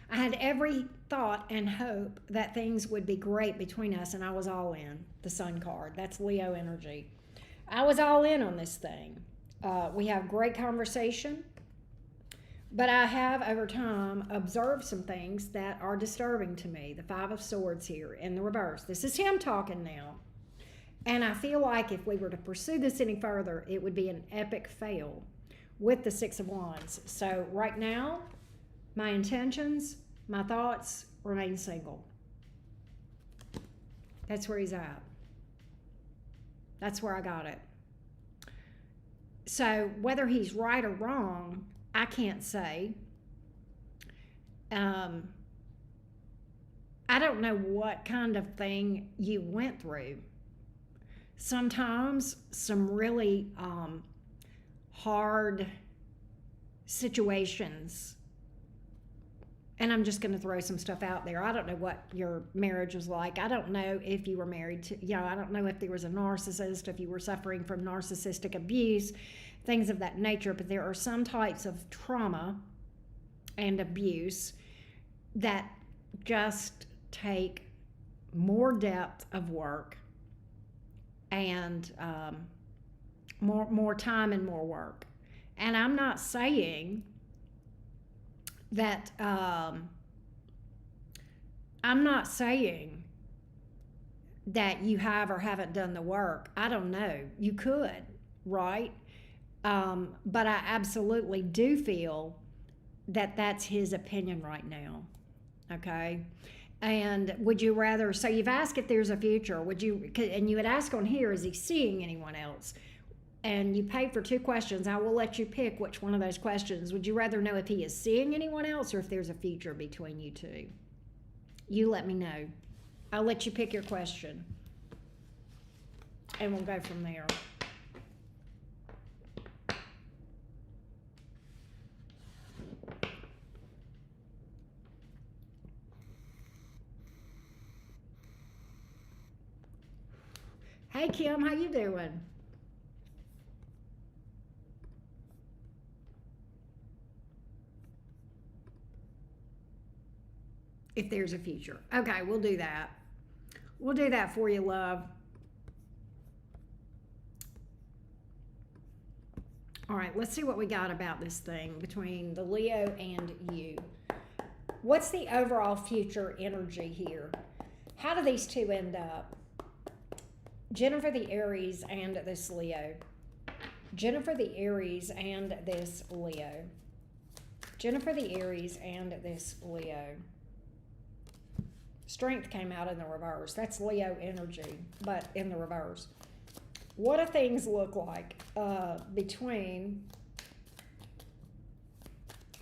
I had every thought and hope that things would be great between us, and I was all in. The Sun card, that's Leo energy. I was all in on this thing. We have great conversation, but I have over time observed some things that are disturbing to me. The 5 of Swords here in the reverse. This is him talking now. And I feel like if we were to pursue this any further, it would be an epic fail with the 6 of Wands. So right now, my intentions, my thoughts remain single. That's where he's at. That's where I got it. So whether he's right or wrong, I can't say. I don't know what kind of thing you went through. Sometimes some really hard situations. And I'm just going to throw some stuff out there. I don't know what your marriage was like. I don't know if you were married to, I don't know if there was a narcissist, if you were suffering from narcissistic abuse, things of that nature. But there are some types of trauma and abuse that just take more depth of work and more time and more work. And I'm not saying that you have or haven't done the work. I don't know. You could, right? But I absolutely do feel that that's his opinion right now. Okay? And would you rather, so you've asked if there's a future, and you would ask on here, is he seeing anyone else? And you paid for 2 questions. I will let you pick which one of those questions. Would you rather know if he is seeing anyone else or if there's a future between you two? You let me know. I'll let you pick your question. And we'll go from there. Hey, Kim, how you doing? If there's a future. Okay, we'll do that. We'll do that for you, love. All right, let's see what we got about this thing between the Leo and you. What's the overall future energy here? How do these two end up? Jennifer the Aries and this Leo. Jennifer the Aries and this Leo. Jennifer the Aries and this Leo. Strength came out in the reverse. That's Leo energy, but in the reverse. What do things look like between,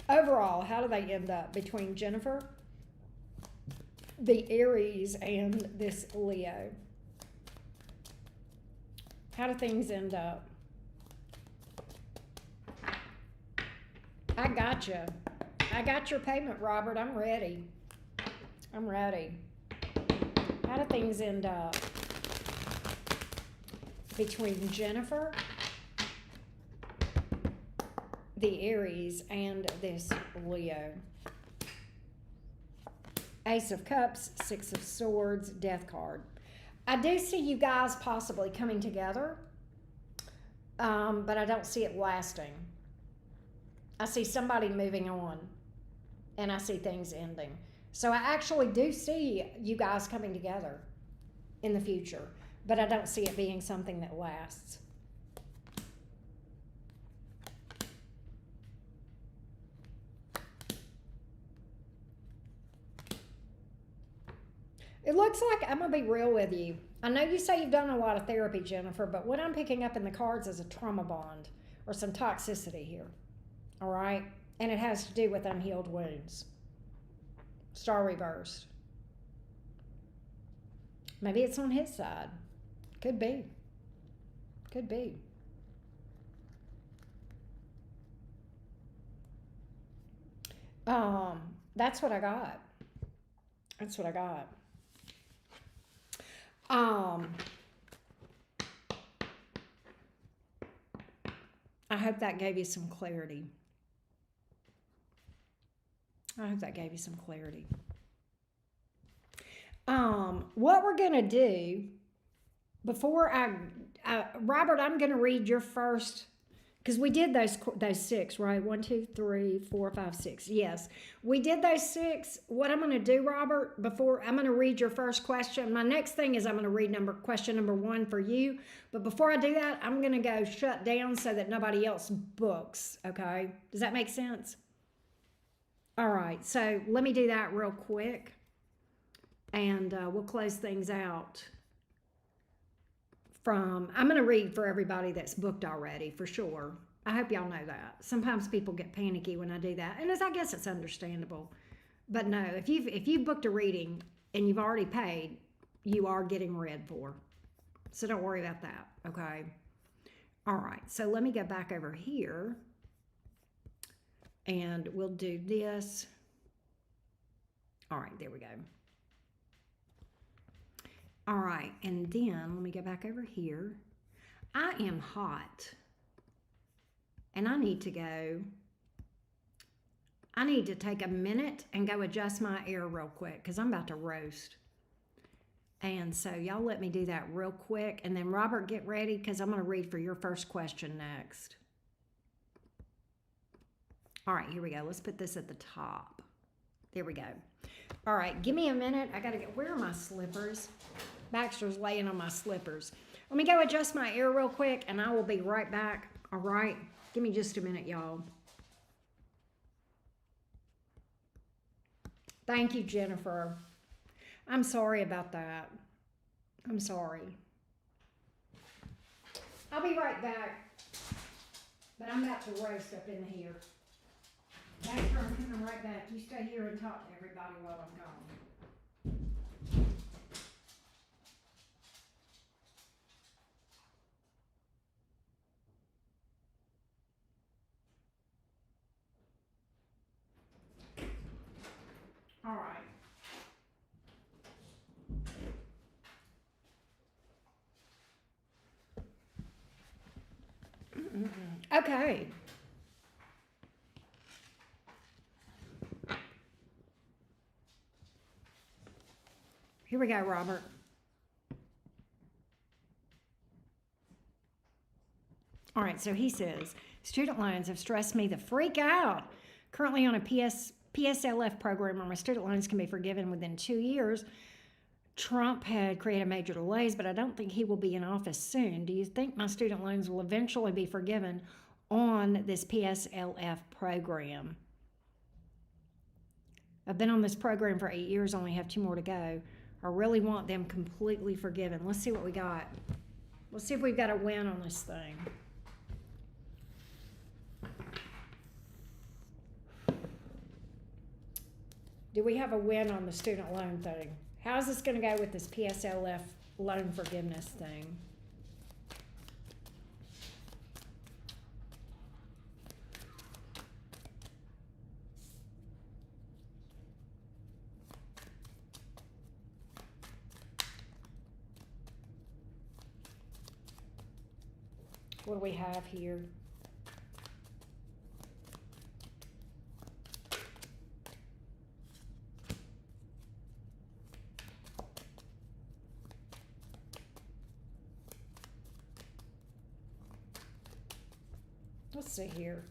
overall, how do they end up between Jennifer, the Aries, and this Leo? How do things end up? I got you. I got your payment, Robert. I'm ready. I'm ready. How do things end up between Jennifer, the Aries, and this Leo? Ace of Cups, Six of Swords, Death card. I do see you guys possibly coming together, but I don't see it lasting. I see somebody moving on, and I see things ending. So I actually do see you guys coming together in the future, but I don't see it being something that lasts. It looks like, I'm going to be real with you. I know you say you've done a lot of therapy, Jennifer, but what I'm picking up in the cards is a trauma bond or some toxicity here. All right? And it has to do with unhealed wounds. Star reversed. Maybe it's on his side. Could be. Could be. That's what I got. That's what I got. I hope that gave you some clarity. I hope that gave you some clarity. What we're going to do before Robert, I'm going to read your first, because we did those six, right? 1, 2, 3, 4, 5, 6. Yes, we did those six. What I'm going to do, Robert, before I'm going to read your first question. My next thing is I'm going to read question number 1 for you. But before I do that, I'm going to go shut down so that nobody else books. Okay? Does that make sense? All right. So let me do that real quick, and we'll close things out. I'm going to read for everybody that's booked already, for sure. I hope y'all know that. Sometimes people get panicky when I do that, and I guess it's understandable. But no, if you've booked a reading and you've already paid, you are getting read for. So don't worry about that, okay? All right, so let me go back over here, and we'll do this. All right, there we go. All right, and then let me go back over here. I am hot, and I need to take a minute and go adjust my air real quick because I'm about to roast. And so y'all let me do that real quick, and then Robert, get ready because I'm going to read for your first question next. All right, here we go. Let's put this at the top. There we go. All right, give me a minute. I got to where are my slippers? Baxter's laying on my slippers. Let me go adjust my air real quick, and I will be right back. All right? Give me just a minute, y'all. Thank you, Jennifer. I'm sorry about that. I'm sorry. I'll be right back. But I'm about to roast up in here. Baxter, I'm coming right back. You stay here and talk to everybody while I'm gone. All right. Okay. Here we go, Robert. All right, so he says, student loans have stressed me the freak out. Currently on a PSLF program where my student loans can be forgiven within 2 years. Trump had created major delays, but I don't think he will be in office soon. Do you think my student loans will eventually be forgiven on this PSLF program? I've been on this program for 8 years, only have 2 more to go. I really want them completely forgiven. Let's see what we got. Let's see if we've got a win on this thing. Do we have a win on the student loan thing? How's this going to go with this PSLF loan forgiveness thing? What do we have here? Let's see here.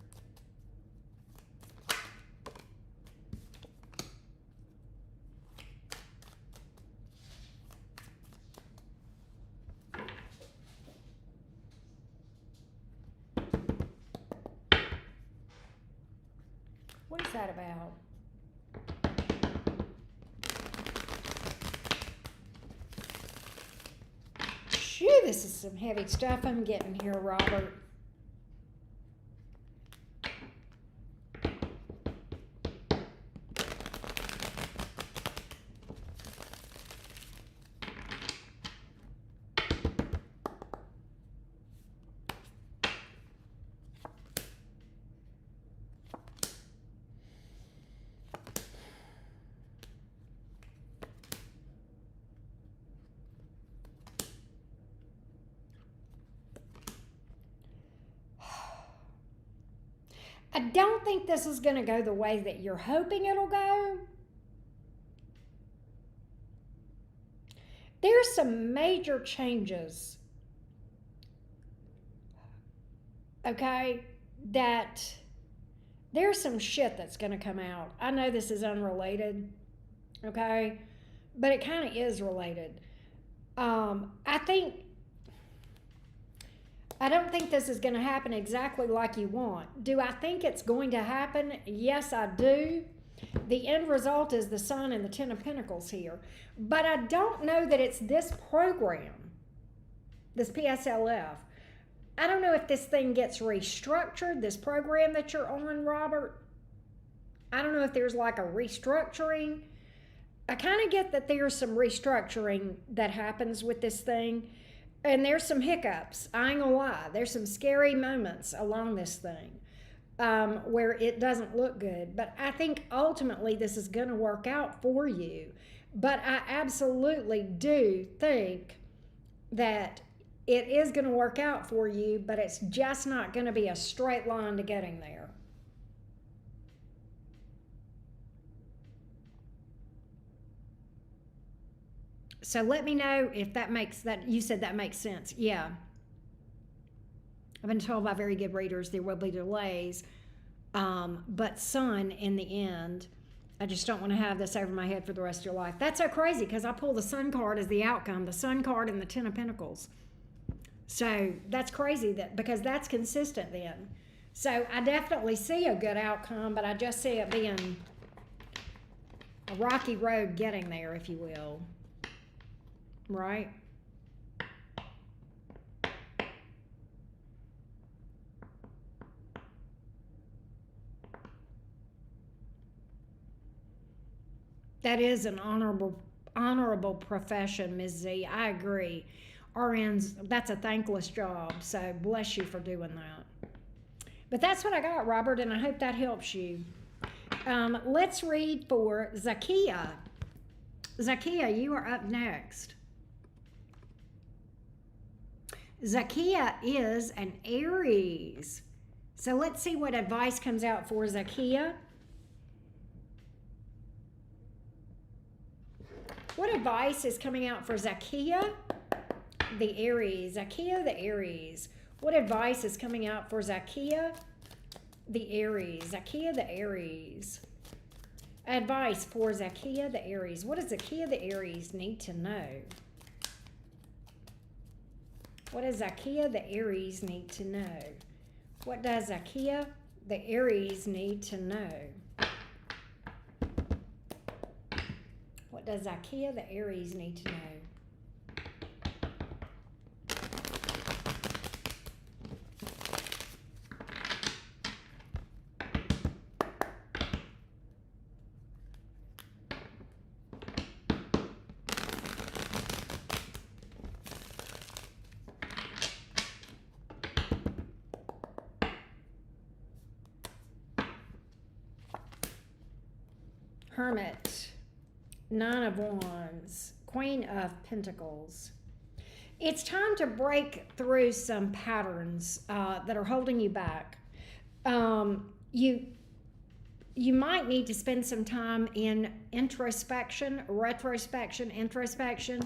What is that about? Phew, this is some heavy stuff I'm getting here, Robert. I don't think this is going to go the way that you're hoping it'll go. There's some major changes, okay, that there's some shit that's going to come out. I know this is unrelated, okay, but it kind of is related. I don't think this is going to happen exactly like you want. Do I think it's going to happen? Yes, I do. The end result is the Sun and the Ten of Pentacles here. But I don't know that it's this program, this PSLF. I don't know if this thing gets restructured, this program that you're on, Robert. I don't know if there's like a restructuring. I kind of get that there's some restructuring that happens with this thing. And there's some hiccups. I ain't gonna lie. There's some scary moments along this thing where it doesn't look good. But I think ultimately this is going to work out for you. But I absolutely do think that it is going to work out for you, but it's just not going to be a straight line to getting there. So let me know if that makes that, you said that makes sense. Yeah. I've been told by very good readers there will be delays, but Sun in the end. I just don't want to have this over my head for the rest of your life. That's so crazy because I pull the Sun card as the outcome, the Sun card and the Ten of Pentacles. So that's crazy that because that's consistent then. So I definitely see a good outcome, but I just see it being a rocky road getting there, if you will. Right? That is an honorable profession, Ms. Z. I agree. RNs, that's a thankless job, so bless you for doing that. But that's what I got, Robert, and I hope that helps you. Let's read for Zakia. Zakia, you are up next. Zakia is an Aries. So let's see what advice comes out for Zakia. What advice is coming out for Zakia, the Aries? Zakia, the Aries. What advice is coming out for Zakia, the Aries? Zakia, the Aries. Advice for Zakia, the Aries. What does Zakia, the Aries need to know? What does Zakia, the Aries need to know? What does Zakia, the Aries need to know? What does Zakia, the Aries need to know? Hermit, Nine of Wands, Queen of Pentacles. It's time to break through some patterns that are holding you back. You might need to spend some time in introspection, retrospection, introspection,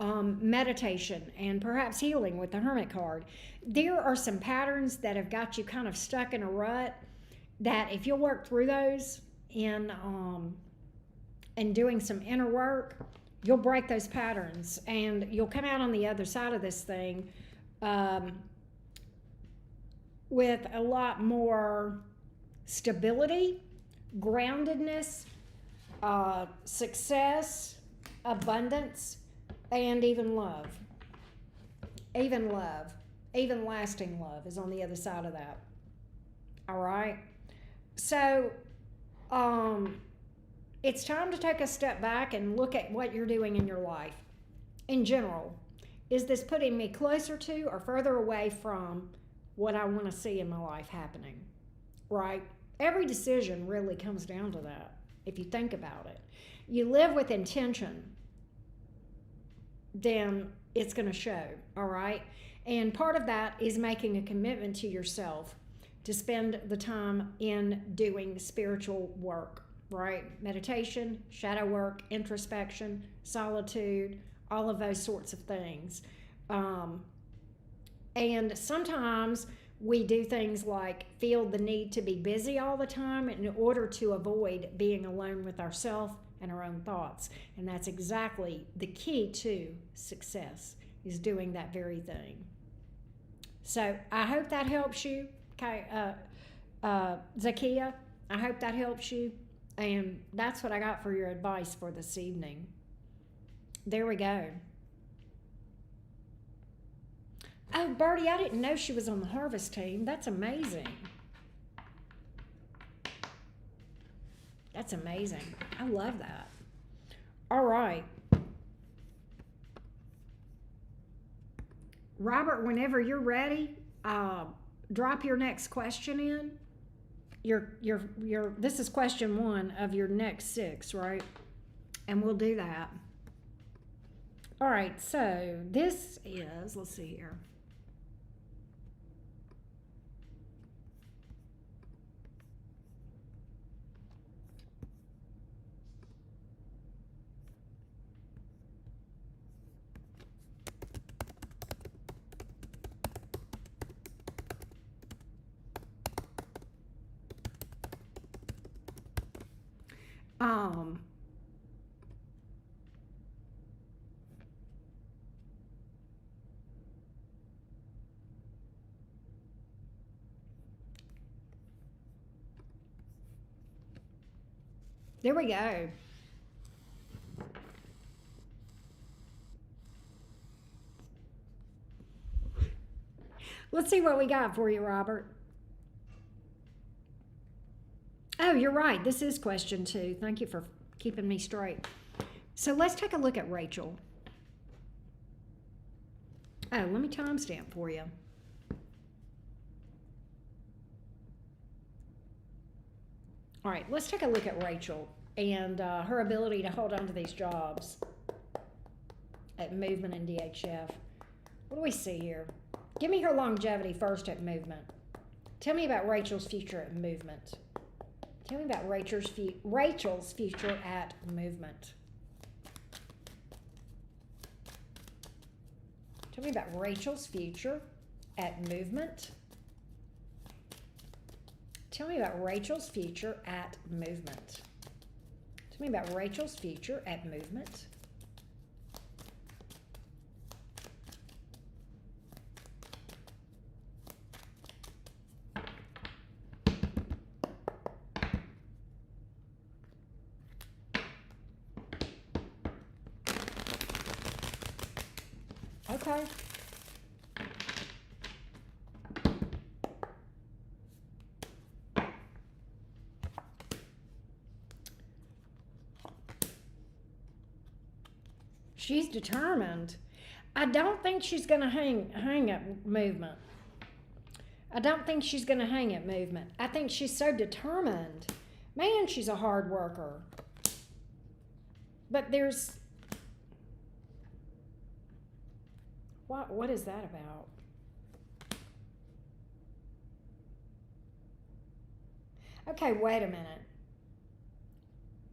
meditation, and perhaps healing with the Hermit card. There are some patterns that have got you kind of stuck in a rut that if you'll work through those in and doing some inner work, you'll break those patterns and you'll come out on the other side of this thing with a lot more stability, groundedness, success, abundance, and even love. Even love, even lasting love is on the other side of that. All right. So, it's time to take a step back and look at what you're doing in your life in general. Is this putting me closer to or further away from what I want to see in my life happening? Right? Every decision really comes down to that, if you think about it. You live with intention, then it's going to show, all right? And part of that is making a commitment to yourself to spend the time in doing spiritual work, right? Meditation, shadow work, introspection, solitude, all of those sorts of things. And sometimes we do things like feel the need to be busy all the time in order to avoid being alone with ourselves and our own thoughts. And that's exactly the key to success, is doing that very thing. So I hope that helps you, Zakia. I hope that helps you. And that's what I got for your advice for this evening. There we go. Oh, Birdie, I didn't know she was on the Harvest team. That's amazing. That's amazing. I love that. All right. Robert, whenever you're ready, drop your next question in. This is question 1 of your next 6, right? And we'll do that. All right, so this is, let's see here. There we go. Let's see what we got for you, Robert. Oh, you're right. This is question 2. Thank you for keeping me straight. So let's take a look at Rachel. Oh, let me timestamp for you. All right, let's take a look at Rachel and her ability to hold on to these jobs at Movement and DHF. What do we see here? Give me her longevity first at Movement. Tell me about Rachel's future at movement. Tell me about Rachel's future at movement. Tell me about Rachel's future at movement. Tell me about Rachel's future at movement. Tell me about Rachel's future at movement. Okay. She's determined. I don't think she's going to hang at movement. I don't think she's going to hang at movement. I think she's so determined. Man, she's a hard worker. But there's... What is that about? Okay, wait a minute.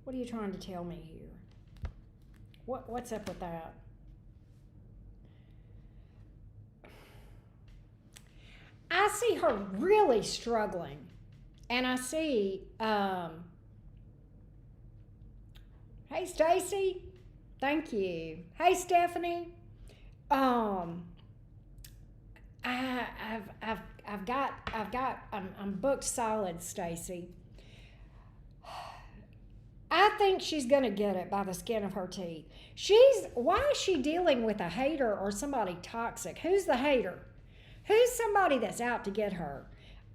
What are you trying to tell me here? What's up with that? I see her really struggling. And I see, hey, Stacy. Thank you. Hey, Stephanie. I'm booked solid, Stacy. I think she's going to get it by the skin of her teeth. Why is she dealing with a hater or somebody toxic? Who's the hater? Who's somebody that's out to get her?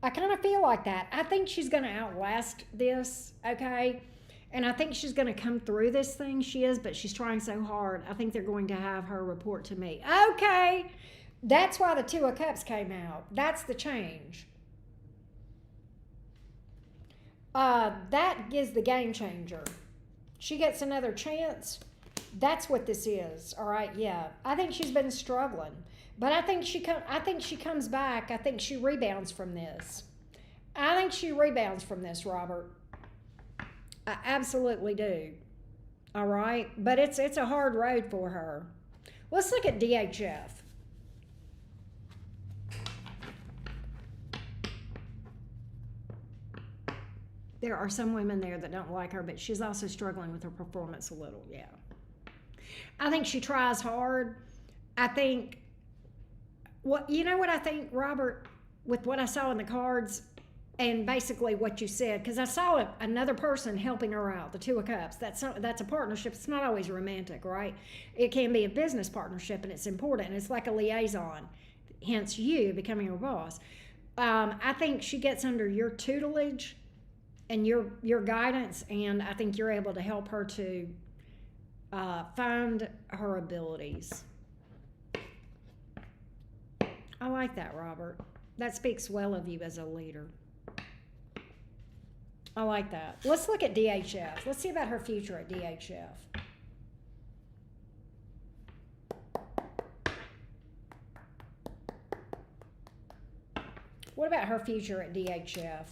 I kind of feel like that. I think she's going to outlast this, okay? And I think she's going to come through this thing. She is, but she's trying so hard. I think they're going to have her report to me. Okay, that's why the Two of Cups came out. That's the change. That gives the game changer. She gets another chance. That's what this is. All right, yeah. I think she's been struggling, but I think she comes back. I think she rebounds from this. I think she rebounds from this, Robert. I absolutely do. All right, but it's a hard road for her. Let's look at DHF. There are some women there that don't like her, but she's also struggling with her performance a little, yeah. I think she tries hard. I think, you know what I think, Robert, with what I saw in the cards and basically what you said, because I saw another person helping her out, the Two of Cups. That's a partnership. It's not always romantic, right? It can be a business partnership, and it's important. It's like a liaison, hence you becoming her boss. I think she gets under your tutelage and your guidance, and I think you're able to help her to find her abilities. I like that, Robert. That speaks well of you as a leader. I like that. Let's look at DHF. Let's see about her future at DHF. What about her future at DHF?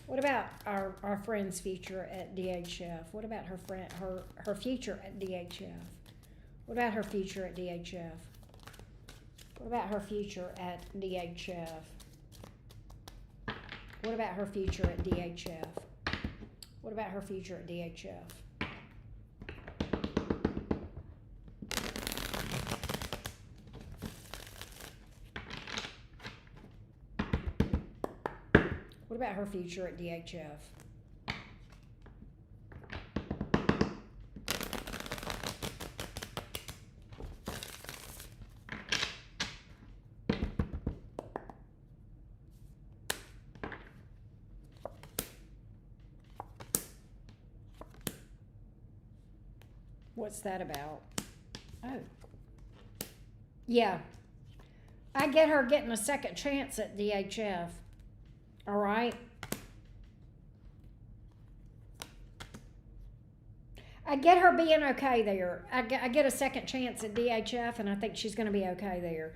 What about our friend's future at DHF? What about her future at DHF? What about her future at DHF? What about her future at DHF? What about her future at DHF? What about her future at DHF? What about her future at DHF? What's that about? Oh. Yeah. I get her getting a second chance at DHF. All right. I get her being okay there. I get a second chance at DHF, and I think she's going to be okay there.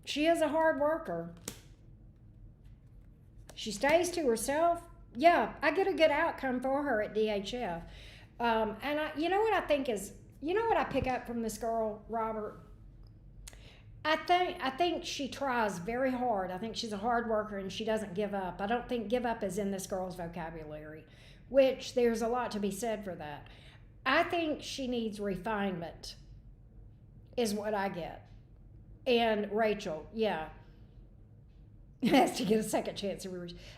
She is a hard worker. She stays to herself. Yeah, I get a good outcome for her at DHF. And you know what I think is, you know what I pick up from this girl, Robert? I think she tries very hard. I think she's a hard worker and she doesn't give up. I don't think give up is in this girl's vocabulary, which there's a lot to be said for that. I think she needs refinement, is what I get. And Rachel, yeah, has to get a second chance.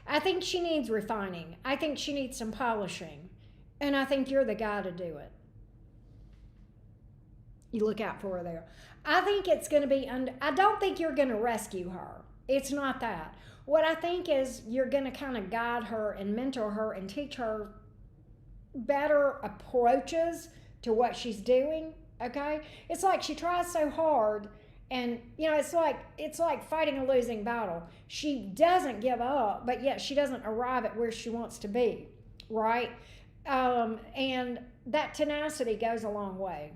I think she needs refining. I think she needs some polishing. And I think you're the guy to do it. You look out for her there. I think it's going to be, I don't think you're going to rescue her. It's not that. What I think is you're going to kind of guide her and mentor her and teach her better approaches to what she's doing, okay? It's like she tries so hard and, you know, it's like fighting a losing battle. She doesn't give up, but yet she doesn't arrive at where she wants to be, right? And that tenacity goes a long way.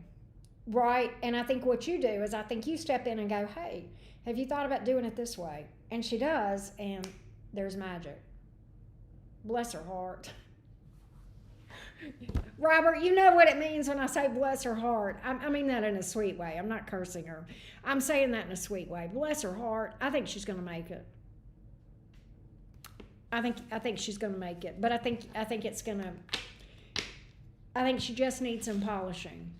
Right? And I think what you do is I think you step in and go, hey, have you thought about doing it this way? And she does, and there's magic. Bless her heart. Robert, you know what it means when I say bless her heart. I mean that in a sweet way. I'm not cursing her. I'm saying that in a sweet way. Bless her heart. I think she's going to make it. I think she's going to make it. But I think it's going to, I think she just needs some polishing.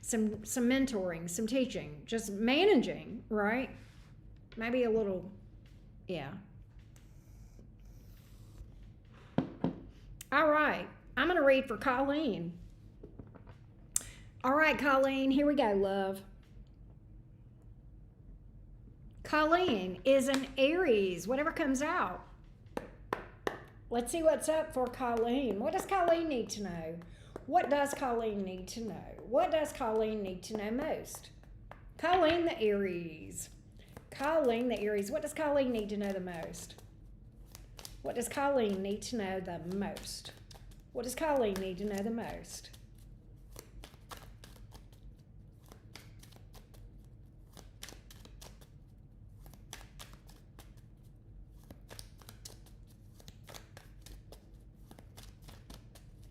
Some mentoring, some teaching, just managing, right? Maybe a little, yeah. All right, I'm going to read for Colleen. All right, Colleen, here we go, love. Colleen is an Aries, whatever comes out. Let's see what's up for Colleen. What does Colleen need to know? What does Colleen need to know? What does Colleen need to know most? Colleen the Aries. Colleen the Aries. What does Colleen need to know the most? What does Colleen need to know the most? What does Colleen need to know the most?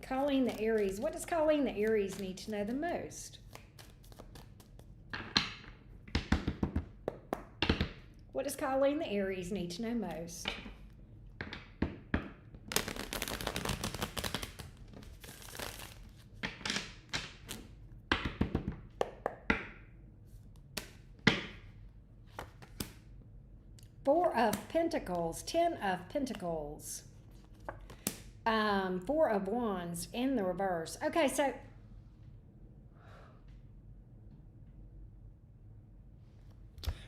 Colleen the Aries. What does Colleen the Aries need to know the most? What does Colleen the Aries need to know most? Four of Pentacles, 10 of Pentacles. Four of Wands in the reverse. Okay, so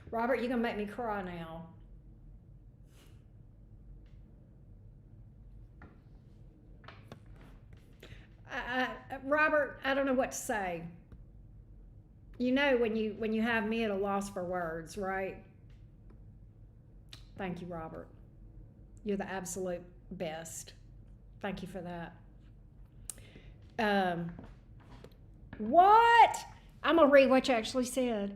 Robert, you're gonna make me cry now. Robert, I don't know what to say. You know when you have me at a loss for words, right? Thank you, Robert. You're the absolute best. Thank you for that. What? I'm going to read what you actually said.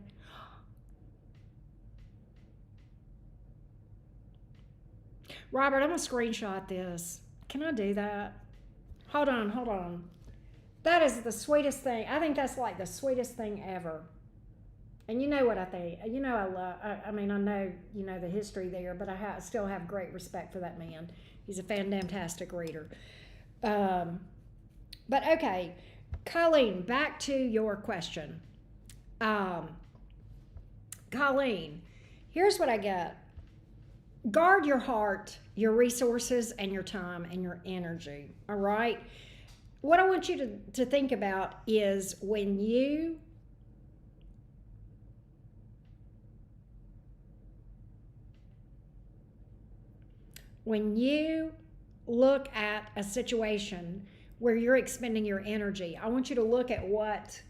Robert, I'm going to screenshot this. Can I do that? Hold on. That is the sweetest thing. I think that's like the sweetest thing ever. And you know what I think. You know I love, I mean, I know you know the history there, but I still have great respect for that man. He's a fantastic reader. But okay, Colleen, back to your question. Colleen, here's what I get. Guard your heart, your resources, and your time and your energy, all right? What I want you to think about is when you look at a situation where you're expending your energy, I want you to look at what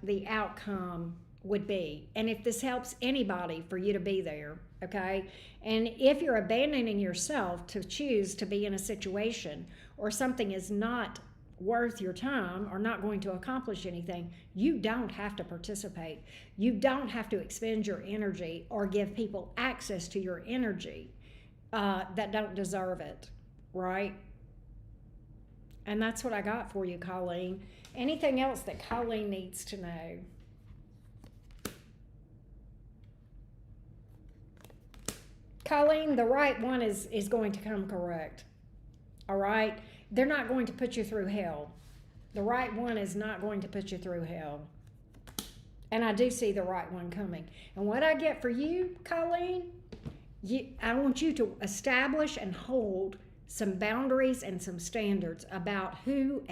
the outcome would be. And if this helps anybody for you to be there, okay? And if you're abandoning yourself to choose to be in a situation or something is not worth your time are not going to accomplish anything, you don't have to participate. You don't have to expend your energy or give people access to your energy that don't deserve it, right? And that's what I got for you, Colleen. Anything else that Colleen needs to know? Colleen, the right one is going to come correct. All right? They're not going to put you through hell. The right one is not going to put you through hell. And I do see the right one coming. And what I get for you, Colleen, I want you to establish and hold some boundaries and some standards about who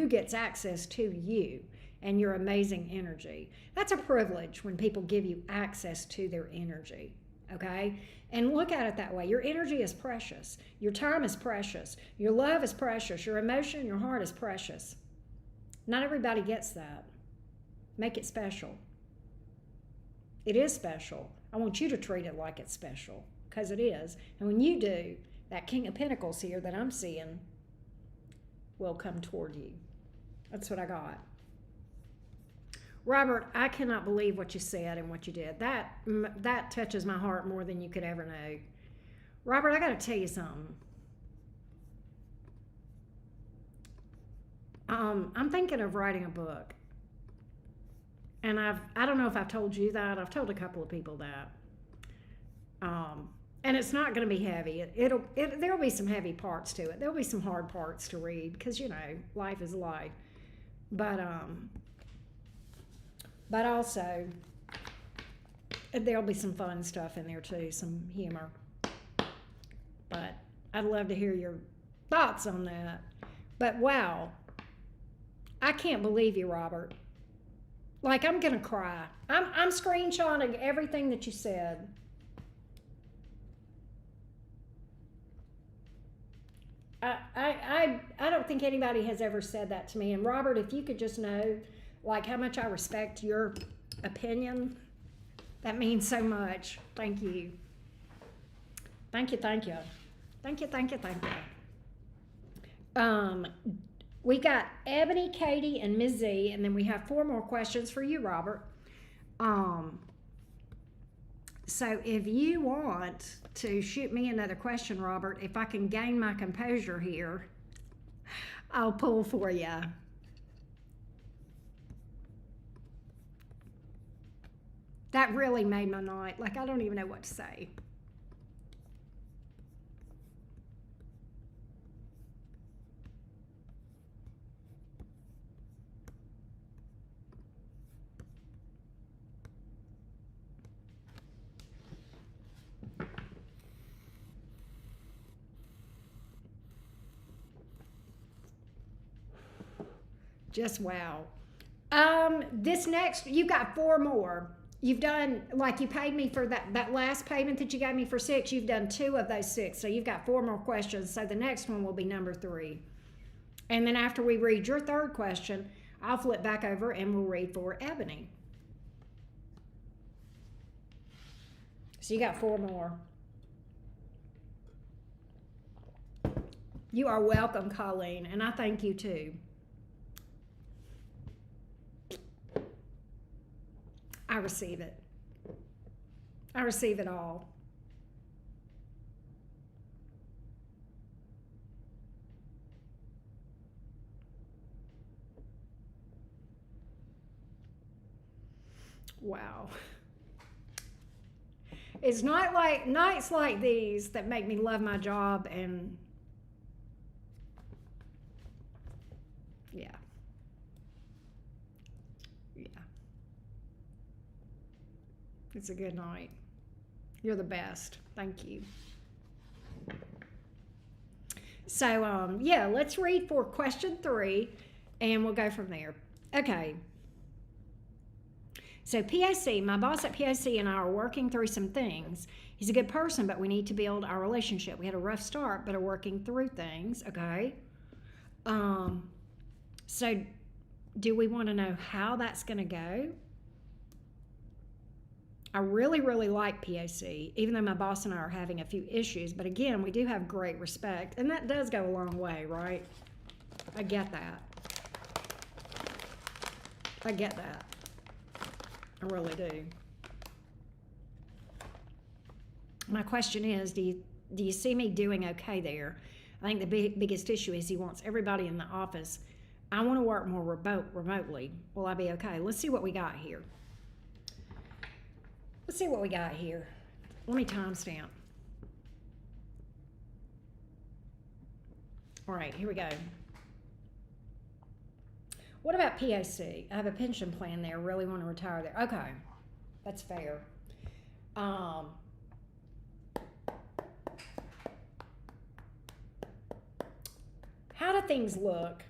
gets access to you and your amazing energy. That's a privilege when people give you access to their energy, okay? And look at it that way. Your energy is precious. Your time is precious. Your love is precious. Your emotion, your heart is precious. Not everybody gets that. Make it special. It is special. I want you to treat it like it's special, because it is. And when you do, that King of Pentacles here that I'm seeing will come toward you. That's what I got. Robert, I cannot believe what you said and what you did. That touches my heart more than you could ever know. Robert, I got to tell you something. I'm thinking of writing a book. And I don't know if I've told you that. I've told a couple of people that. And it's not going to be heavy. There'll be some heavy parts to it. There'll be some hard parts to read because, you know, life is life. But also, there'll be some fun stuff in there too, some humor. But I'd love to hear your thoughts on that. But wow, I can't believe you, Robert. Like, I'm gonna cry. I'm screenshotting everything that you said. I don't think anybody has ever said that to me. And Robert, if you could just know, like, how much I respect your opinion, that means so much. Thank you. Thank you, thank you. Thank you, thank you, thank you. We got Ebony, Katie, and Ms. Z, and then we have 4 more questions for you, Robert. So if you want to shoot me another question, Robert, if I can gain my composure here, I'll pull for you. That really made my night. Like, I don't even know what to say. Just wow. This next, you got 4 more. You've done, like, you paid me for that last payment that you gave me for 6. You've done 2 of those 6. So you've got 4 more questions. So the next one will be number 3. And then after we read your 3rd question, I'll flip back over and we'll read for Ebony. So you got 4 more. You are welcome, Colleen, and I thank you too. I receive it. I receive it all. Wow. It's not like nights like these that make me love my job, and yeah. It's a good night. You're the best. Thank you. So, yeah, let's read for question 3, and we'll go from there. Okay. So, POC, my boss at POC and I are working through some things. He's a good person, but we need to build our relationship. We had a rough start, but are working through things, okay? So, do we want to know how that's going to go? I really, really like POC, even though my boss and I are having a few issues. But again, we do have great respect, and that does go a long way, right? I get that. I get that. I really do. My question is, do you see me doing okay there? I think the biggest issue is he wants everybody in the office. I want to work more remotely. Will I be okay? Let's see what we got here. Let's see what we got here. Let me timestamp. All right, here we go. What about POC? I have a pension plan there. Really want to retire there. Okay, that's fair. How do things look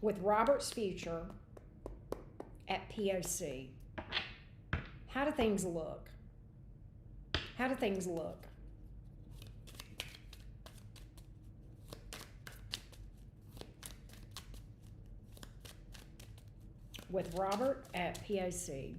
with Robert's future at POC? How do things look? How do things look? With Robert at POC.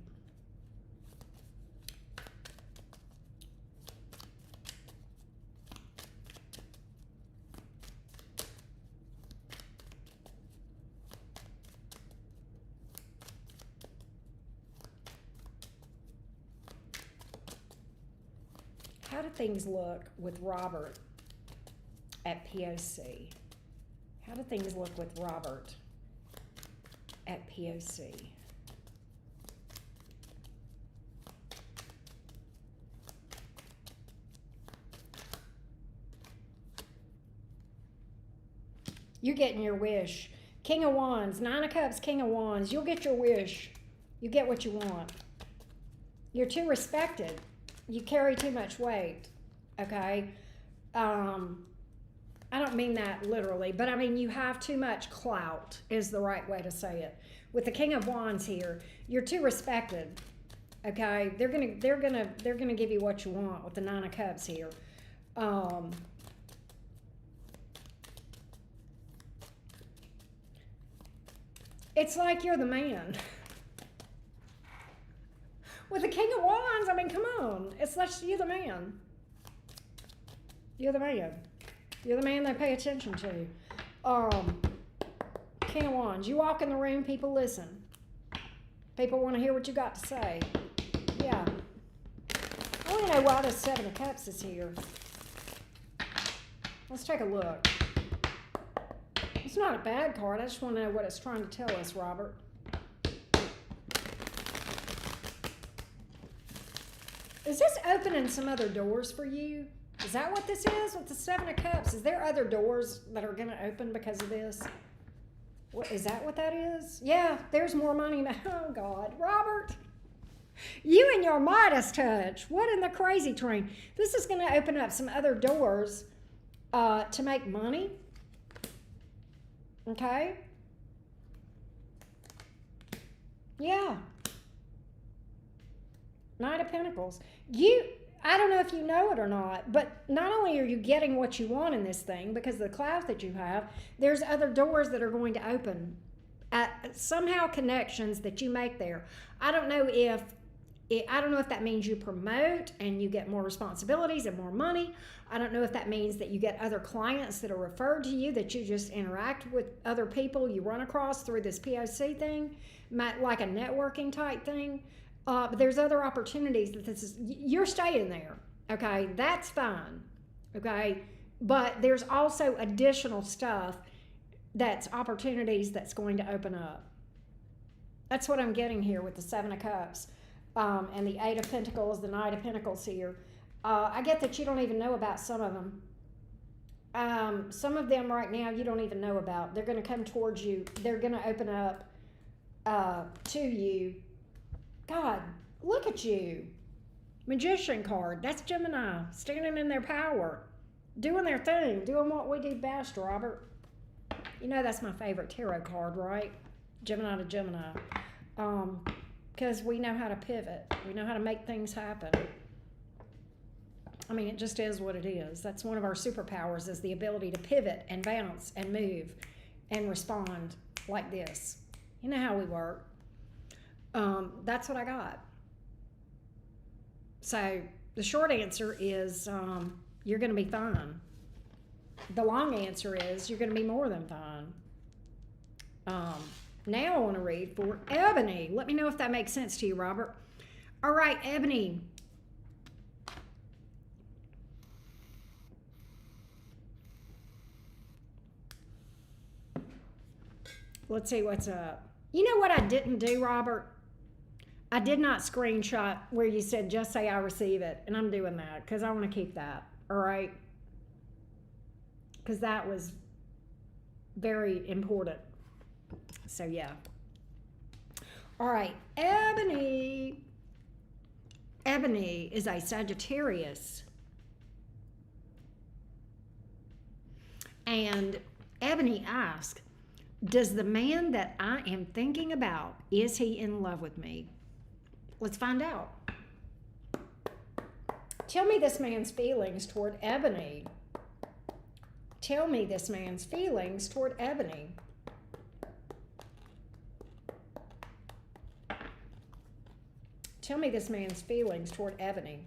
How do things look with Robert at POC? How do things look with Robert at POC? You're getting your wish. King of Wands, Nine of Cups, King of Wands. You'll get your wish. You get what you want. You're too respected. You carry too much weight, okay? I don't mean that literally, but I mean you have too much clout is the right way to say it. With the King of Wands here, you're too respected, okay? They're gonna give you what you want with the Nine of Cups here. It's like you're the man. With the King of Wands, I mean, come on. It's like you're the man. You're the man. You're the man they pay attention to. King of Wands. You walk in the room, people listen. People want to hear what you got to say. Yeah. I want to know why the Seven of Cups is here. Let's take a look. It's not a bad card. I just want to know what it's trying to tell us, Robert. Is this opening some other doors for you? Is that what this is with the Seven of Cups? Is there other doors that are going to open because of this? What, is that what that is? Yeah, there's more money. Oh, God. Robert, you and your Midas touch. What in the crazy train? This is going to open up some other doors to make money. Okay? Yeah. Knight of Pentacles. I don't know if you know it or not, but not only are you getting what you want in this thing because of the clout that you have, there's other doors that are going to open. Somehow connections that you make there. I don't know if that means you promote and you get more responsibilities and more money. I don't know if that means that you get other clients that are referred to you, that you just interact with other people you run across through this POC thing, like a networking type thing. But there's other opportunities that you're staying there, okay? That's fine, okay? But there's also additional stuff that's opportunities that's going to open up. That's what I'm getting here with the Seven of Cups and the Eight of Pentacles, the Knight of Pentacles here. I get that you don't even know about some of them. Some of them right now you don't even know about. They're going to come towards you. They're going to open up to you. God, look at you. Magician card. That's Gemini. Standing in their power. Doing their thing. Doing what we do best, Robert. You know that's my favorite tarot card, right? Gemini to Gemini. Because we know how to pivot. We know how to make things happen. I mean, it just is what it is. That's one of our superpowers, is the ability to pivot and bounce and move and respond like this. You know how we work. That's what I got. So the short answer is you're going to be fine. the long answer is you're going to be more than fine. Now I want to read for Ebony. Let me know if that makes sense to you, Robert. All right, Ebony. Let's see what's up. You know what I didn't do, Robert? I did not screenshot where you said just say I receive it, and I'm doing that because I want to keep that, all right? Because that was very important. So, yeah. All right, Ebony. Ebony is a Sagittarius. And Ebony asks, does the man that I am thinking about, is he in love with me? Let's find out. Tell me this man's feelings toward Ebony. Tell me this man's feelings toward Ebony. Tell me this man's feelings toward Ebony.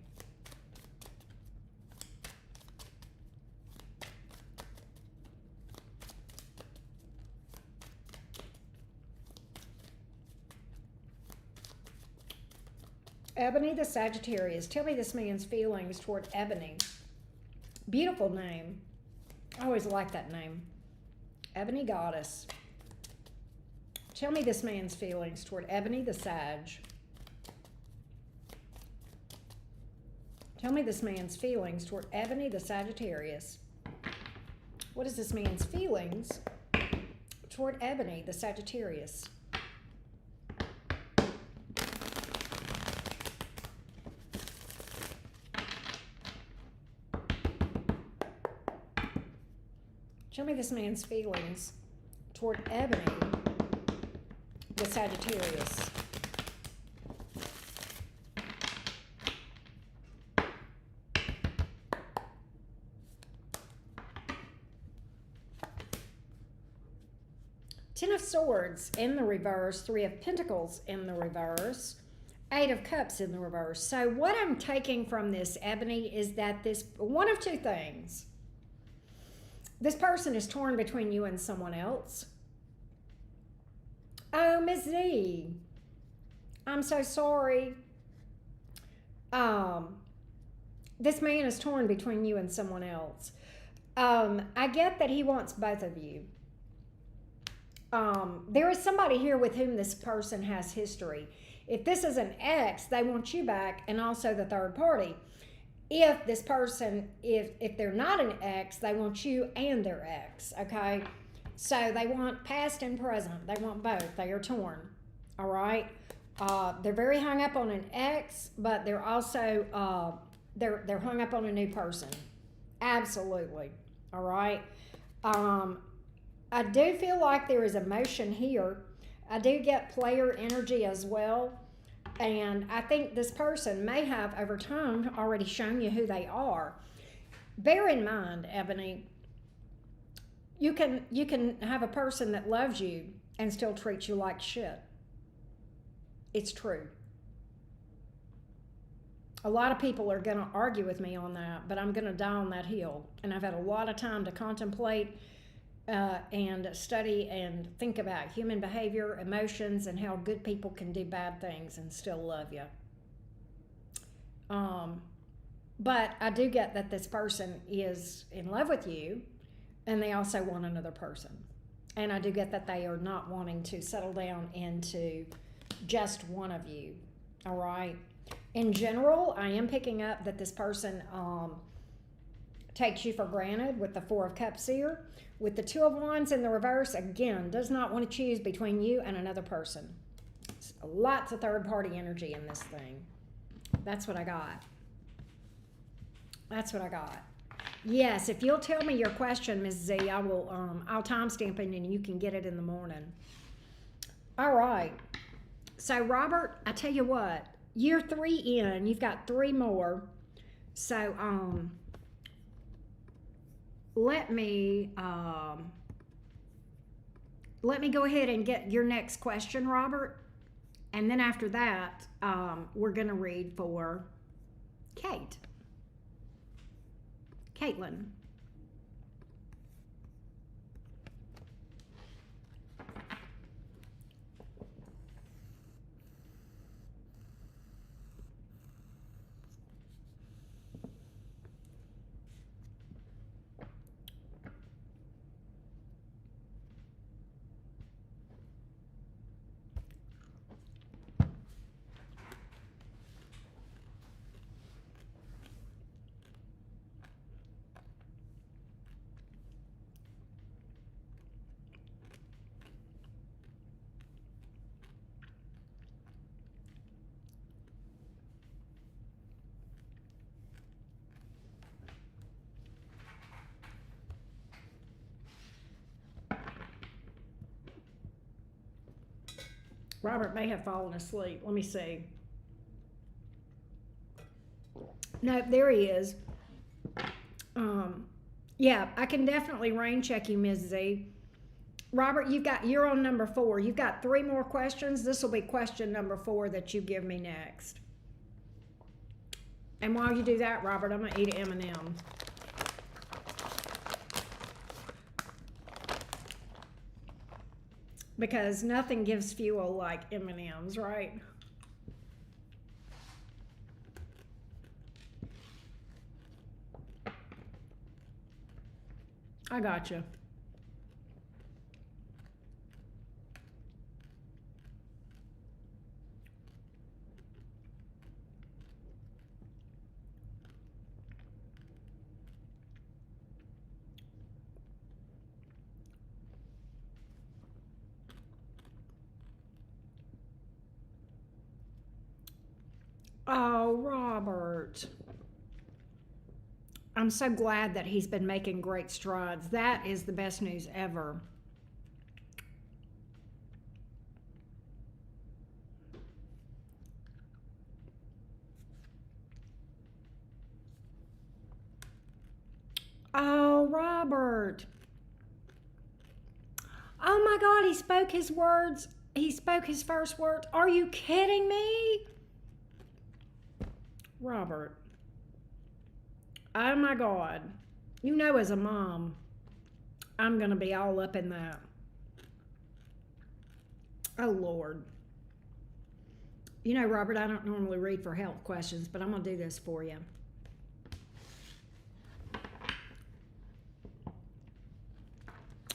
Ebony the Sagittarius. Tell me this man's feelings toward Ebony. Beautiful name. I always like that name. Ebony Goddess. Tell me this man's feelings toward Ebony the Sag. Tell me this man's feelings toward Ebony the Sagittarius. What is this man's feelings toward Ebony the Sagittarius? Tell me this man's feelings toward Ebony the Sagittarius. Ten of Swords in the reverse, Three of Pentacles in the reverse, Eight of Cups in the reverse. So what I'm taking from this, Ebony, is that this, one of two things. This person is torn between you and someone else. Oh, Ms. Z, I'm so sorry. This man is torn between you and someone else. I get that he wants both of you. There is somebody here with whom this person has history. If this is an ex, they want you back and also the third party. If this person, if they're not an ex, they want you and their ex, okay? So they want past and present. They want both. They are torn, all right? They're very hung up on an ex, but they're also, they're hung up on a new person. Absolutely, all right? I do feel like there is emotion here. I do get player energy as well. And I think this person may have, over time, already shown you who they are. Bear in mind, Ebony, you can have a person that loves you and still treat you like shit. It's true. A lot of people are going to argue with me on that, but I'm going to die on that hill. And I've had a lot of time to contemplate and study and think about human behavior, emotions, and how good people can do bad things and still love you. But I do get that this person is in love with you, and they also want another person. And I do get that they are not wanting to settle down into just one of you, all right? In general, I am picking up that this person takes you for granted with the Four of Cups here. With the Two of Wands in the reverse, again, does not want to choose between you and another person. Lots of third-party energy in this thing. That's what I got. That's what I got. Yes, if you'll tell me your question, Ms. Z, I will, I'll timestamp it and you can get it in the morning. All right. So, Robert, I tell you what, you're 3 in. You've got 3 more. So, let me go ahead and get your next question, Robert. And then after that, we're going to read for Caitlin. Robert may have fallen asleep. Let me see. No, there he is. Yeah, I can definitely rain check you, Ms. Z. Robert, you're on number 4. You've got 3 more questions. This will be question number 4 that you give me next. And while you do that, Robert, I'm gonna eat an M&M. Because nothing gives fuel like M&Ms, right? I got you. Oh, Robert. I'm so glad that he's been making great strides. That is the best news ever. Oh, Robert. Oh my God, he spoke his words. He spoke his first words. Are you kidding me? Robert. Oh my God. You know, as a mom, I'm going to be all up in that. Oh, Lord. You know, Robert, I don't normally read for health questions, but I'm going to do this for you.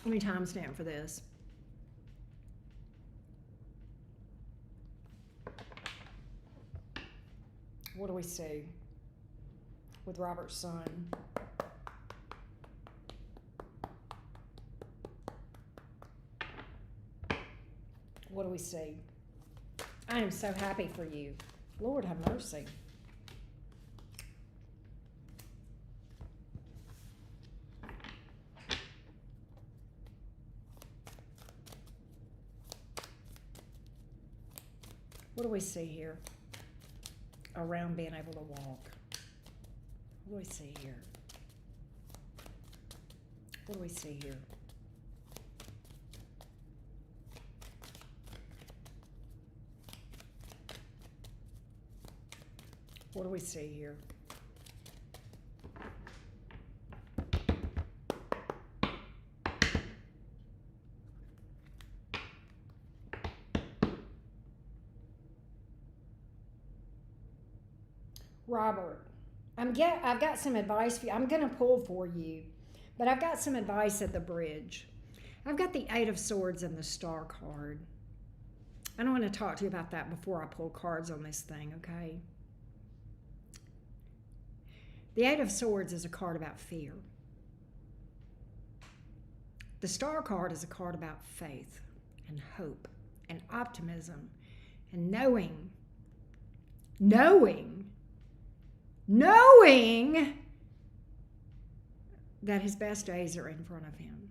Let me timestamp for this. What do we see with Robert's son? What do we see? I am so happy for you. Lord have mercy. What do we see here around being able to walk? What do we see here? What do we see here? What do we see here? Robert, I've got some advice for you. I'm going to pull for you, but I've got some advice at the bridge. I've got the 8 of Swords and the Star card. I don't want to talk to you about that before I pull cards on this thing, okay? The 8 of Swords is a card about fear. The Star card is a card about faith and hope and optimism and knowing that his best days are in front of him.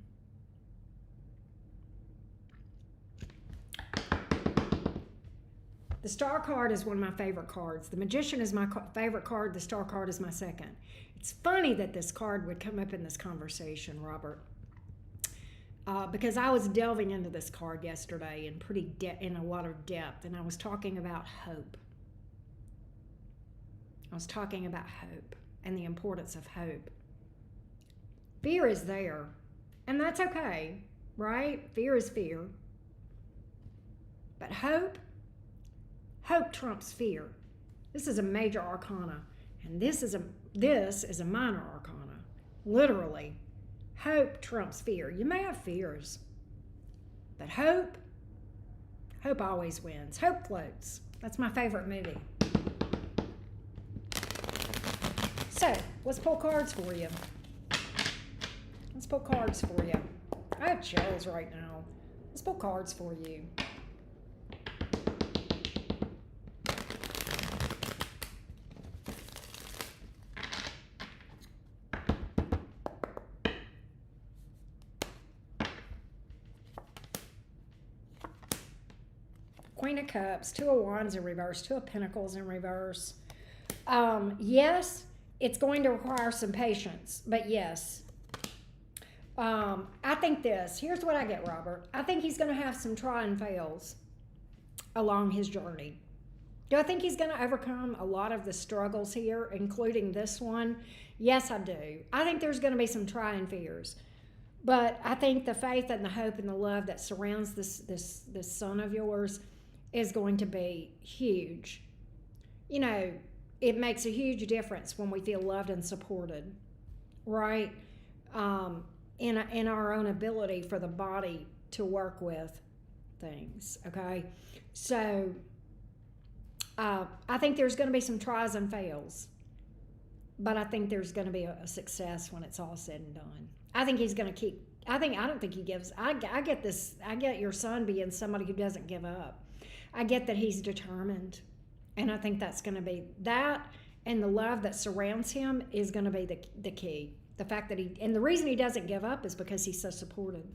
The Star card is one of my favorite cards. The Magician is my favorite card. The Star card is my second. It's funny that this card would come up in this conversation, Robert, because I was delving into this card yesterday in a lot of depth, and I was talking about hope. I was talking about hope and the importance of hope. Fear is there, and that's okay, right? Fear is fear. But hope trumps fear. This is a major arcana, and this is a minor arcana. Literally, hope trumps fear. You may have fears, but hope always wins. Hope floats. That's my favorite movie. So, let's pull cards for you. Let's pull cards for you. I have chills right now. Let's pull cards for you. Queen of Cups, Two of Wands in reverse, Two of Pentacles in reverse. Yes, it's going to require some patience, but yes. I think this. Here's what I get, Robert. I think he's going to have some try and fails along his journey. Do I think he's going to overcome a lot of the struggles here, including this one? Yes, I do. I think there's going to be some try and fears. But I think the faith and the hope and the love that surrounds this son of yours is going to be huge. You know, it makes a huge difference when we feel loved and supported, right? In our own ability for the body to work with things, okay? So I think there's going to be some tries and fails, but I think there's going to be a success when it's all said and done. I think he's going to keep, I don't think he gives, I get your son being somebody who doesn't give up. I get that he's determined, and I think that's going to be, that and the love that surrounds him is going to be the key. The fact that and the reason he doesn't give up is because he's so supported.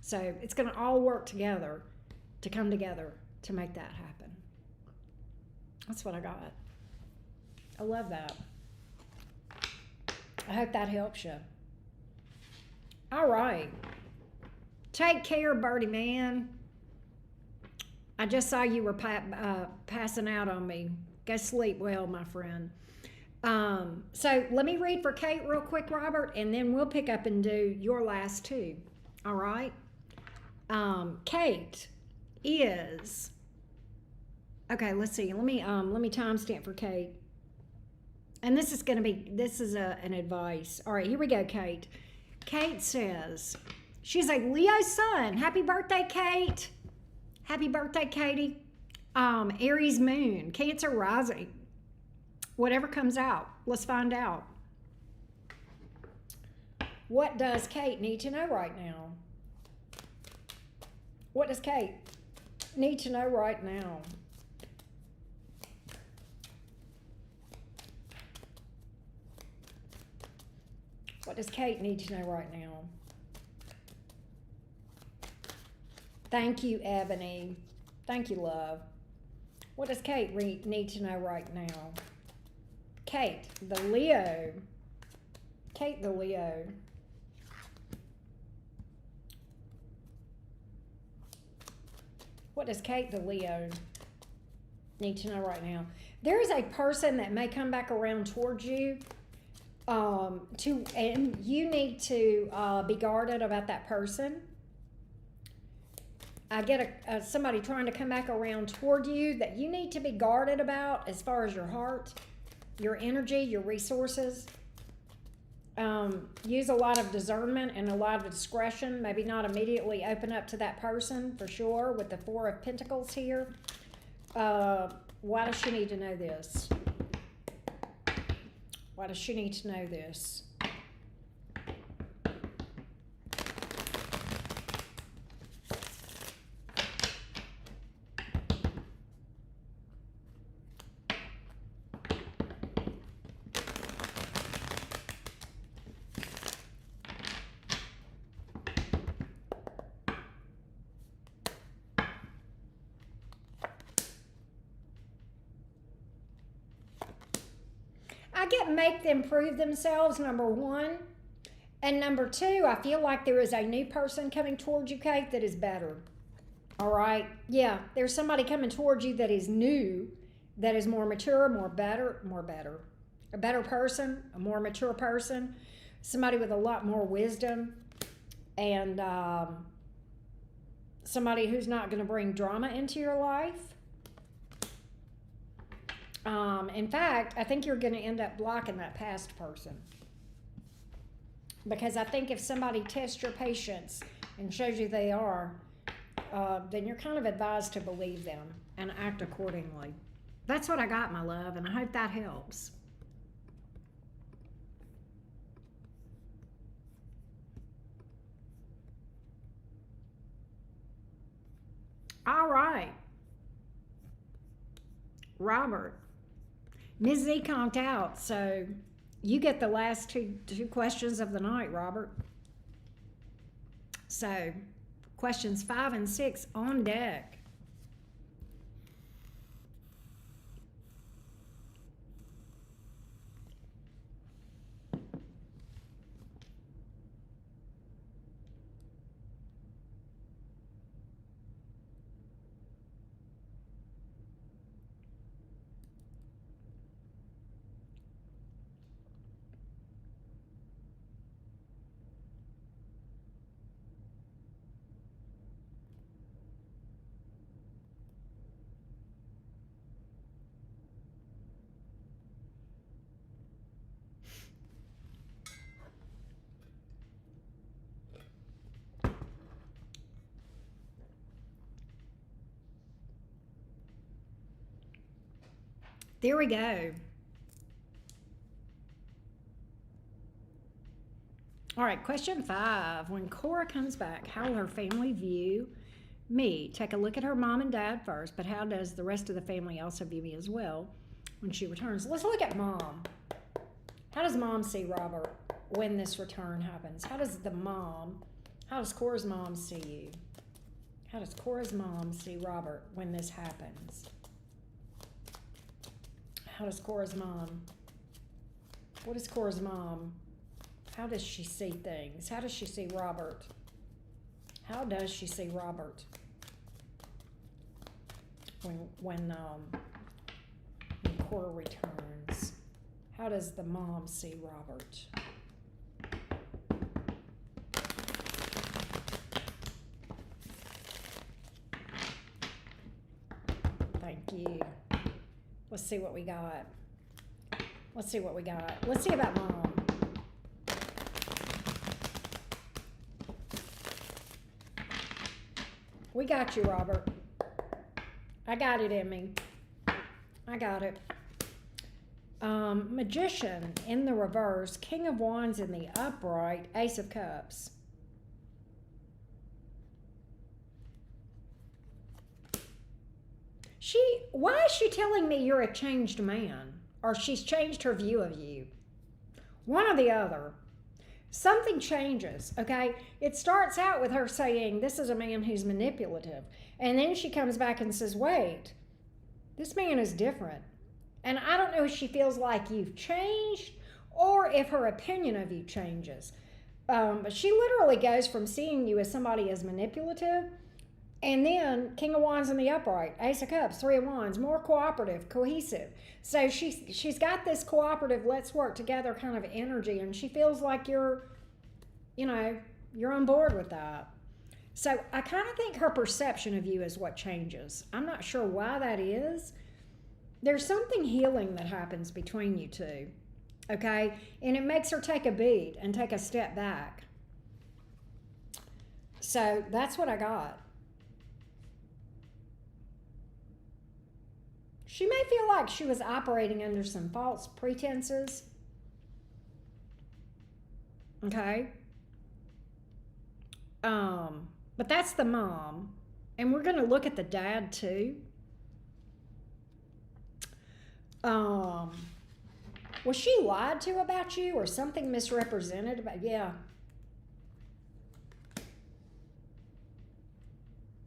So it's going to all work together to come together to make that happen. That's what I got. I love that. I hope that helps you. All right. Take care, Birdie man. I just saw you were passing out on me. Go sleep well, my friend. So let me read for Kate real quick, Robert, and then we'll pick up and do your last two. All right. Kate is, okay, let's see. Let me timestamp for Kate. And this is an advice. All right, here we go, Kate. Kate says, she's a Leo sun. Happy birthday, Kate. Happy birthday, Katie. Aries moon, Cancer rising. Whatever comes out, let's find out. What does Kate need to know right now? What does Kate need to know right now? What does Kate need to know right now? Thank you, Ebony. Thank you, love. What does Kate need to know right now? Kate, the Leo. Kate, the Leo. What does Kate, the Leo, need to know right now? There is a person that may come back around towards you, and you need to be guarded about that person. I get somebody trying to come back around toward you that you need to be guarded about as far as your heart, your energy, your resources. Use a lot of discernment and a lot of discretion. Maybe not immediately open up to that person for sure with the Four of Pentacles here. Why does she need to know this? Why does she need to know this? I get make them prove themselves, number one. And number two, I feel like there is a new person coming towards you, Kate, that is better. All right? Yeah, there's somebody coming towards you that is new, that is more mature, more better. A better person, a more mature person, somebody with a lot more wisdom, and somebody who's not going to bring drama into your life. In fact, I think you're going to end up blocking that past person. Because I think if somebody tests your patience and shows you they are, then you're kind of advised to believe them and act accordingly. That's what I got, my love, and I hope that helps. All right. Robert. Ms. Z conked out, so you get the last two questions of the night, Robert. So, Questions 5 and 6 on deck. There we go. All right, question 5. When Cora comes back, how will her family view me? Take a look at her mom and dad first, but how does the rest of the family also view me as well when she returns? Let's look at mom. How does mom see Robert when this return happens? How does Cora's mom see you? How does Cora's mom see Robert when this happens? How does Cora's mom, what is Cora's mom? How does she see things? How does she see Robert? How does she see Robert when Cora returns? How does the mom see Robert? Thank you. Let's see what we got. Let's see what we got. Let's see about mom. We got you, Robert. I got it in me. I got it. Magician in the reverse, King of Wands in the upright, Ace of Cups. Why is she telling me you're a changed man? Or she's changed her view of you? One or the other. Something changes, okay? It starts out with her saying, this is a man who's manipulative. And then she comes back and says, wait, this man is different. And I don't know if she feels like you've changed or if her opinion of you changes. But she literally goes from seeing you as somebody as manipulative, and then King of Wands in the upright, Ace of Cups, Three of Wands, more cooperative, cohesive. So she's got this cooperative, let's work together kind of energy, and she feels like you're on board with that. So I kind of think her perception of you is what changes. I'm not sure why that is. There's something healing that happens between you two, okay? And it makes her take a beat and take a step back. So that's what I got. She may feel like she was operating under some false pretenses. Okay? But that's the mom. And we're going to look at the dad too. Was she lied to about you or something misrepresented about? Yeah.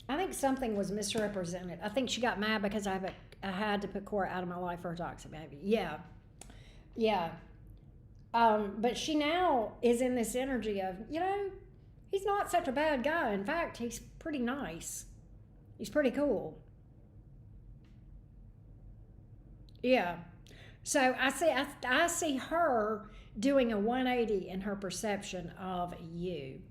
I think something was misrepresented. I think she got mad because I had to put Cora out of my life for her toxic behavior. Yeah. Yeah. But she now is in this energy of, he's not such a bad guy. In fact, he's pretty nice. He's pretty cool. Yeah. So I see her doing a 180 in her perception of you.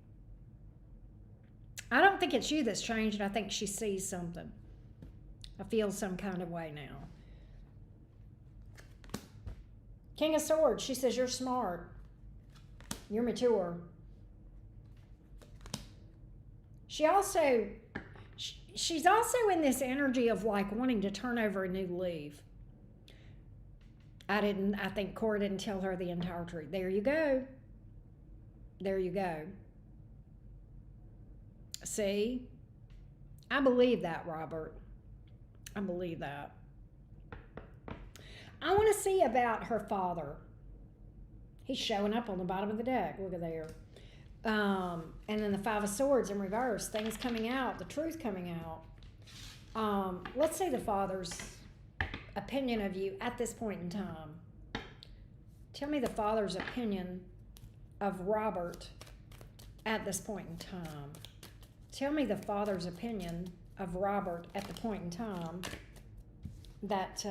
I don't think it's you that's changed. I think she sees something. I feel some kind of way now. King of Swords, she says you're smart. You're mature. She's also in this energy of like wanting to turn over a new leaf. I think Cora didn't tell her the entire truth. There you go. There you go. See? I believe that, Robert. I believe that. I want to see about her father. He's showing up on the bottom of the deck. Look at there. And then the Five of Swords in reverse, things coming out, the truth coming out. Let's say the Father's opinion of you at this point in time. Tell me the Father's opinion of Robert at this point in time. Tell me the Father's opinion of Robert at the point in time that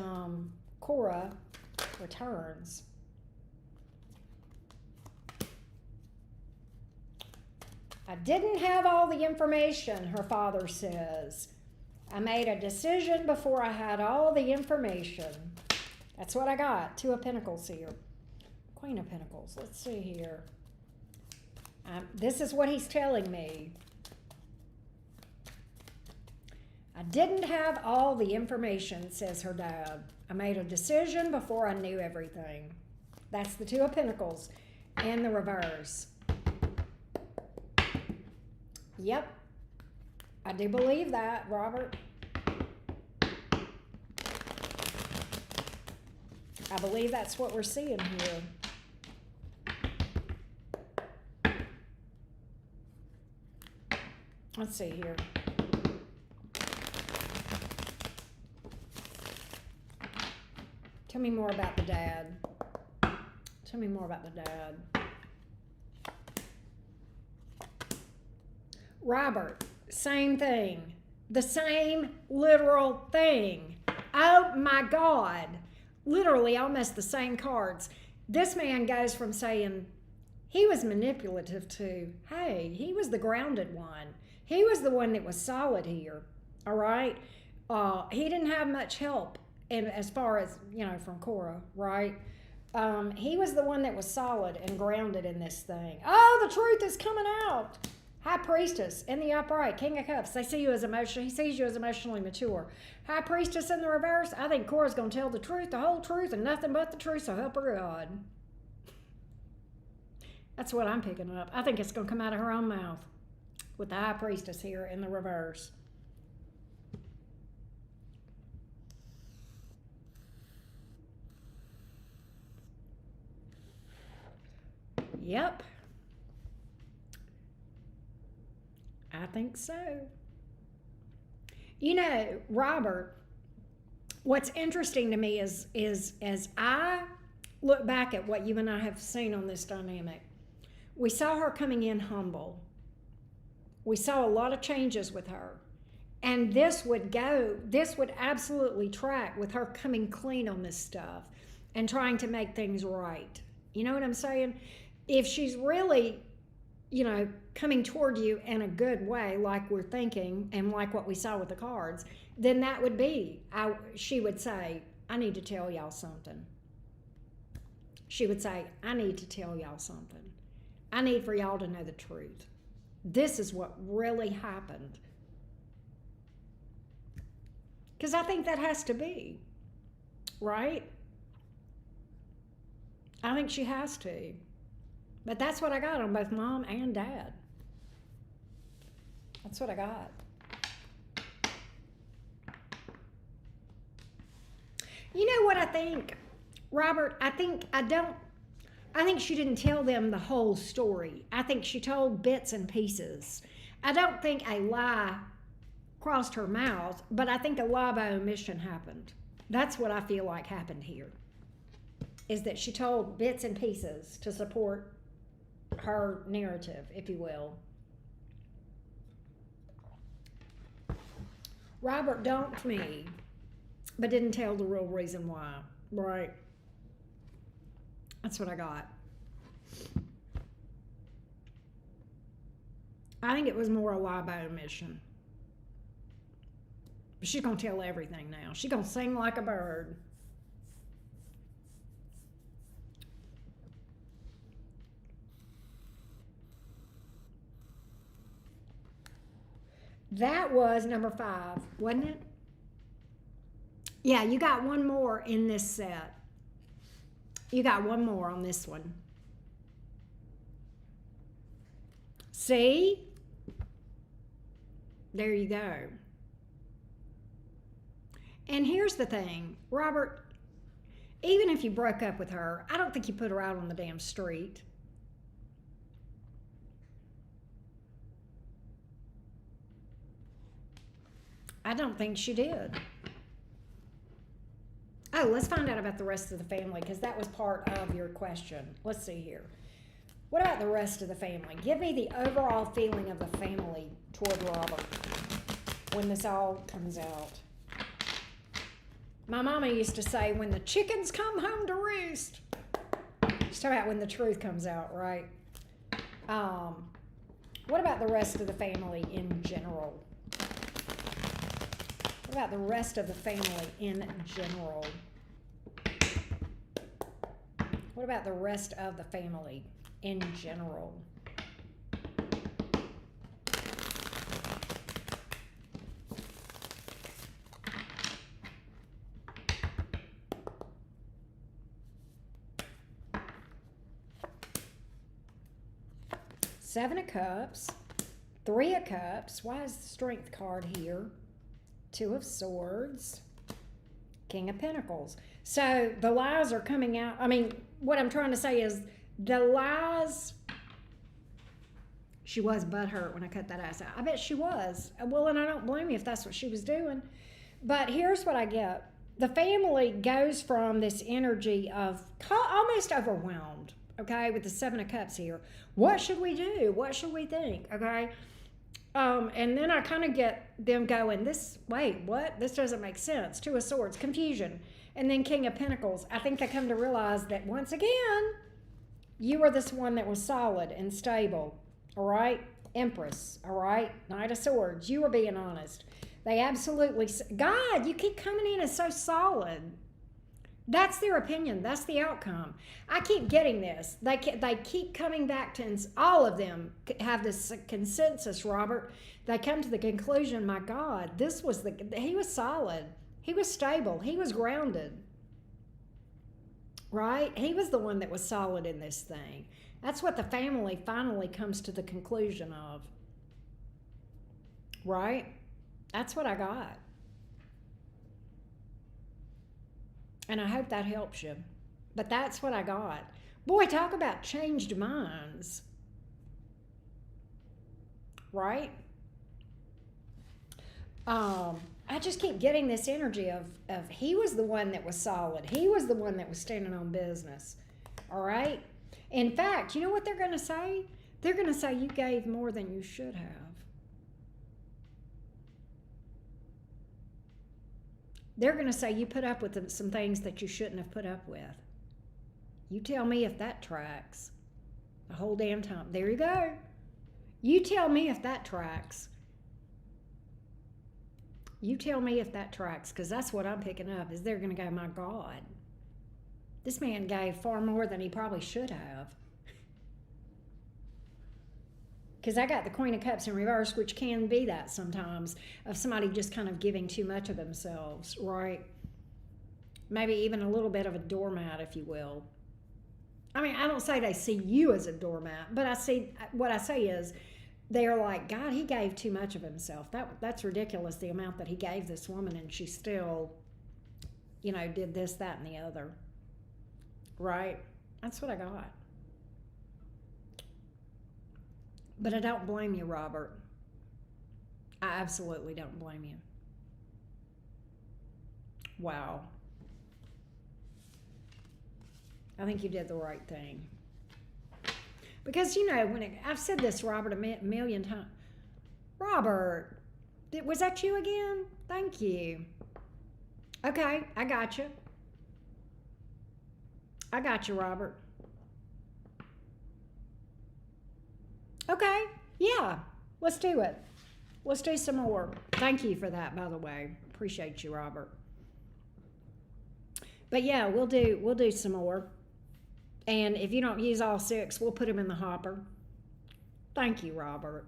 Cora returns. I didn't have all the information, her father says. I made a decision before I had all the information. That's what I got. Two of Pentacles here. Queen of Pentacles. Let's see here. This is what he's telling me. I didn't have all the information, says her dad. I made a decision before I knew everything. That's the Two of Pentacles in the reverse. Yep. I do believe that, Robert. I believe that's what we're seeing here. Let's see here. Tell me more about the dad. Tell me more about the dad. Robert, same thing. The same literal thing. Oh my God. Literally almost the same cards. This man goes from saying he was manipulative to, hey, he was the grounded one. He was the one that was solid here. All right. He didn't have much help as far as, from Cora, right? He was the one that was solid and grounded in this thing. Oh, the truth is coming out. High Priestess in the upright, King of Cups. They see you as he sees you as emotionally mature. High Priestess in the reverse. I think Cora's going to tell the truth, the whole truth, and nothing but the truth, so help her God. That's what I'm picking up. I think it's going to come out of her own mouth with the High Priestess here in the reverse. Yep. I think so. Robert, what's interesting to me is as I look back at what you and I have seen on this dynamic, we saw her coming in humble. We saw a lot of changes with her. And this would absolutely track with her coming clean on this stuff and trying to make things right. You know what I'm saying? If she's really coming toward you in a good way, like we're thinking, and like what we saw with the cards, then that would be, she would say, I need to tell y'all something. She would say, I need to tell y'all something. I need for y'all to know the truth. This is what really happened. Because I think that has to be, right? I think she has to. But that's what I got on both mom and dad. That's what I got. You know what I think, Robert? I think she didn't tell them the whole story. I think she told bits and pieces. I don't think a lie crossed her mouth, but I think a lie by omission happened. That's what I feel like happened here, is that she told bits and pieces to support her narrative, if you will. Robert dumped me, but didn't tell the real reason why, right? That's what I got. I think it was more a lie by omission. But she's going to tell everything now. She's going to sing like a bird. That was number 5, wasn't it? Yeah, you got one more in this set. You got one more on this one. See? There you go. And here's the thing, Robert, even if you broke up with her, I don't think you put her out on the damn street. I don't think she did. Oh, let's find out about the rest of the family, because that was part of your question. Let's see here. What about the rest of the family? Give me the overall feeling of the family toward Robert when this all comes out. My mama used to say, when the chickens come home to roost. She's talking about when the truth comes out, right? What about the rest of the family in general? What about the rest of the family in general? What about the rest of the family in general? Seven of Cups, Three of Cups. Why is the Strength card here? Two of Swords, King of Pentacles. So the lies are coming out. I mean, what I'm trying to say is the lies. She was butthurt when I cut that ass out. I bet she was. Well, and I don't blame you if that's what she was doing. But here's what I get. The family goes from this energy of almost overwhelmed, okay, with the Seven of Cups here. What should we do? What should we think, okay? And then I kind of get them going, wait, what? This doesn't make sense. Two of Swords, confusion. And then King of Pentacles. I think they come to realize that once again, you were this one that was solid and stable, all right? Empress, all right? Knight of Swords, you were being honest. They absolutely, God, you keep coming in as so solid. That's their opinion. That's the outcome. I keep getting this. They keep coming back to, all of them have this consensus, Robert. They come to the conclusion, my God, he was solid. He was stable. He was grounded. Right? He was the one that was solid in this thing. That's what the family finally comes to the conclusion of. Right? That's what I got. And I hope that helps you. But that's what I got. Boy, talk about changed minds. Right? I just keep getting this energy of he was the one that was solid. He was the one that was standing on business. All right? In fact, you know what they're going to say? They're going to say you gave more than you should have. They're going to say you put up with some things that you shouldn't have put up with. You tell me if that tracks. The whole damn time. There you go. You tell me if that tracks. You tell me if that tracks, because that's what I'm picking up, is they're going to go, my God. This man gave far more than he probably should have. Because I got the Queen of Cups in reverse, which can be that sometimes, of somebody just kind of giving too much of themselves, right? Maybe even a little bit of a doormat, if you will. I mean, I don't say they see you as a doormat, but what I say is they're like, God, he gave too much of himself. That's ridiculous, the amount that he gave this woman, and she still, did this, that, and the other. Right? That's what I got. But I don't blame you, Robert. I absolutely don't blame you. Wow. I think you did the right thing. Because, I've said this, Robert, a million times. Robert, was that you again? Thank you. Okay, I got you. I got you, Robert. Okay, yeah, let's do it. Let's do some more. Thank you for that, by the way. Appreciate you, Robert. But yeah, we'll do some more. And if you don't use all 6, we'll put them in the hopper. Thank you, Robert.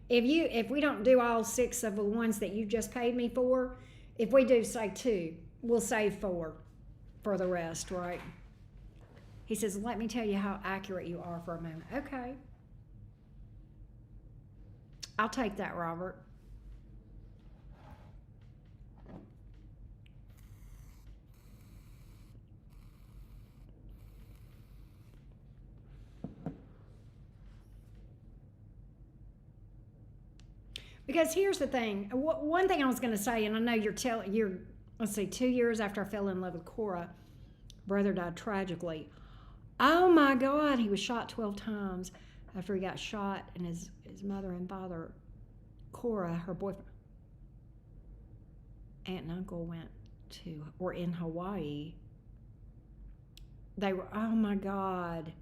If we don't do all 6 of the ones that you just paid me for, if we do say 2, we'll save 4 for the rest, right? He says, let me tell you how accurate you are for a moment. Okay. I'll take that, Robert. Because here's the thing. One thing I was going to say, and I know you're, let's see, 2 years after I fell in love with Cora, brother died tragically. Oh my God, he was shot 12 times after he got shot, and his mother and father, Cora, her boyfriend, aunt and uncle were in Hawaii. They were, oh my God.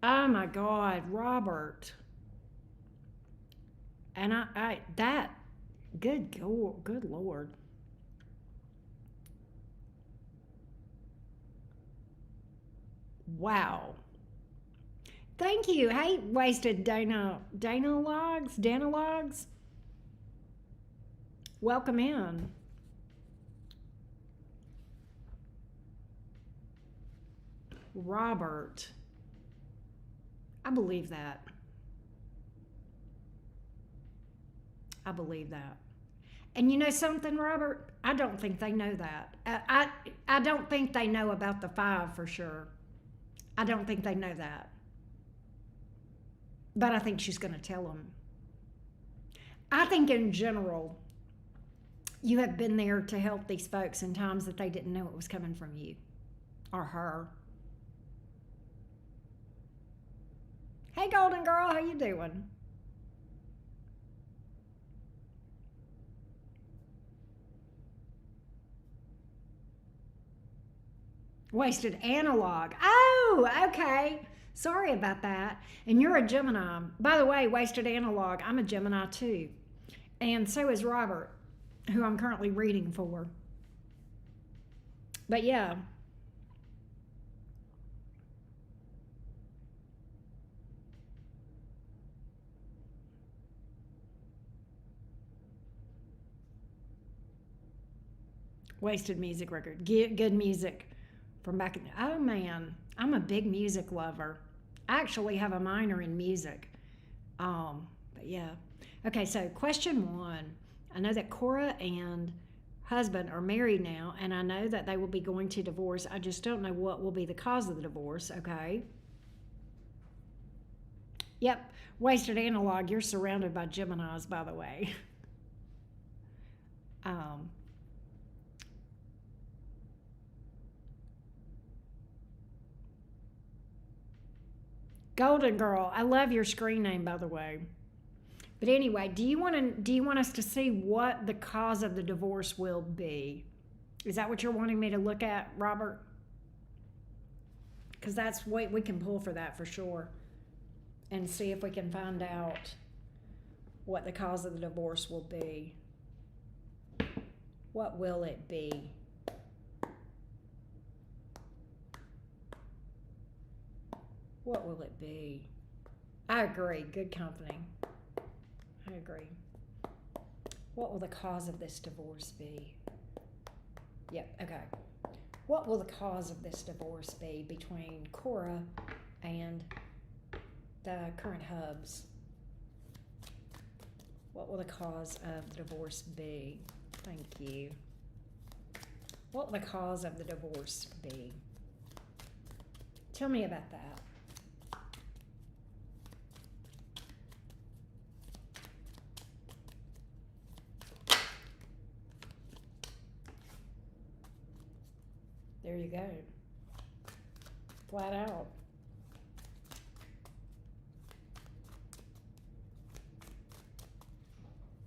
Oh my God, Robert. And good Lord. Wow. Thank you. Hey, wasted Dana Logs. Welcome in. Robert. I believe that. I believe that. And you know something, Robert? I don't think they know that. I don't think they know about the 5 for sure. I don't think they know that. But I think she's going to tell them. I think in general, you have been there to help these folks in times that they didn't know it was coming from you or her. Hey, Golden Girl, how you doing? Wasted analog. Oh, okay. Sorry about that. And you're a Gemini. By the way, wasted analog, I'm a Gemini too. And so is Robert, who I'm currently reading for. But yeah. Wasted music record. Good music from back in. Oh man, I'm a big music lover. I actually have a minor in music. But yeah. Okay, so question 1. I know that Cora and husband are married now, and I know that they will be going to divorce. I just don't know what will be the cause of the divorce, okay? Yep, wasted analog. You're surrounded by Geminis, by the way. um, Golden Girl. I love your screen name, by the way. But anyway, do you want us to see what the cause of the divorce will be? Is that what you're wanting me to look at, Robert? Because that's what we can pull for that for sure, and see if we can find out what the cause of the divorce will be. What will it be? What will it be? I agree. Good company. I agree. What will the cause of this divorce be? Yep, okay. What will the cause of this divorce be between Cora and the current hubs? What will the cause of the divorce be? Thank you. What will the cause of the divorce be? Tell me about that. There you go. Flat out.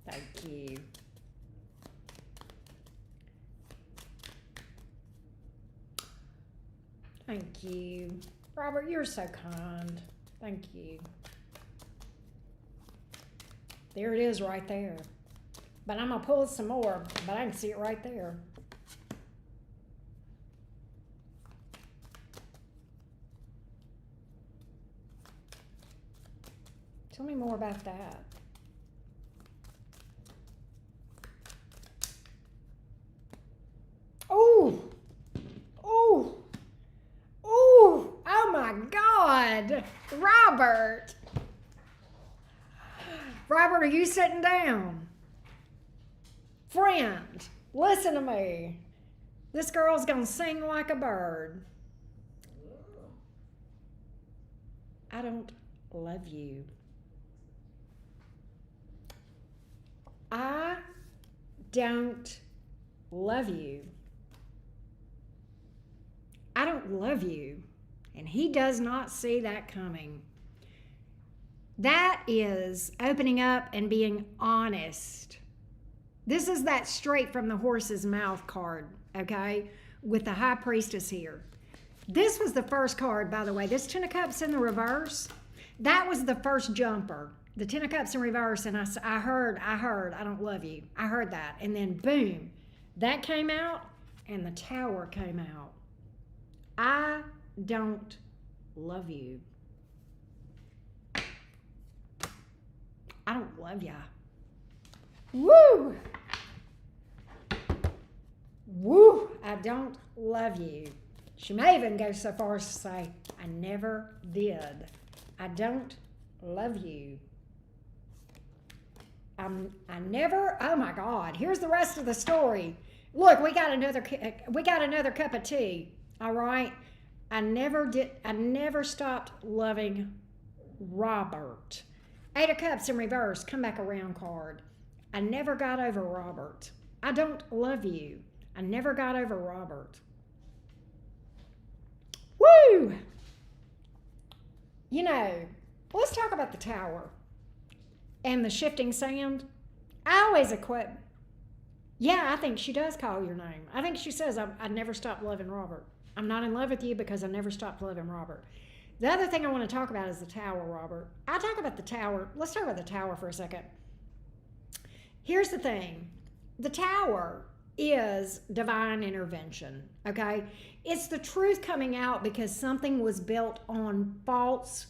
Thank you. Thank you. Robert, you're so kind. Thank you. There it is right there. But I'm going to pull some more, but I can see it right there. Tell me more about that. Oh, oh, oh, oh my God. Robert. Robert, are you sitting down? Friend, listen to me. This girl's gonna sing like a bird. I don't love you. I don't love you. I don't love you. And he does not see that coming. That is opening up and being honest. This is that straight from the horse's mouth card, okay, with the high priestess here. This was the first card, by the way. This Ten of Cups in the reverse, that was the first jumper. The Ten of Cups in reverse, and I heard, I don't love you. I heard that. And then boom, that came out, and the Tower came out. I don't love you. I don't love ya. Woo! Woo! I don't love you. She may even go so far as to say, I never did. I don't love you. I never, oh my God, here's the rest of the story. Look, we got another cup of tea, all right? I never stopped loving Robert. Eight of Cups in reverse, come back around card. I never got over Robert. I don't love you. I never got over Robert. Woo! You know, let's talk about the Tower and the shifting sand. I always equate, yeah, I think she does call your name. I think she says, I never stopped loving Robert. I'm not in love with you because I never stopped loving Robert. The other thing I want to talk about is the Tower, Robert. I talk about the Tower. Let's talk about the Tower for a second. Here's the thing. The Tower is divine intervention, okay? It's the truth coming out because something was built on false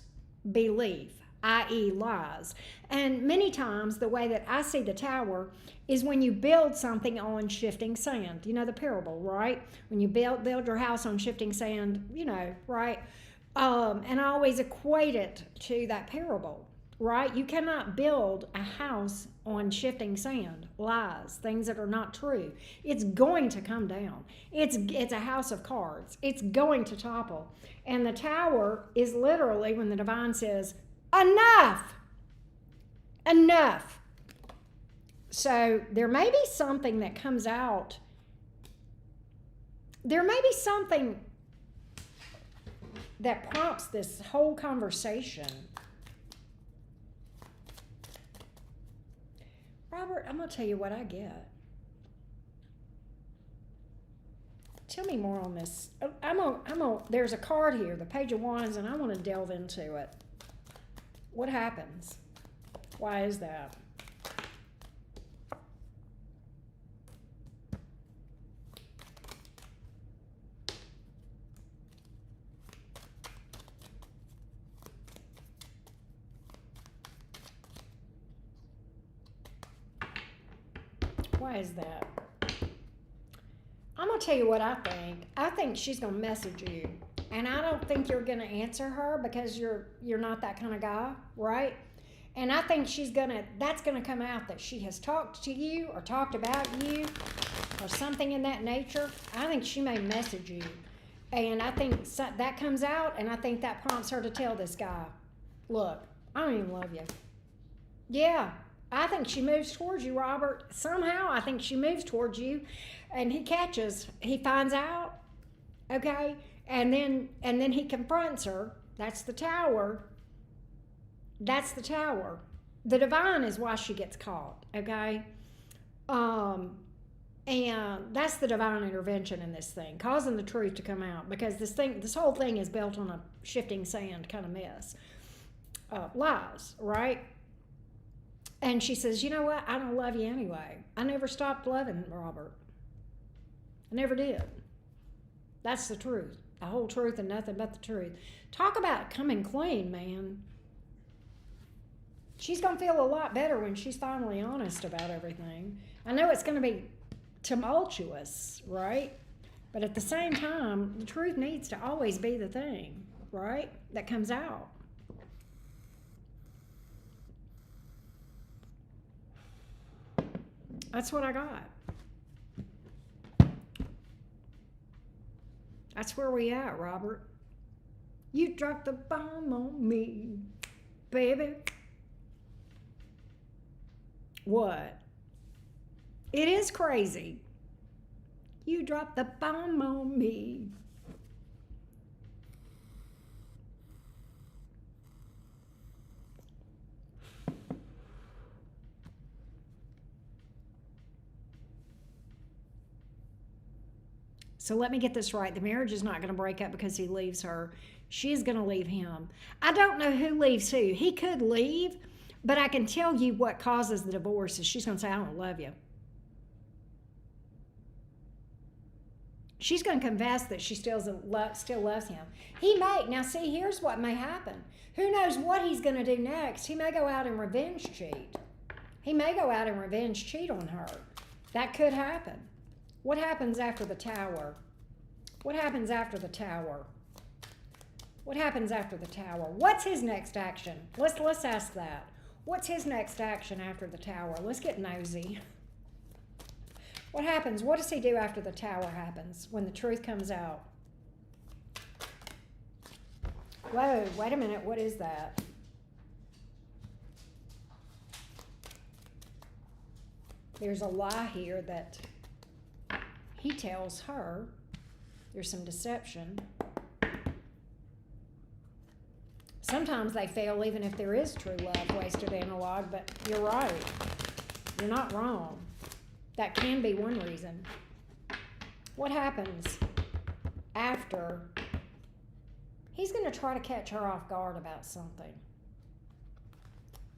belief, i.e. lies. And many times the way that I see the Tower is when you build something on shifting sand. You know the parable, right? When you build your house on shifting sand, you know, right? And I always equate it to that parable, right? You cannot build a house on shifting sand, lies, things that are not true. It's going to come down. It's a house of cards. It's going to topple. And the Tower is literally when the divine says, enough, enough. So there may be something that comes out. There may be something that prompts this whole conversation. Robert, I'm going to tell you what I get. Tell me more on this. There's a card here, the Page of Wands, and I want to delve into it. What happens? Why is that? Why is that? I'm going to tell you what I think. I think she's going to message you. And I don't think you're going to answer her because you're not that kind of guy, right? And I think that's going to come out that she has talked to you or talked about you or something in that nature. I think she may message you. And I think that comes out, and I think that prompts her to tell this guy, look, I don't even love you. Yeah. I think she moves towards you, Robert. Somehow, I think she moves towards you, and he finds out, okay, and then he confronts her. That's the Tower. That's the Tower. The divine is why she gets caught, okay, and that's the divine intervention in this thing, causing the truth to come out, because this whole thing is built on a shifting sand kind of mess, lies, right? And she says, you know what? I don't love you anyway. I never stopped loving Robert. I never did. That's the truth. The whole truth and nothing but the truth. Talk about coming clean, man. She's going to feel a lot better when she's finally honest about everything. I know it's going to be tumultuous, right? But at the same time, the truth needs to always be the thing, right? That comes out. That's what I got. That's where we at, Robert. You dropped the bomb on me, baby. What? It is crazy. You dropped the bomb on me. So let me get this right. The marriage is not going to break up because he leaves her. She's going to leave him. I don't know who leaves who. He could leave, but I can tell you what causes the divorce is she's going to say, I don't love you. She's going to confess that she still loves him. He may. Now, see, here's what may happen. Who knows what he's going to do next? He may go out and revenge cheat. He may go out and revenge cheat on her. That could happen. What happens after the tower? What happens after the tower? What happens after the tower? What's his next action? Let's ask that. What's his next action after the tower? Let's get nosy. What happens? What does he do after the tower happens? When the truth comes out? Whoa, wait a minute. What is that? There's a lie here that he tells her. There's some deception. Sometimes they fail even if there is true love, wasted analog, but you're right. You're not wrong. That can be one reason. What happens after? He's going to try to catch her off guard about something.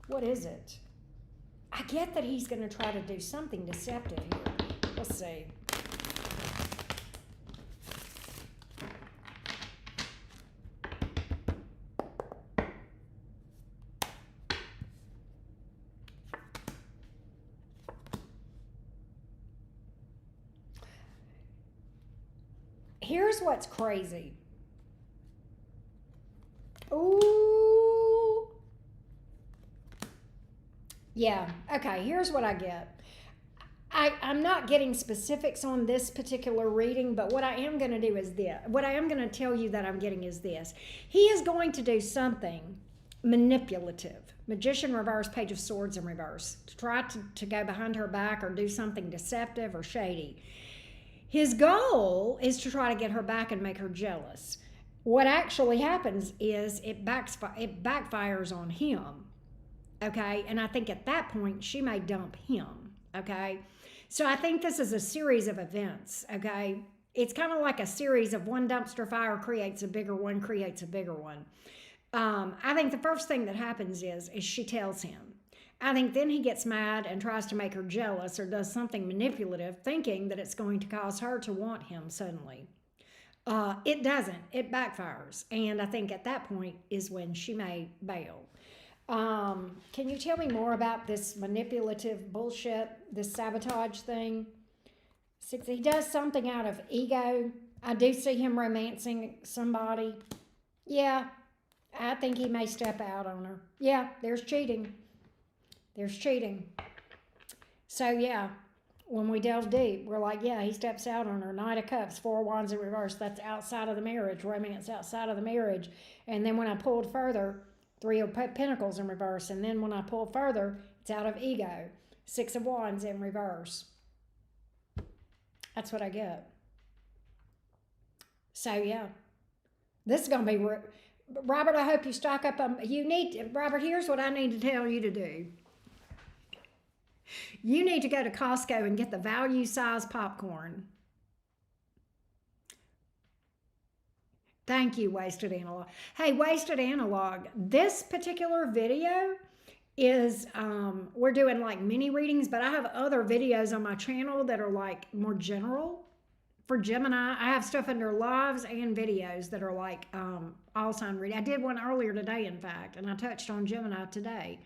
What is it? I get that he's going to try to do something deceptive here. Let's see. Here's what's crazy. Ooh. Yeah, okay, here's what I get. I'm not getting specifics on this particular reading, but what I am going to do is this. What I am going to tell you that I'm getting is this. He is going to do something manipulative. Magician reverse, Page of Swords in reverse. To try to go behind her back or do something deceptive or shady. His goal is to try to get her back and make her jealous. What actually happens is it backfires on him, okay? And I think at that point, she may dump him, okay? So I think this is a series of events, okay? It's kind of like a series of one dumpster fire creates a bigger one, creates a bigger one. I think the first thing that happens is she tells him. I think then he gets mad and tries to make her jealous or does something manipulative, thinking that it's going to cause her to want him suddenly. It doesn't. It backfires. And I think at that point is when she may bail. Can you tell me more about this manipulative bullshit, this sabotage thing? He does something out of ego. I do see him romancing somebody. Yeah, I think he may step out on her. Yeah, there's cheating. There's cheating. So yeah, when we delve deep, we're like, yeah, he steps out on her. Knight of Cups, Four of Wands in reverse. That's outside of the marriage, romance outside of the marriage. And then when I pulled further, Three of Pentacles in reverse. And then when I pull further, it's out of ego. Six of Wands in reverse. That's what I get. So yeah, this is going to be, Robert, I hope you stock up on, Robert, here's what I need to tell you to do. You need to go to Costco and get the value size popcorn. Thank you, Wasted Analog. Hey, Wasted Analog, this particular video is, we're doing like mini readings, but I have other videos on my channel that are like more general for Gemini. I have stuff under lives and videos that are like all sign reading. I did one earlier today, in fact, and I touched on Gemini today,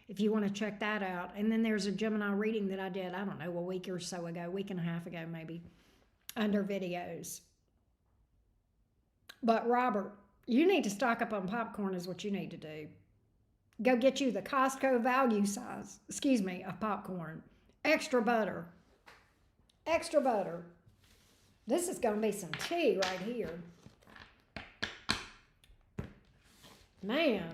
if you want to check that out. And then there's a Gemini reading that I did, I don't know, a week or so ago, week and a half ago maybe, under videos. But Robert, you need to stock up on popcorn is what you need to do. Go get you the Costco value size, of popcorn. Extra butter. Extra butter. This is going to be some tea right here. Man.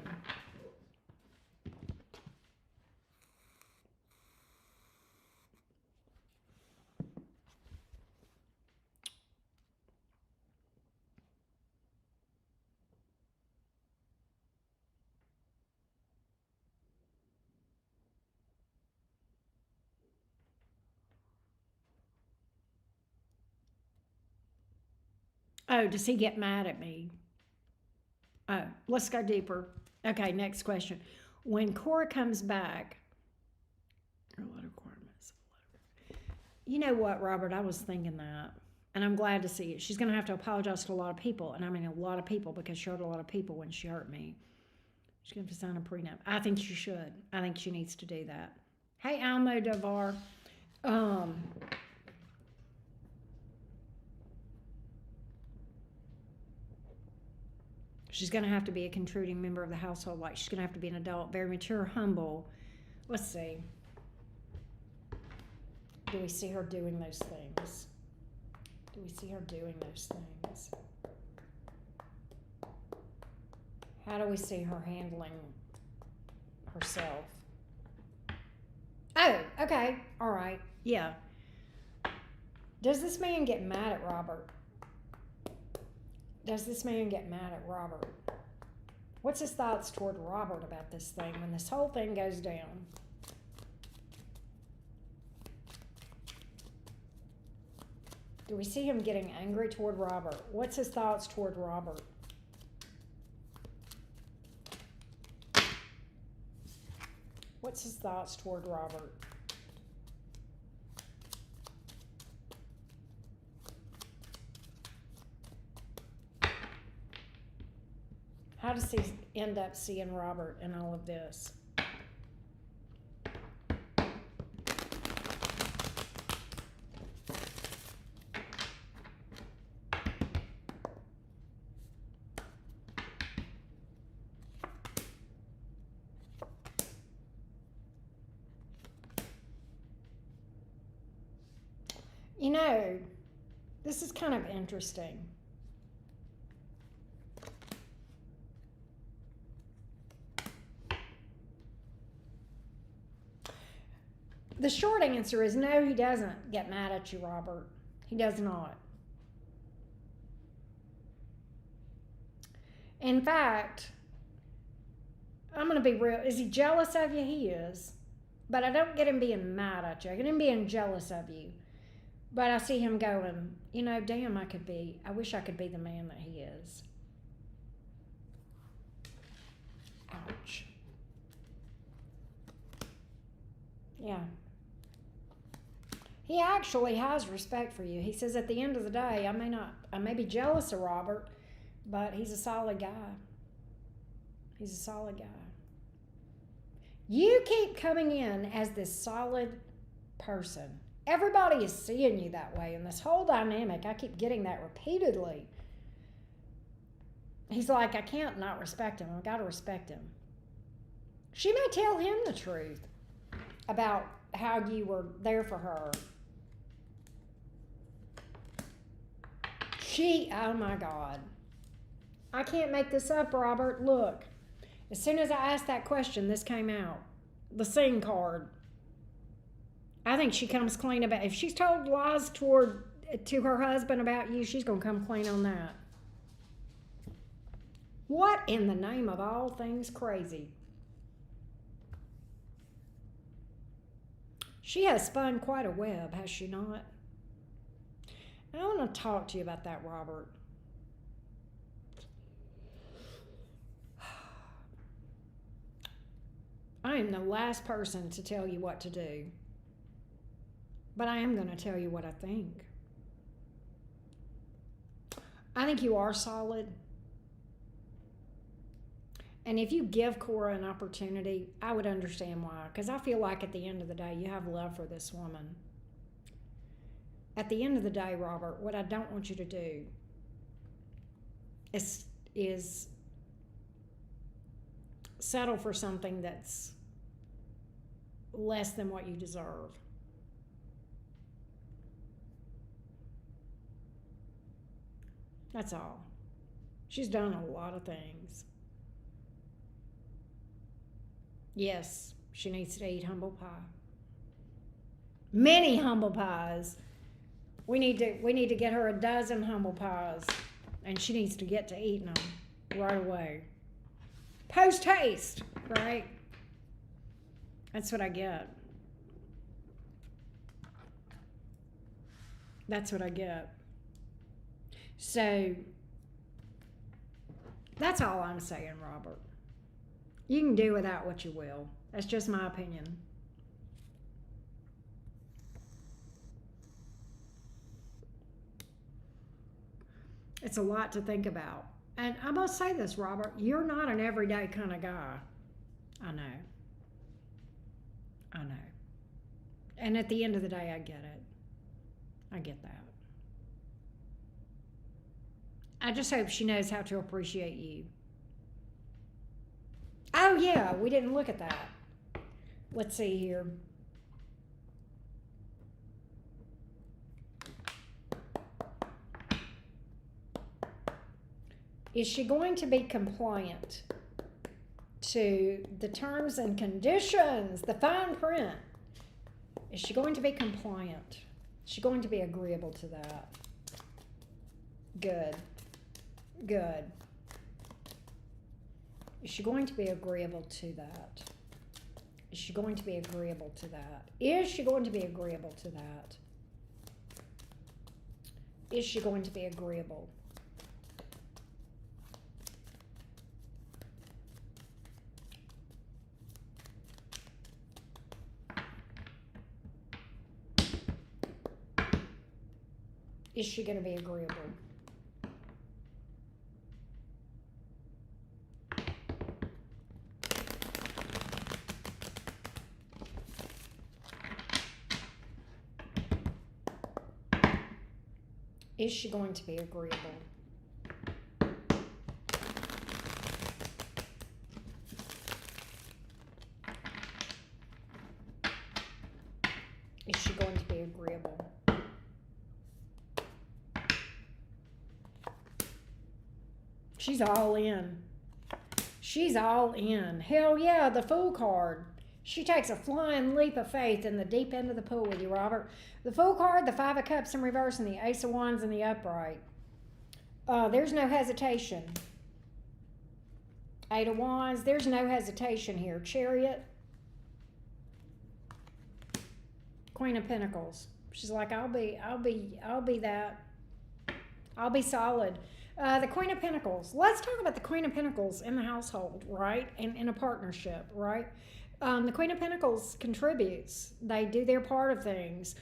Oh, does he get mad at me? Oh, let's go deeper. Okay, next question. When Cora comes back, you know what, Robert? I was thinking that, and I'm glad to see it. She's going to have to apologize to a lot of people, and I mean a lot of people, because she hurt a lot of people when she hurt me. She's going to have to sign a prenup. I think she should. I think she needs to do that. Hey, Almodovar. She's going to have to be a contributing member of the household. Like, she's going to have to be an adult, very mature, humble. Let's see. Do we see her doing those things? Do we see her doing those things? How do we see her handling herself? Oh, okay. All right. Yeah. Does this man get mad at Robert? Does this man get mad at Robert? What's his thoughts toward Robert about this thing when this whole thing goes down? Do we see him getting angry toward Robert? What's his thoughts toward Robert? What's his thoughts toward Robert? How does he end up seeing Robert in all of this? You know, this is kind of interesting. The short answer is no, he doesn't get mad at you, Robert. He does not. In fact, I'm going to be real. Is he jealous of you? He is. But I don't get him being mad at you. I get him being jealous of you. But I see him going, you know, damn, I wish I could be the man that he is. Ouch. Yeah. He actually has respect for you. He says at the end of the day, I may be jealous of Robert, but he's a solid guy. He's a solid guy. You keep coming in as this solid person. Everybody is seeing you that way in this whole dynamic. I keep getting that repeatedly. He's like, I can't not respect him. I've got to respect him. She may tell him the truth about how you were there for her. Oh my God. I can't make this up, Robert. Look, as soon as I asked that question, this came out. The scene card. I think she comes clean about, if she's told lies to her husband about you, she's going to come clean on that. What in the name of all things crazy? She has spun quite a web, has she not? I want to talk to you about that, Robert. I am the last person to tell you what to do, but I am going to tell you what I think. I think you are solid. And if you give Cora an opportunity, I would understand why. Because I feel like at the end of the day, you have love for this woman. At the end of the day, Robert, what I don't want you to do is settle for something that's less than what you deserve. That's all. She's done a lot of things. Yes, she needs to eat humble pie. Many humble pies. We need to get her a dozen humble pies, and she needs to get to eating them right away. Post haste, right? That's what I get. That's what I get. So that's all I'm saying, Robert. You can do without what you will. That's just my opinion. It's a lot to think about. And I must say this, Robert, you're not an everyday kind of guy. I know. I know. And at the end of the day, I get it. I get that. I just hope she knows how to appreciate you. Oh, yeah, we didn't look at that. Let's see here. Is she going to be compliant to the terms and conditions, the fine print? Is she going to be compliant? Is she going to be agreeable to that? Good. Good. Is she going to be agreeable to that? Is she going to be agreeable to that? Is she going to be agreeable to that? Is she going to be agreeable? Is she going to be agreeable? Is she going to be agreeable? Is she going to be agreeable? She's all in. She's all in. Hell yeah, the Fool card. She takes a flying leap of faith in the deep end of the pool with you, Robert. The Fool card, the Five of Cups in reverse, and the Ace of Wands in the upright. There's no hesitation. Eight of Wands, there's no hesitation here. Chariot. Queen of Pentacles. She's like, I'll be that. I'll be solid. The Queen of Pentacles. Let's talk about the Queen of Pentacles in the household, right? And in a partnership, right? The Queen of Pentacles contributes. They do their part of things.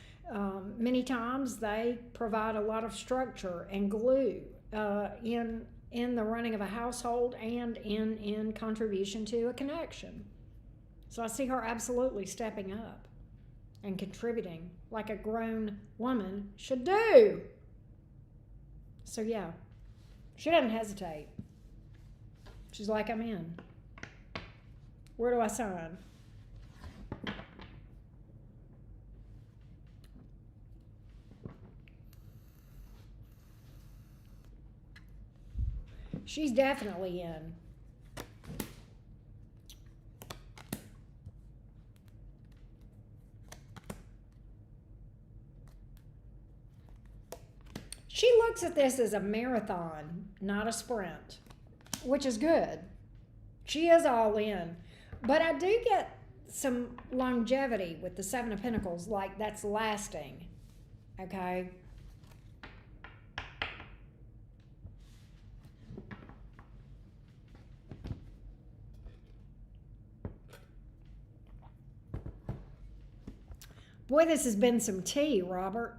Many times they provide a lot of structure and glue in the running of a household and in contribution to a connection. So I see her absolutely stepping up and contributing like a grown woman should do. So yeah, she doesn't hesitate. She's like, I'm in. Where do I sign? She's definitely in. She looks at this as a marathon, not a sprint, which is good. She is all in. But I do get some longevity with the Seven of Pentacles, like that's lasting, okay? Boy, this has been some tea, Robert.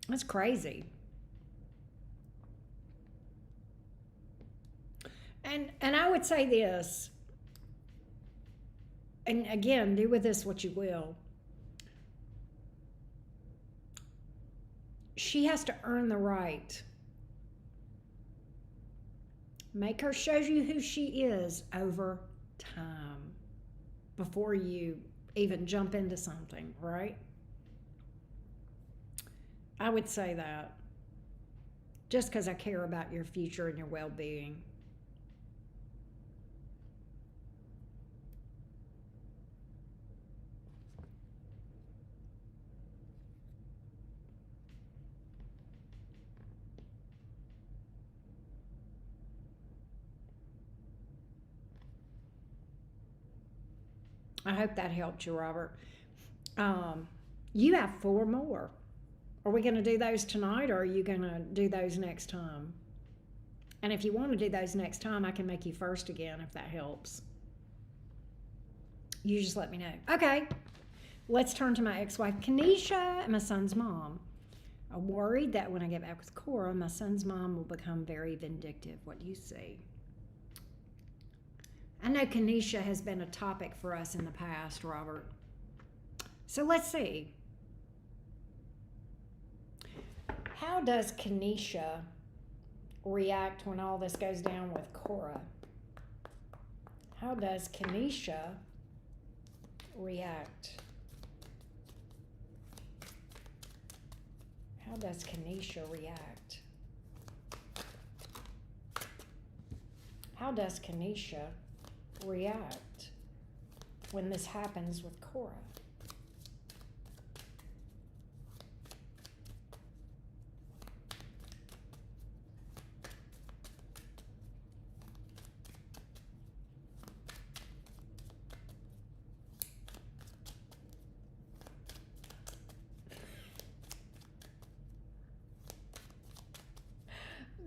That's crazy. And I would say this, and again, do with this what you will. She has to earn the right. Make her show you who she is over time before you even jump into something, right? I would say that. just because I care about your future and your well-being. I hope that helped you, Robert. You have 4 more. Are we going to do those tonight, or are you going to do those next time? And if you want to do those next time, I can make you first again if that helps. You just let me know. Okay, let's turn to my ex-wife, Kenesha, and my son's mom. I'm worried that when I get back with Cora, my son's mom will become very vindictive. What do you see? I know Kenesha has been a topic for us in the past, Robert. So let's see. How does Kenesha react when all this goes down with Cora? How does Kenesha react? How does Kenesha react? How does Kenesha react when this happens with Cora?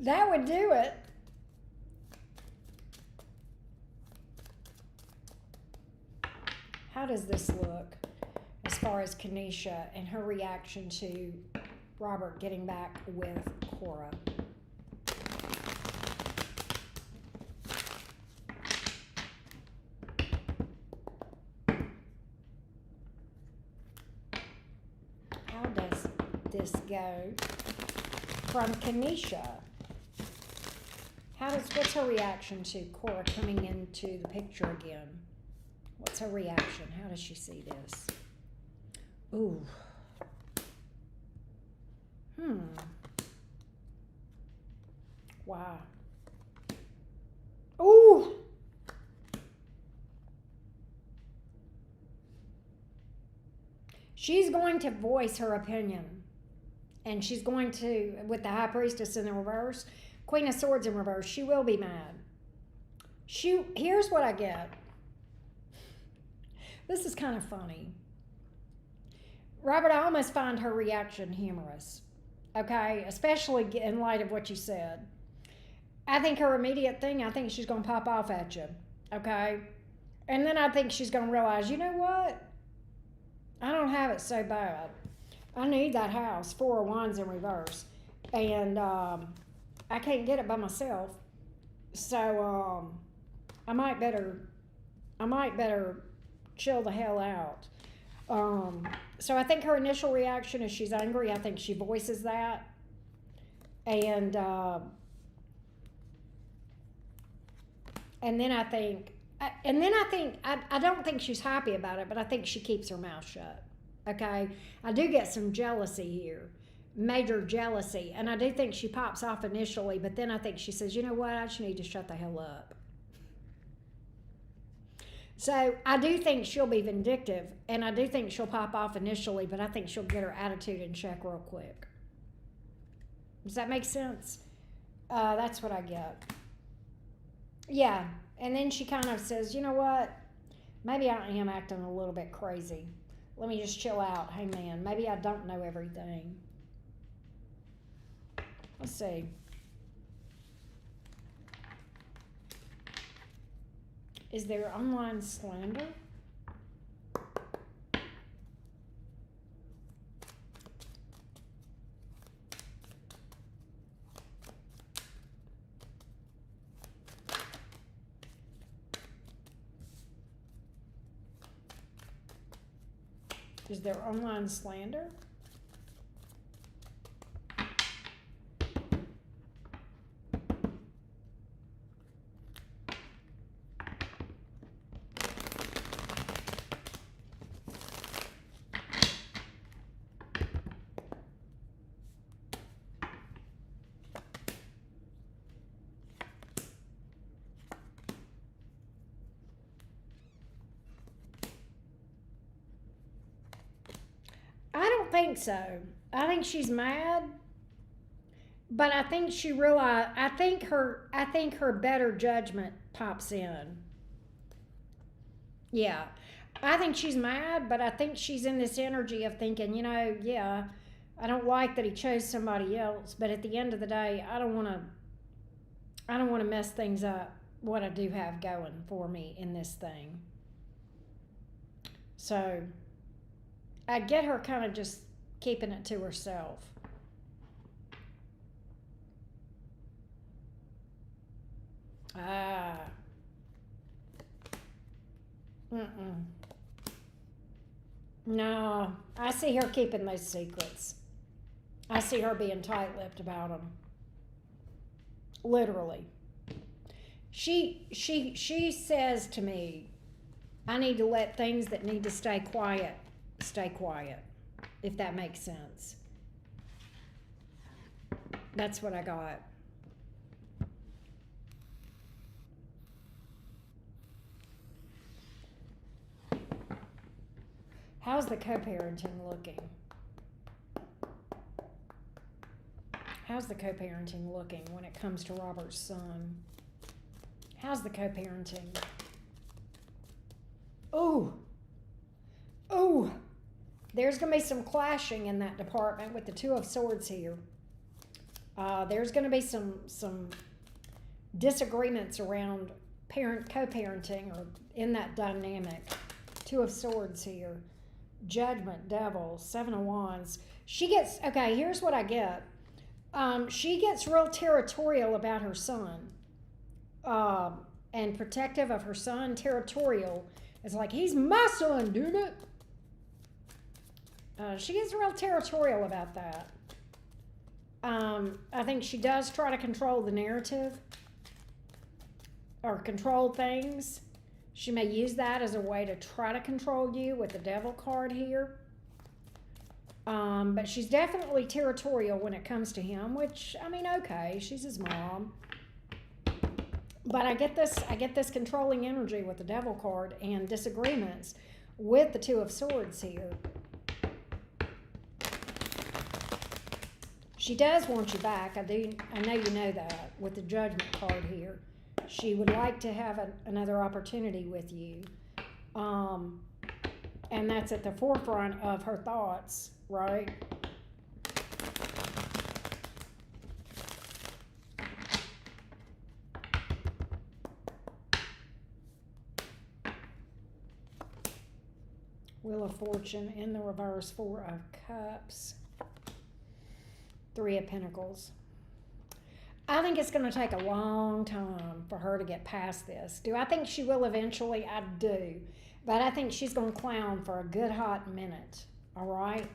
That would do it. How does this look as far as Kenesha and her reaction to Robert getting back with Cora? How does this go from Kenesha? What's her reaction to Cora coming into the picture again? What's her reaction? How does she see this? Ooh. Wow. Ooh. She's going to voice her opinion. And she's going to, with the High Priestess in the reverse, Queen of Swords in reverse, she will be mad. Here's what I get. This is kind of funny. Robert, I almost find her reaction humorous. Okay? Especially in light of what you said. I think her immediate thing, I think she's going to pop off at you. Okay? And then I think she's going to realize, you know what? I don't have it so bad. I need that house, 4 of Wands in reverse. And, I can't get it by myself, so I might better chill the hell out. So I think her initial reaction is she's angry. I think she voices that, and then I think I don't think she's happy about it, but I think she keeps her mouth shut. Okay, I do get some jealousy here. Major jealousy, and I do think she pops off initially, but then I think she says, you know what, I just need to shut the hell up. So I do think she'll be vindictive, and I do think she'll pop off initially, but I think she'll get her attitude in check real quick. Does that make sense? That's what I get. Yeah, and then she kind of says, you know what, maybe I am acting a little bit crazy. Let me just chill out. Hey man, maybe I don't know everything. Let's see. Is there online slander? Is there online slander? don't think so. I think she's mad, but I think she realized. I think her better judgment pops in. Yeah, I think she's mad, but I think she's in this energy of thinking, yeah, I don't like that he chose somebody else, but at the end of the day, I don't want to. I don't want to mess things up. What I do have going for me in this thing. So I get her kind of just keeping it to herself. Ah. Mm-mm. No, I see her keeping those secrets. I see her being tight-lipped about them. Literally. She says to me, I need to let things that need to stay quiet, if that makes sense. That's what I got. How's the co-parenting looking? How's the co-parenting looking when it comes to Robert's son? How's the co-parenting? Oh, there's going to be some clashing in that department with the Two of Swords here. There's going to be some disagreements around co-parenting or in that dynamic. Two of Swords here. Judgment, Devil, Seven of Wands. Okay, here's what I get. She gets real territorial about her son. And protective of her son. Territorial. It's like, he's my son, damn it. She gets real territorial about that. I think she does try to control the narrative or control things. She may use that as a way to try to control you with the Devil card here. But she's definitely territorial when it comes to him, which, I mean, okay, she's his mom. But I get this controlling energy with the Devil card and disagreements with the Two of Swords here. She does want you back. I know you know that with the Judgment card here. She would like to have another opportunity with you. And that's at the forefront of her thoughts, right? Wheel of Fortune in the reverse, Four of Cups, Three of Pentacles. I think it's going to take a long time for her to get past this. Do I think she will eventually? I do. But I think she's going to clown for a good hot minute, all right?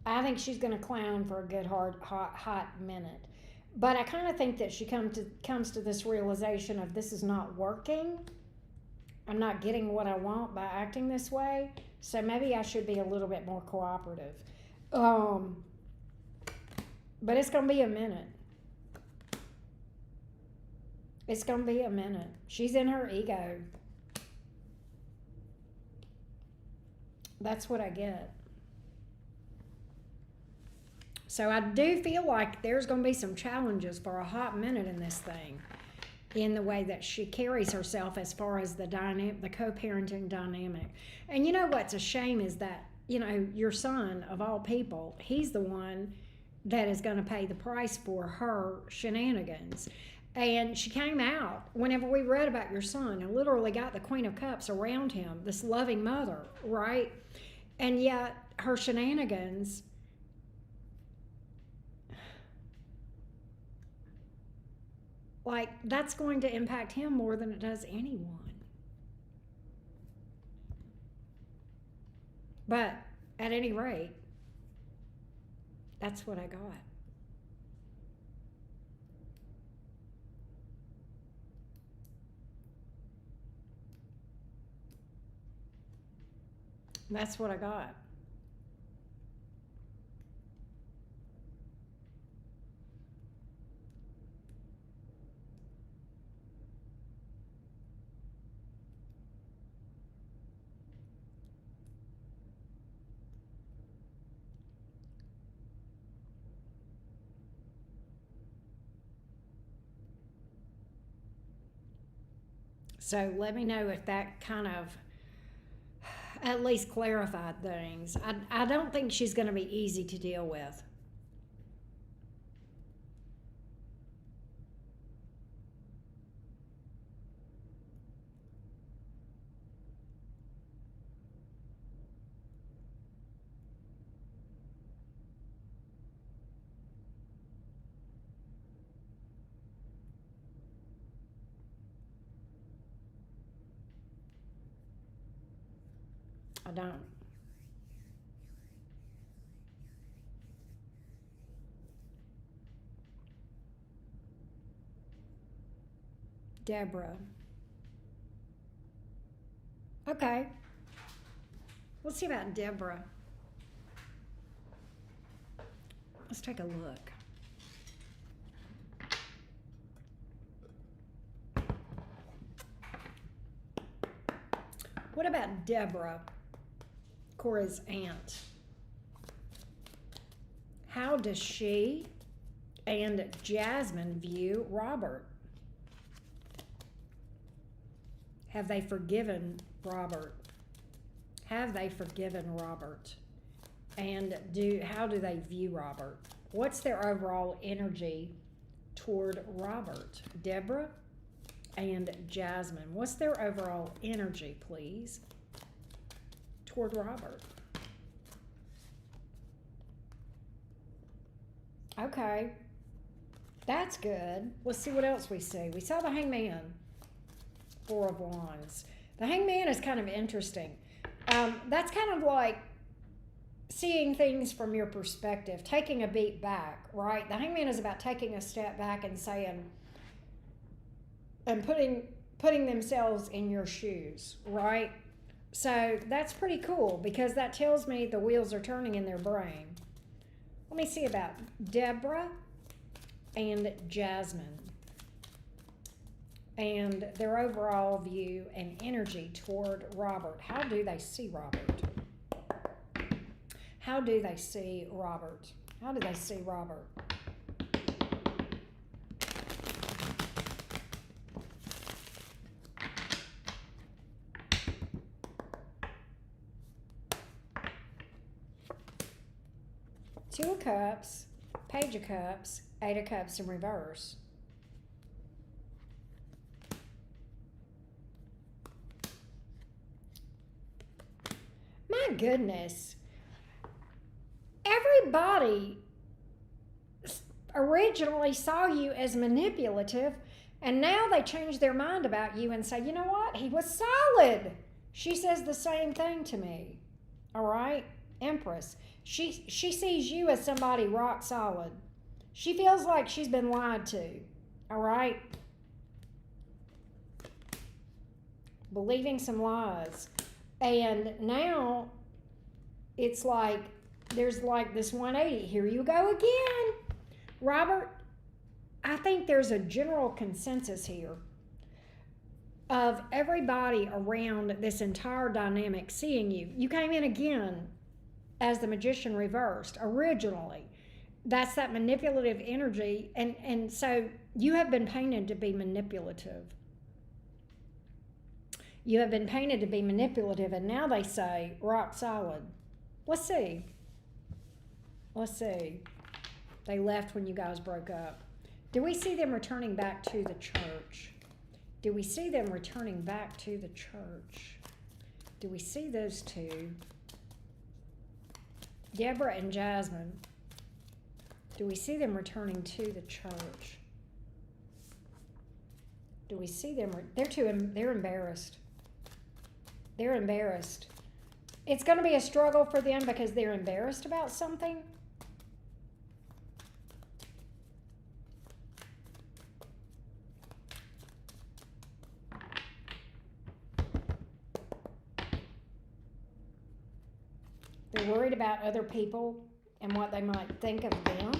I think she's going to clown for a good hot minute. But I kind of think that she comes to this realization of this is not working. I'm not getting what I want by acting this way. So maybe I should be a little bit more cooperative. But it's going to be a minute. It's going to be a minute. She's in her ego. That's what I get. So I do feel like there's going to be some challenges for a hot minute in this thing, in the way that she carries herself as far as the co-parenting dynamic. And you know what's a shame is that, your son, of all people, he's the one that is going to pay the price for her shenanigans. And she came out, whenever we read about your son, and literally got the Queen of Cups around him, this loving mother, right? And yet her shenanigans, like, that's going to impact him more than it does anyone. But at any rate, that's what I got. That's what I got. So let me know if that kind of at least clarified things. I don't think she's going to be easy to deal with. I don't. Deborah. Okay. Let's see about Deborah. Let's take a look. What about Deborah, Cora's aunt? How does she and Jasmine view Robert? Have they forgiven Robert? Have they forgiven Robert? And how do they view Robert? What's their overall energy toward Robert? Deborah and Jasmine. What's their overall energy, please, toward Robert? Okay. That's good. Let's see what else we see. We saw the Hangman. Four of Wands. The Hangman is kind of interesting. That's kind of like seeing things from your perspective, taking a beat back, right? The Hangman is about taking a step back and saying, and putting themselves in your shoes, right? So that's pretty cool because that tells me the wheels are turning in their brain. Let me see about Deborah and Jasmine and their overall view and energy toward Robert. How do they see Robert? How do they see Robert? How do they see Robert? Two of Cups, Page of Cups, Eight of Cups in reverse. My goodness. Everybody originally saw you as manipulative, and now they change their mind about you and say, you know what? He was solid. She says the same thing to me. All right? Empress. She sees you as somebody rock solid. She feels like she's been lied to. All right? Believing some lies. And now it's like there's like this 180. Here you go again. Robert, I think there's a general consensus here of everybody around this entire dynamic seeing you. You came in again as the Magician reversed originally. That's that manipulative energy. And so you have been painted to be manipulative. You have been painted to be manipulative, and now they say rock solid. Let's see. Let's see. They left when you guys broke up. Do we see them returning back to the church? Do we see them returning back to the church? Do we see those two? Deborah and Jasmine. Do we see them returning to the church? Do we see them? They're embarrassed. They're embarrassed. It's going to be a struggle for them because they're embarrassed about something. They're worried about other people and what they might think of them.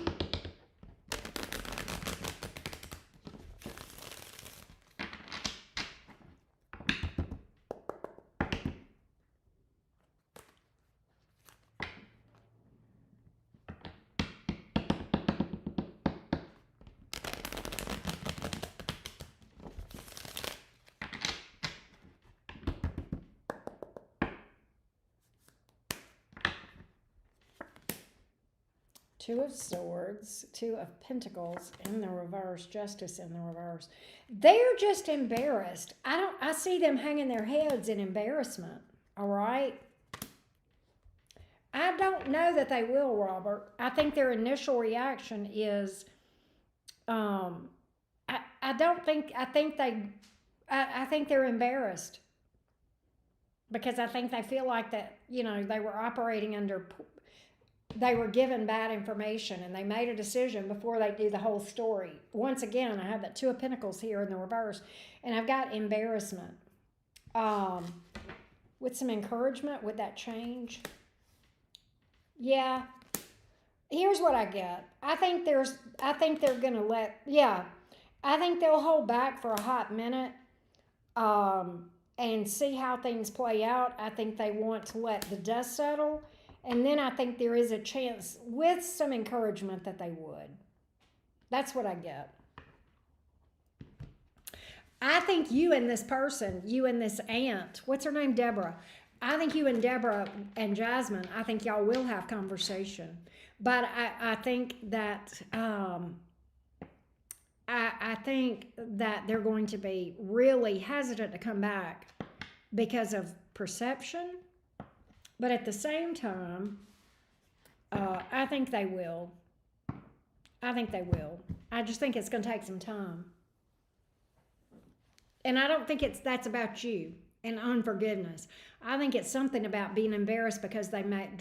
Two of Swords, Two of Pentacles in the reverse, Justice in the reverse. They're just embarrassed. I see them hanging their heads in embarrassment. All right. I don't know that they will, Robert. I think their initial reaction is, I don't think, I think they're embarrassed because I think they feel like that, they were operating under, they were given bad information and they made a decision before they do the whole story. Once again, I have that Two of Pentacles here in the reverse, and I've got embarrassment. With some encouragement, would that change? Yeah. Here's what I get. I think they're going to I think they'll hold back for a hot minute and see how things play out. I think they want to let the dust settle. And then I think there is a chance with some encouragement that they would. That's what I get. I think you and this person, you and this aunt, what's her name? Deborah. I think you and Deborah and Jasmine, I think y'all will have conversation. But I think that I think that they're going to be really hesitant to come back because of perception. But at the same time, I think they will. I think they will. I just think it's going to take some time. And I don't think that's about you and unforgiveness. I think it's something about being embarrassed because they made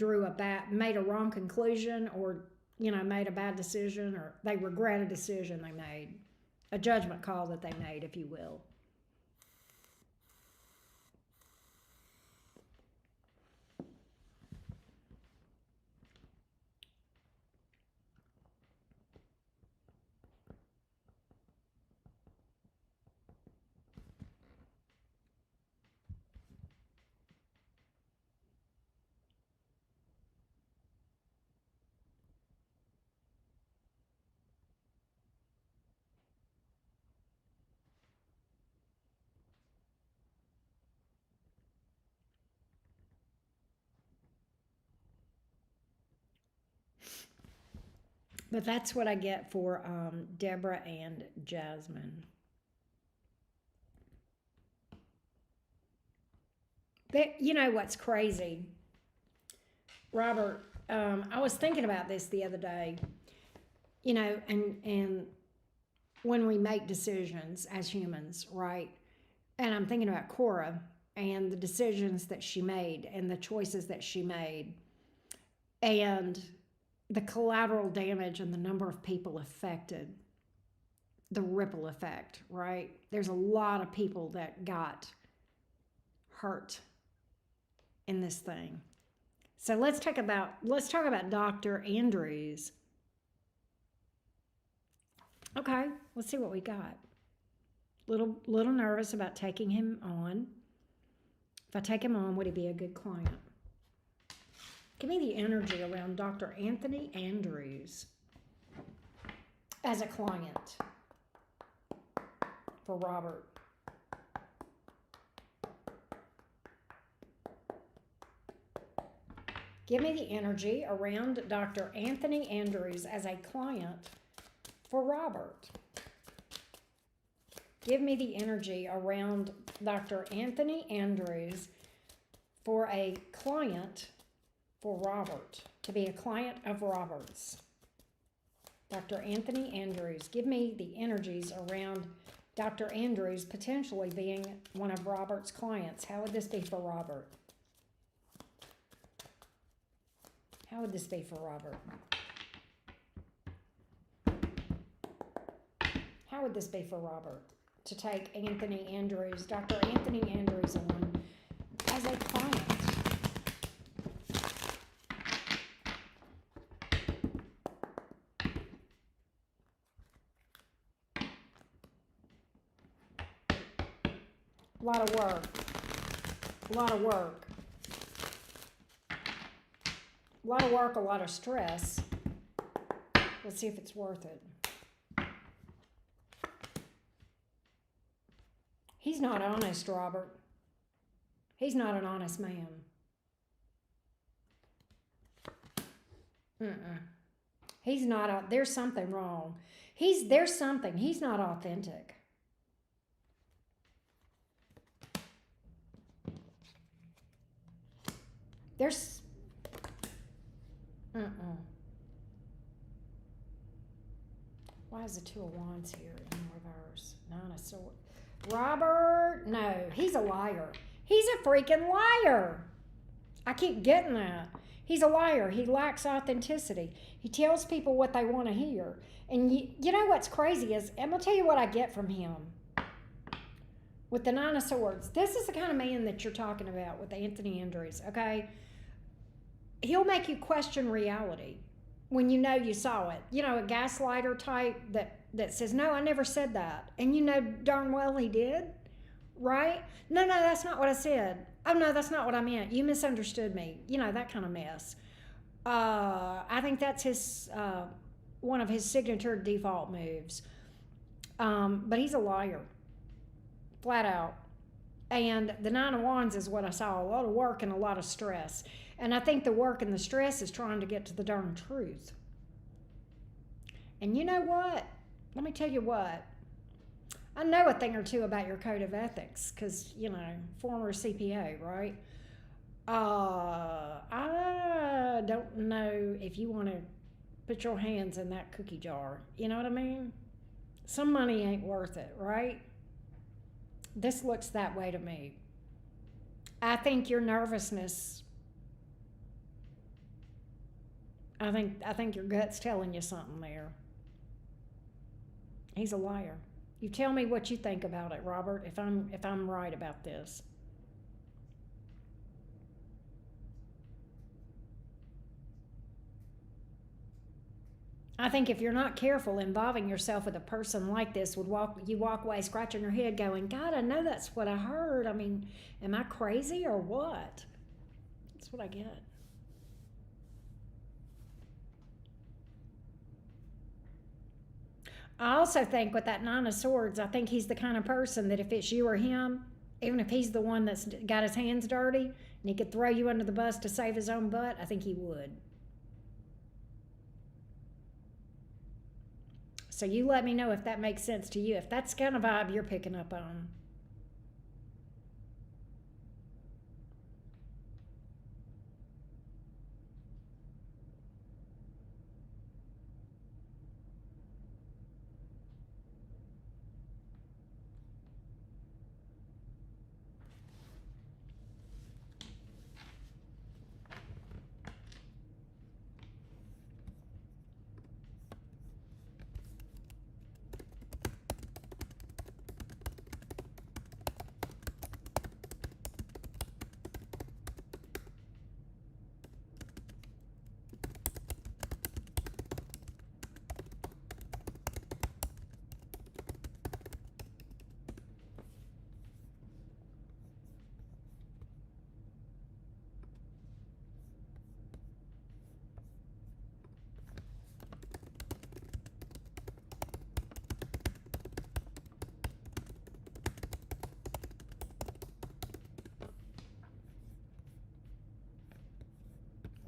a wrong conclusion, or made a bad decision, or they regret a decision they made, a judgment call that they made, if you will. But that's what I get for Deborah and Jasmine. You know what's crazy, Robert? I was thinking about this the other day. And when we make decisions as humans, right? And I'm thinking about Cora and the decisions that she made and the choices that she made, and the collateral damage and the number of people affected, the ripple effect, right? There's a lot of people that got hurt in this thing. So let's talk about Dr. Andrews. Okay, let's see what we got. Little nervous about taking him on. If I take him on, would he be a good client? Give me the energy around Dr. Anthony Andrews as a client for Robert. Give me the energy around Dr. Anthony Andrews as a client for Robert. Give me the energy around Dr. Anthony Andrews for a client for Robert, to be a client of Robert's. Dr. Anthony Andrews, give me the energies around Dr. Andrews potentially being one of Robert's clients. How would this be for Robert? How would this be for Robert? How would this be for Robert to take Anthony Andrews, Dr. Anthony Andrews on as a client? A lot of work. A lot of work. A lot of work, a lot of stress. Let's see if it's worth it. He's not honest, Robert. He's not an honest man. He's not, there's something wrong. He's not authentic. There's, uh-uh. Why is the Two of Wands here in reverse? Nine of Swords. Robert, no, he's a liar. He's a freaking liar. I keep getting that. He's a liar. He lacks authenticity. He tells people what they want to hear. And you know what's crazy is, I'm going to tell you what I get from him. With the Nine of Swords, this is the kind of man that you're talking about with Anthony Andrews, okay? He'll make you question reality when you know you saw it. You know, a gaslighter type that says, no, I never said that. And you know darn well he did, right? No, that's not what I said. Oh, no, that's not what I meant. You misunderstood me. You know, that kind of mess. I think that's his one of his signature default moves. But he's a liar, flat out. And the Nine of Wands is what I saw, a lot of work and a lot of stress. And I think the work and the stress is trying to get to the darn truth. And you know what? Let me tell you what. I know a thing or two about your code of ethics because, you know, former CPA, right? I don't know if you want to put your hands in that cookie jar. You know what I mean? Some money ain't worth it, right? This looks that way to me. I think your nervousness, I think your gut's telling you something there. He's a liar. You tell me what you think about it, Robert, if I'm right about this. I think if you're not careful involving yourself with a person like this, you walk away scratching your head going, God, I know that's what I heard. I mean, am I crazy or what? That's what I get. I also think with that Nine of Swords, I think he's the kind of person that if it's you or him, even if he's the one that's got his hands dirty and he could throw you under the bus to save his own butt, I think he would. So you let me know if that makes sense to you, if that's the kind of vibe you're picking up on.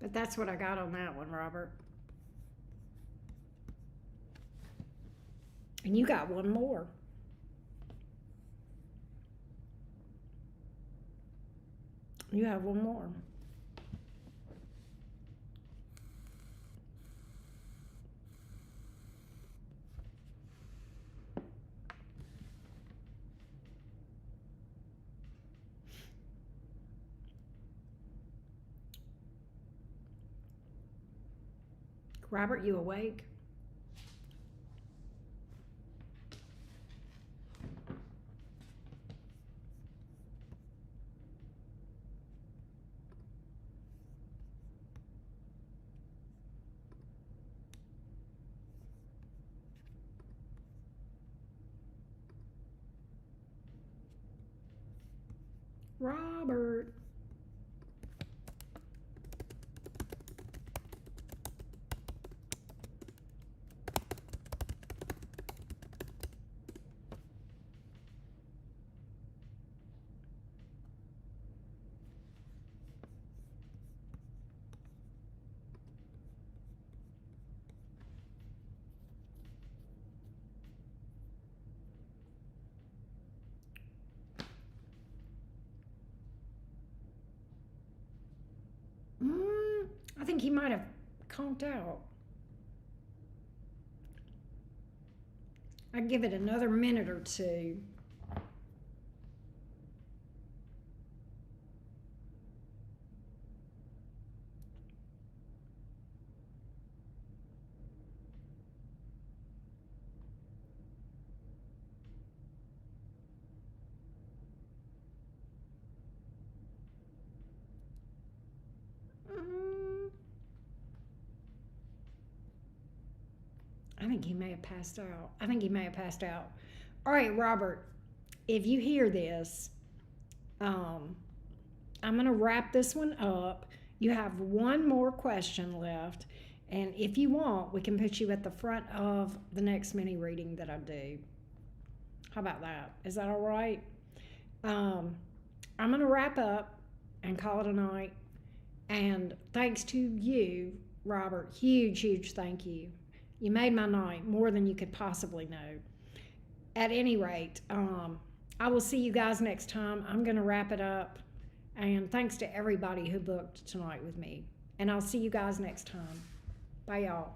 But that's what I got on that one, Robert. And you got one more. You have one more. Robert, you awake? Robert. think he might have conked out. I'd give it another minute or two. I think he may have passed out. All right, Robert, if you hear this, I'm going to wrap this one up. You have one more question left. And if you want, we can put you at the front of the next mini reading that I do. How about that? Is that all right? I'm going to wrap up and call it a night. And thanks to you, Robert, huge thank you. You made my night more than you could possibly know. At any rate, I will see you guys next time. I'm going to wrap it up. And thanks to everybody who booked tonight with me. And I'll see you guys next time. Bye, y'all.